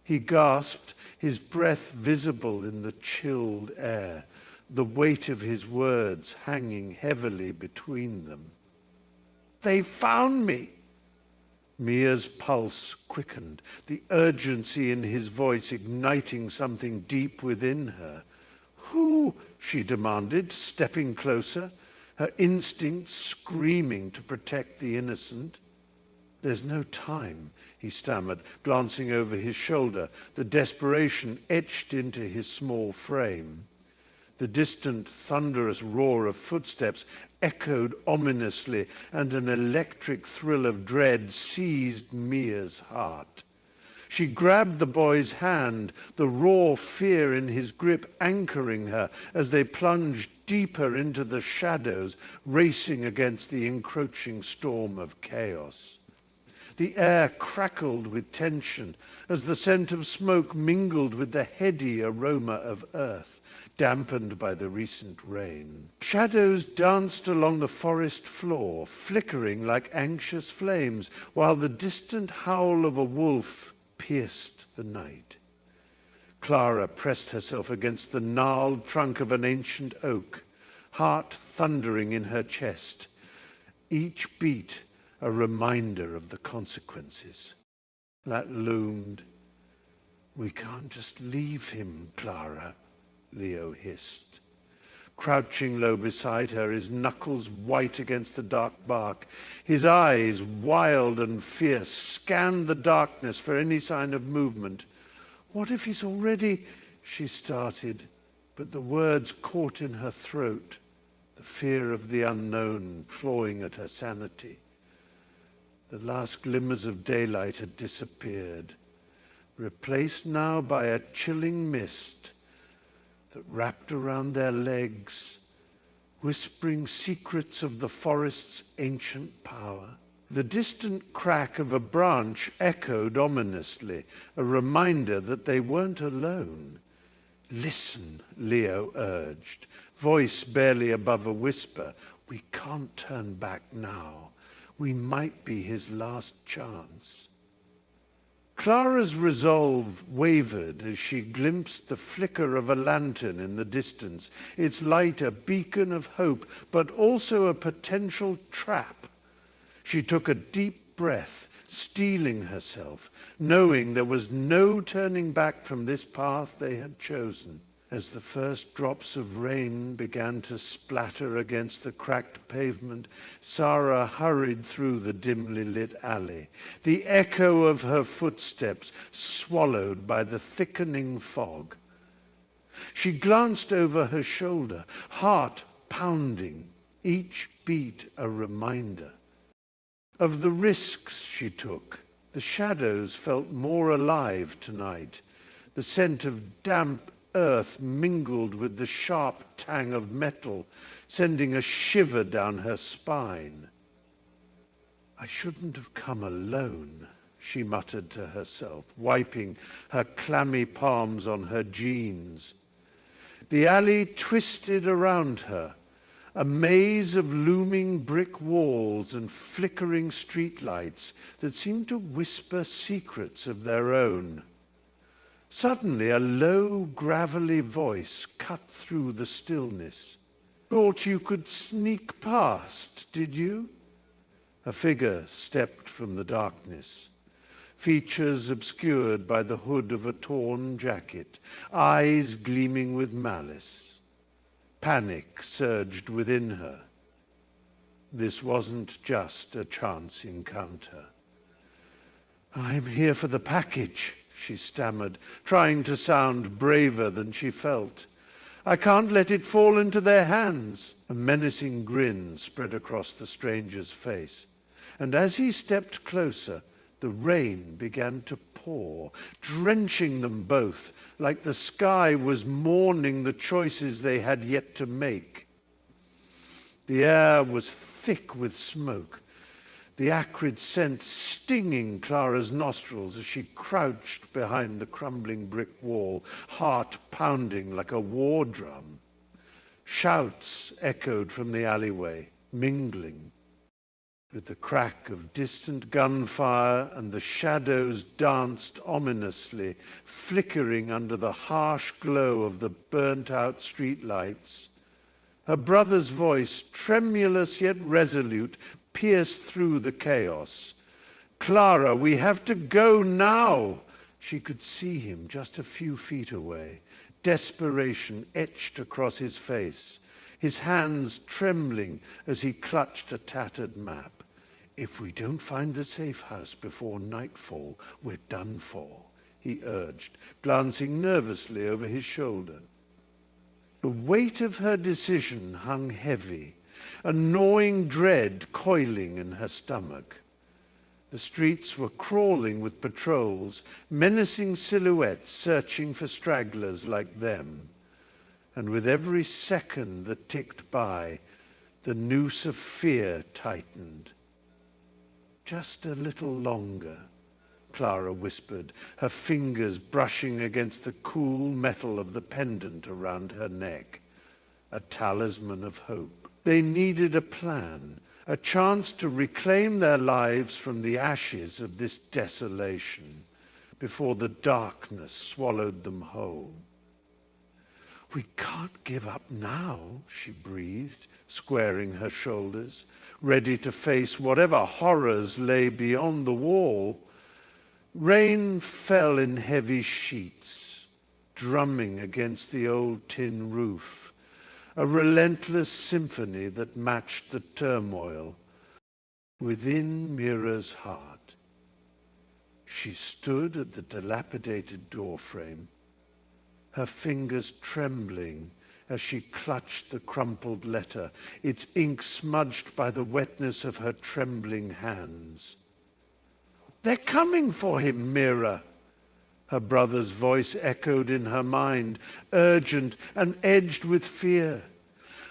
he gasped, his breath visible in the chilled air, the weight of his words hanging heavily between them. "They found me!" Mia's pulse quickened, the urgency in his voice igniting something deep within her. "Who?" she demanded, stepping closer, her instincts screaming to protect the innocent. "There's no time," he stammered, glancing over his shoulder, the desperation etched into his small frame. The distant, thunderous roar of footsteps echoed ominously, and an electric thrill of dread seized Mia's heart. She grabbed the boy's hand, the raw fear in his grip anchoring her as they plunged deeper into the shadows, racing against the encroaching storm of chaos. The air crackled with tension as the scent of smoke mingled with the heady aroma of earth, dampened by the recent rain. Shadows danced along the forest floor, flickering like anxious flames, while the distant howl of a wolf pierced the night. Clara pressed herself against the gnarled trunk of an ancient oak, heart thundering in her chest, each beat a reminder of the consequences. That loomed. "We can't just leave him, Clara," Leo hissed. Crouching low beside her, his knuckles white against the dark bark, his eyes, wild and fierce, scanned the darkness for any sign of movement. "What if he's already—" she started, but the words caught in her throat, the fear of the unknown clawing at her sanity. The last glimmers of daylight had disappeared, replaced now by a chilling mist that wrapped around their legs, whispering secrets of the forest's ancient power. The distant crack of a branch echoed ominously, a reminder that they weren't alone. "Listen," Leo urged, voice barely above a whisper. "We can't turn back now. We might be his last chance." Clara's resolve wavered as she glimpsed the flicker of a lantern in the distance, its light a beacon of hope, but also a potential trap. She took a deep breath, steeling herself, knowing there was no turning back from this path they had chosen. As the first drops of rain began to splatter against the cracked pavement, Sarah hurried through the dimly lit alley, the echo of her footsteps swallowed by the thickening fog. She glanced over her shoulder, heart pounding, each beat a reminder of the risks she took. The shadows felt more alive tonight. The scent of damp earth mingled with the sharp tang of metal, sending a shiver down her spine. "I shouldn't have come alone," she muttered to herself, wiping her clammy palms on her jeans. The alley twisted around her, a maze of looming brick walls and flickering streetlights that seemed to whisper secrets of their own. Suddenly, a low, gravelly voice cut through the stillness. "Thought you could sneak past, did you?" A figure stepped from the darkness, features obscured by the hood of a torn jacket, eyes gleaming with malice. Panic surged within her. This wasn't just a chance encounter. "I'm here for the package," she stammered, trying to sound braver than she felt. "I can't let it fall into their hands." A menacing grin spread across the stranger's face, and as he stepped closer, the rain began to pour, drenching them both, like the sky was mourning the choices they had yet to make. The air was thick with smoke, the acrid scent stinging Clara's nostrils as she crouched behind the crumbling brick wall, heart pounding like a war drum. Shouts echoed from the alleyway, mingling with the crack of distant gunfire, and the shadows danced ominously, flickering under the harsh glow of the burnt-out streetlights. Her brother's voice, tremulous yet resolute, pierced through the chaos. "Clara, we have to go now!" She could see him just a few feet away, desperation etched across his face, his hands trembling as he clutched a tattered map. "If we don't find the safe house before nightfall, we're done for," he urged, glancing nervously over his shoulder. The weight of her decision hung heavy, a gnawing dread coiling in her stomach. The streets were crawling with patrols, menacing silhouettes searching for stragglers like them. And with every second that ticked by, the noose of fear tightened. "Just a little longer," Clara whispered, her fingers brushing against the cool metal of the pendant around her neck, a talisman of hope. They needed a plan, a chance to reclaim their lives from the ashes of this desolation before the darkness swallowed them whole. "We can't give up now," she breathed, squaring her shoulders, ready to face whatever horrors lay beyond the wall. Rain fell in heavy sheets, drumming against the old tin roof, a relentless symphony that matched the turmoil within Mira's heart. She stood at the dilapidated doorframe, her fingers trembling as she clutched the crumpled letter, its ink smudged by the wetness of her trembling hands. "They're coming for him, Mira!" Her brother's voice echoed in her mind, urgent and edged with fear.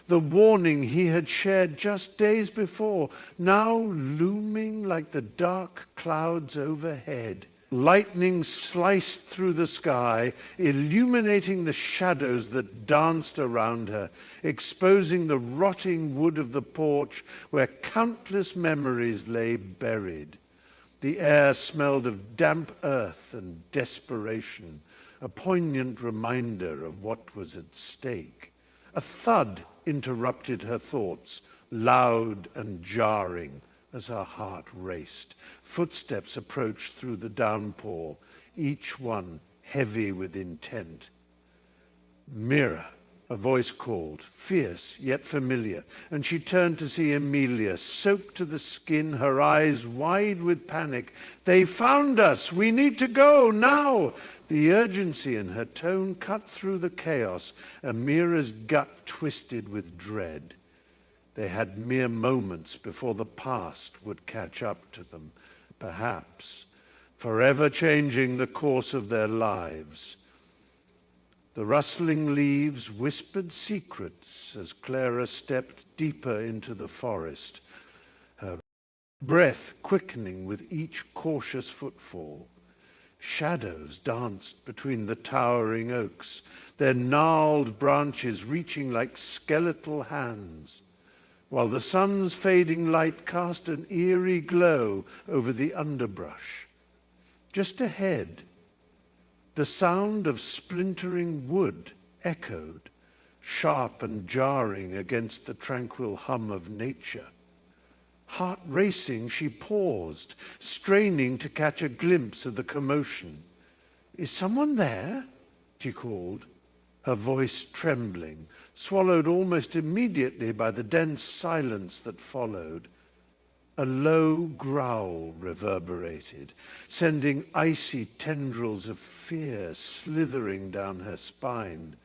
The warning he had shared just days before, now looming like the dark clouds overhead. Lightning sliced through the sky, illuminating the shadows that danced around her, exposing the rotting wood of the porch where countless memories lay buried. The air smelled of damp earth and desperation, a poignant reminder of what was at stake. A thud interrupted her thoughts, loud and jarring, as her heart raced. Footsteps approached through the downpour, each one heavy with intent. "Mira," a voice called, fierce yet familiar, and she turned to see Emilia, soaked to the skin, her eyes wide with panic. "They found us! We need to go, now!" The urgency in her tone cut through the chaos. Amira's gut twisted with dread. They had mere moments before the past would catch up to them, perhaps forever changing the course of their lives. The rustling leaves whispered secrets as Clara stepped deeper into the forest, her breath quickening with each cautious footfall. Shadows danced between the towering oaks, their gnarled branches reaching like skeletal hands, while the sun's fading light cast an eerie glow over the underbrush. Just ahead, the sound of splintering wood echoed, sharp and jarring against the tranquil hum of nature. Heart racing, she paused, straining to catch a glimpse of the commotion. "Is someone there?" she called, her voice trembling, swallowed almost immediately by the dense silence that followed. A low growl reverberated, sending icy tendrils of fear slithering down her spine.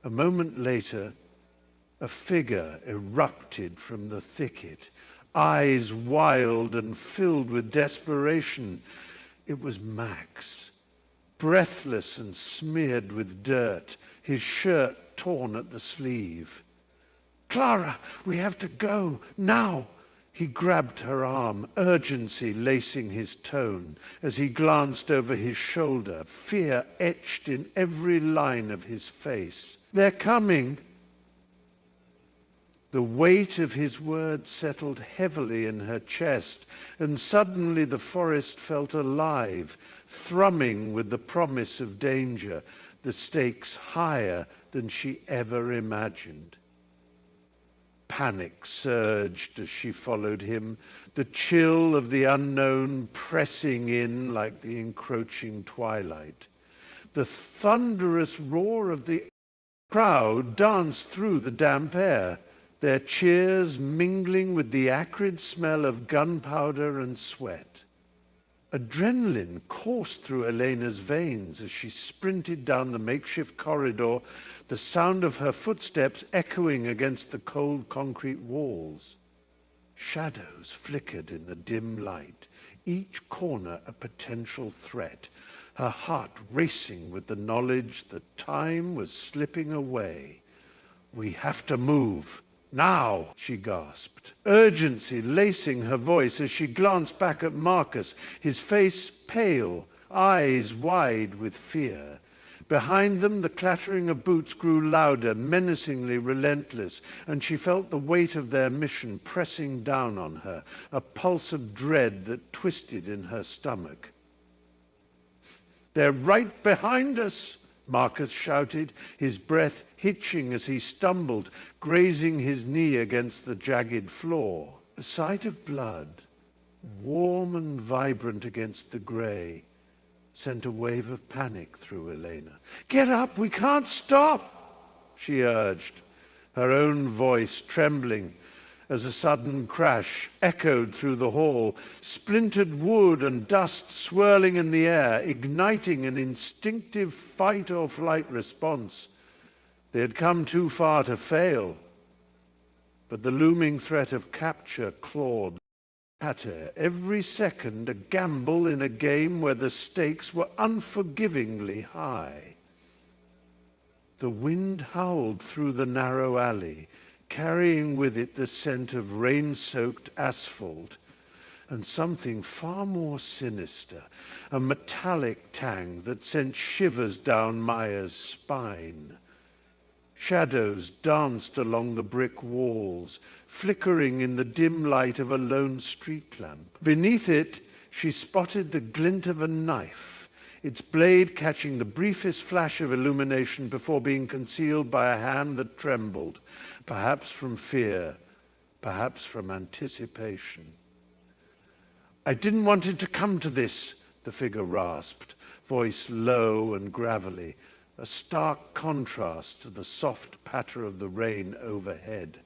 A moment later, a figure erupted from the thicket, eyes wild and filled with desperation. It was Max, breathless and smeared with dirt, his shirt torn at the sleeve. "Clara, we have to go, now!" He grabbed her arm, urgency lacing his tone. As he glanced over his shoulder, fear etched in every line of his face. "They're coming!" The weight of his words settled heavily in her chest, and suddenly the forest felt alive, thrumming with the promise of danger, the stakes higher than she ever imagined. Panic surged as she followed him, the chill of the unknown pressing in like the encroaching twilight. The thunderous roar of the crowd danced through the damp air, their cheers mingling with the acrid smell of gunpowder and sweat. Adrenaline coursed through Elena's veins as she sprinted down the makeshift corridor, the sound of her footsteps echoing against the cold concrete walls. Shadows flickered in the dim light, each corner a potential threat, her heart racing with the knowledge that time was slipping away. "We have to move. Now," she gasped, urgency lacing her voice as she glanced back at Marcus, his face pale, eyes wide with fear. Behind them, the clattering of boots grew louder, menacingly relentless, and she felt the weight of their mission pressing down on her, a pulse of dread that twisted in her stomach. "They're right behind us!" Marcus shouted, his breath hitching as he stumbled, grazing his knee against the jagged floor. The sight of blood, warm and vibrant against the grey, sent a wave of panic through Elena. "Get up, we can't stop!" she urged, her own voice trembling as a sudden crash echoed through the hall, splintered wood and dust swirling in the air, igniting an instinctive fight-or-flight response. They had come too far to fail, but the looming threat of capture clawed at her. Every second a gamble in a game where the stakes were unforgivingly high. The wind howled through the narrow alley, carrying with it the scent of rain-soaked asphalt and something far more sinister, a metallic tang that sent shivers down Maya's spine. Shadows danced along the brick walls, flickering in the dim light of a lone street lamp. Beneath it, she spotted the glint of a knife, its blade catching the briefest flash of illumination before being concealed by a hand that trembled, perhaps from fear, perhaps from anticipation. "I didn't want it to come to this," the figure rasped, voice low and gravelly, a stark contrast to the soft patter of the rain overhead.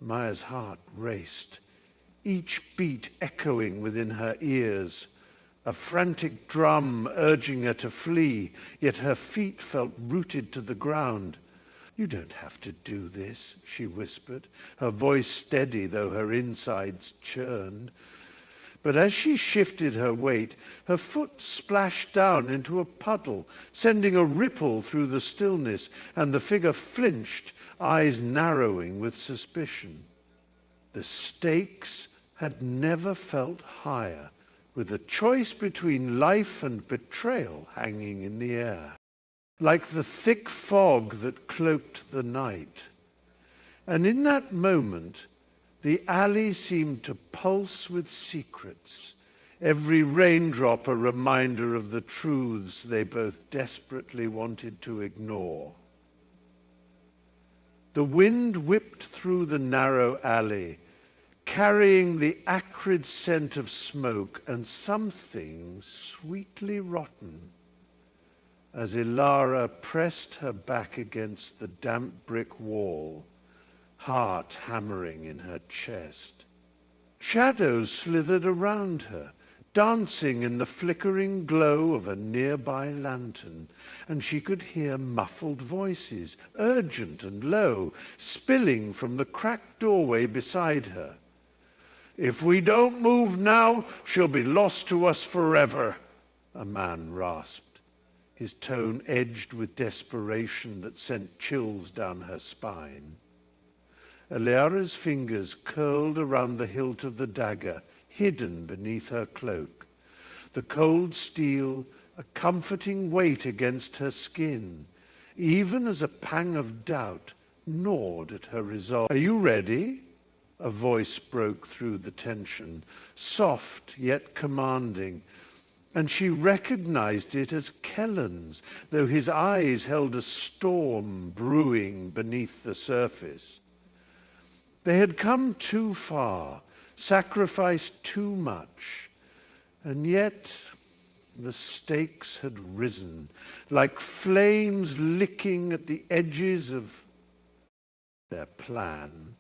Maya's heart raced, each beat echoing within her ears, a frantic drum urging her to flee, yet her feet felt rooted to the ground. "You don't have to do this," she whispered, her voice steady though her insides churned. But as she shifted her weight, her foot splashed down into a puddle, sending a ripple through the stillness, and the figure flinched, eyes narrowing with suspicion. The stakes had never felt higher, with a choice between life and betrayal hanging in the air, like the thick fog that cloaked the night. And in that moment, the alley seemed to pulse with secrets, every raindrop a reminder of the truths they both desperately wanted to ignore. The wind whipped through the narrow alley, carrying the acrid scent of smoke and something sweetly rotten, as Ilara pressed her back against the damp brick wall, heart hammering in her chest. Shadows slithered around her, dancing in the flickering glow of a nearby lantern, and she could hear muffled voices, urgent and low, spilling from the cracked doorway beside her. "If we don't move now, she'll be lost to us forever," a man rasped, his tone edged with desperation that sent chills down her spine. Eliara's fingers curled around the hilt of the dagger, hidden beneath her cloak. The cold steel, a comforting weight against her skin, even as a pang of doubt gnawed at her resolve. "Are you ready?" A voice broke through the tension, soft yet commanding, and she recognized it as Kellen's, though his eyes held a storm brewing beneath the surface. They had come too far, sacrificed too much, and yet the stakes had risen, like flames licking at the edges of their plan.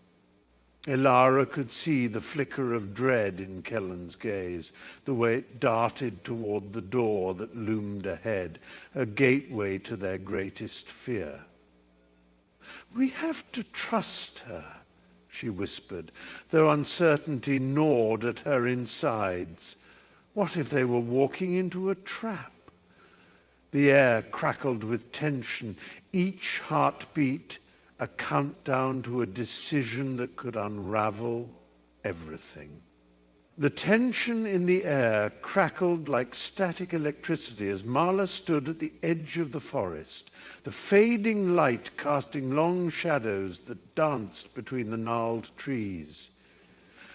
Ilara could see the flicker of dread in Kellen's gaze, the way it darted toward the door that loomed ahead, a gateway to their greatest fear. "We have to trust her," she whispered, though uncertainty gnawed at her insides. What if they were walking into a trap? The air crackled with tension, each heartbeat a countdown to a decision that could unravel everything. The tension in the air crackled like static electricity as Marla stood at the edge of the forest, the fading light casting long shadows that danced between the gnarled trees.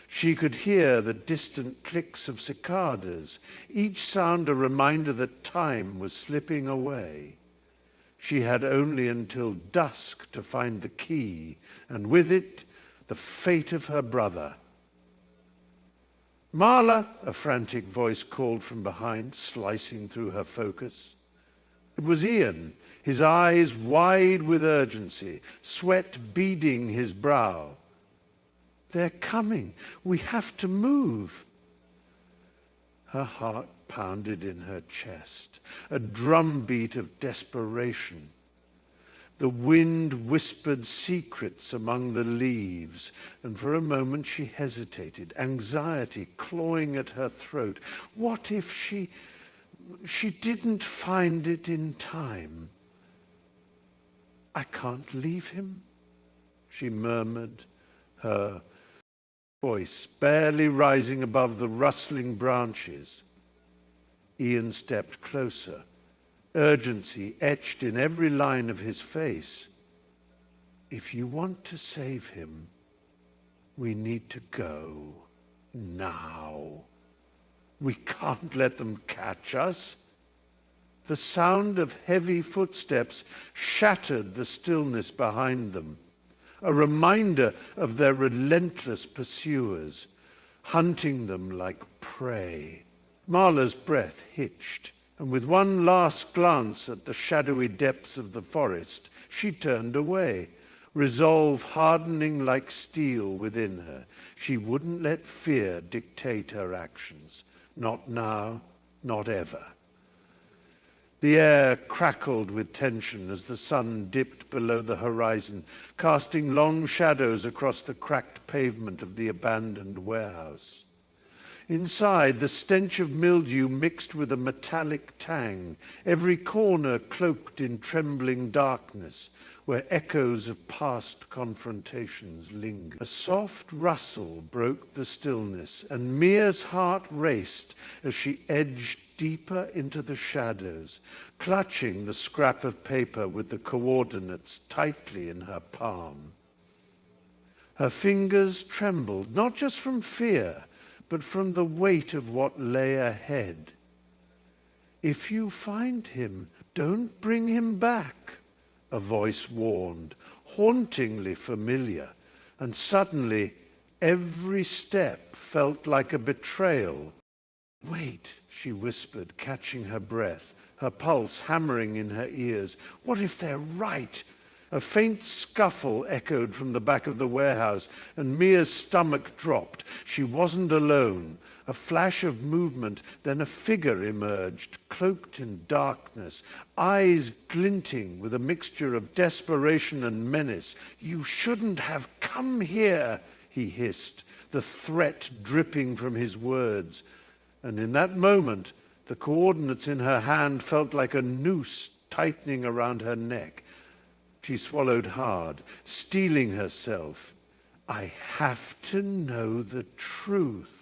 She could hear the distant clicks of cicadas, each sound a reminder that time was slipping away. She had only until dusk to find the key, and with it, the fate of her brother. "Marla!" a frantic voice called from behind, slicing through her focus. It was Ian, his eyes wide with urgency, sweat beading his brow. "They're coming. We have to move." Her heart pounded in her chest, a drumbeat of desperation. The wind whispered secrets among the leaves, and for a moment she hesitated, anxiety clawing at her throat. What if she didn't find it in time? "I can't leave him," she murmured, her voice barely rising above the rustling branches. Ian stepped closer, urgency etched in every line of his face. "If you want to save him, we need to go now. We can't let them catch us." The sound of heavy footsteps shattered the stillness behind them. a reminder of their relentless pursuers, hunting them like prey. Marla's breath hitched, and with one last glance at the shadowy depths of the forest, she turned away, resolve hardening like steel within her. She wouldn't let fear dictate her actions. Not now, not ever. The air crackled with tension as the sun dipped below the horizon, casting long shadows across the cracked pavement of the abandoned warehouse. Inside, the stench of mildew mixed with a metallic tang, every corner cloaked in trembling darkness, where echoes of past confrontations lingered. A soft rustle broke the stillness, and Mia's heart raced as she edged deeper into the shadows, clutching the scrap of paper with the coordinates tightly in her palm. Her fingers trembled, not just from fear, but from the weight of what lay ahead. "If you find him, don't bring him back," a voice warned, hauntingly familiar, and suddenly every step felt like a betrayal. "Wait," she whispered, catching her breath, her pulse hammering in her ears. "What if they're right?" A faint scuffle echoed from the back of the warehouse, and Mia's stomach dropped. She wasn't alone. A flash of movement, then a figure emerged, cloaked in darkness, eyes glinting with a mixture of desperation and menace. "You shouldn't have come here," he hissed, the threat dripping from his words. And in that moment, the coordinates in her hand felt like a noose tightening around her neck. She swallowed hard, steeling herself. "I have to know the truth."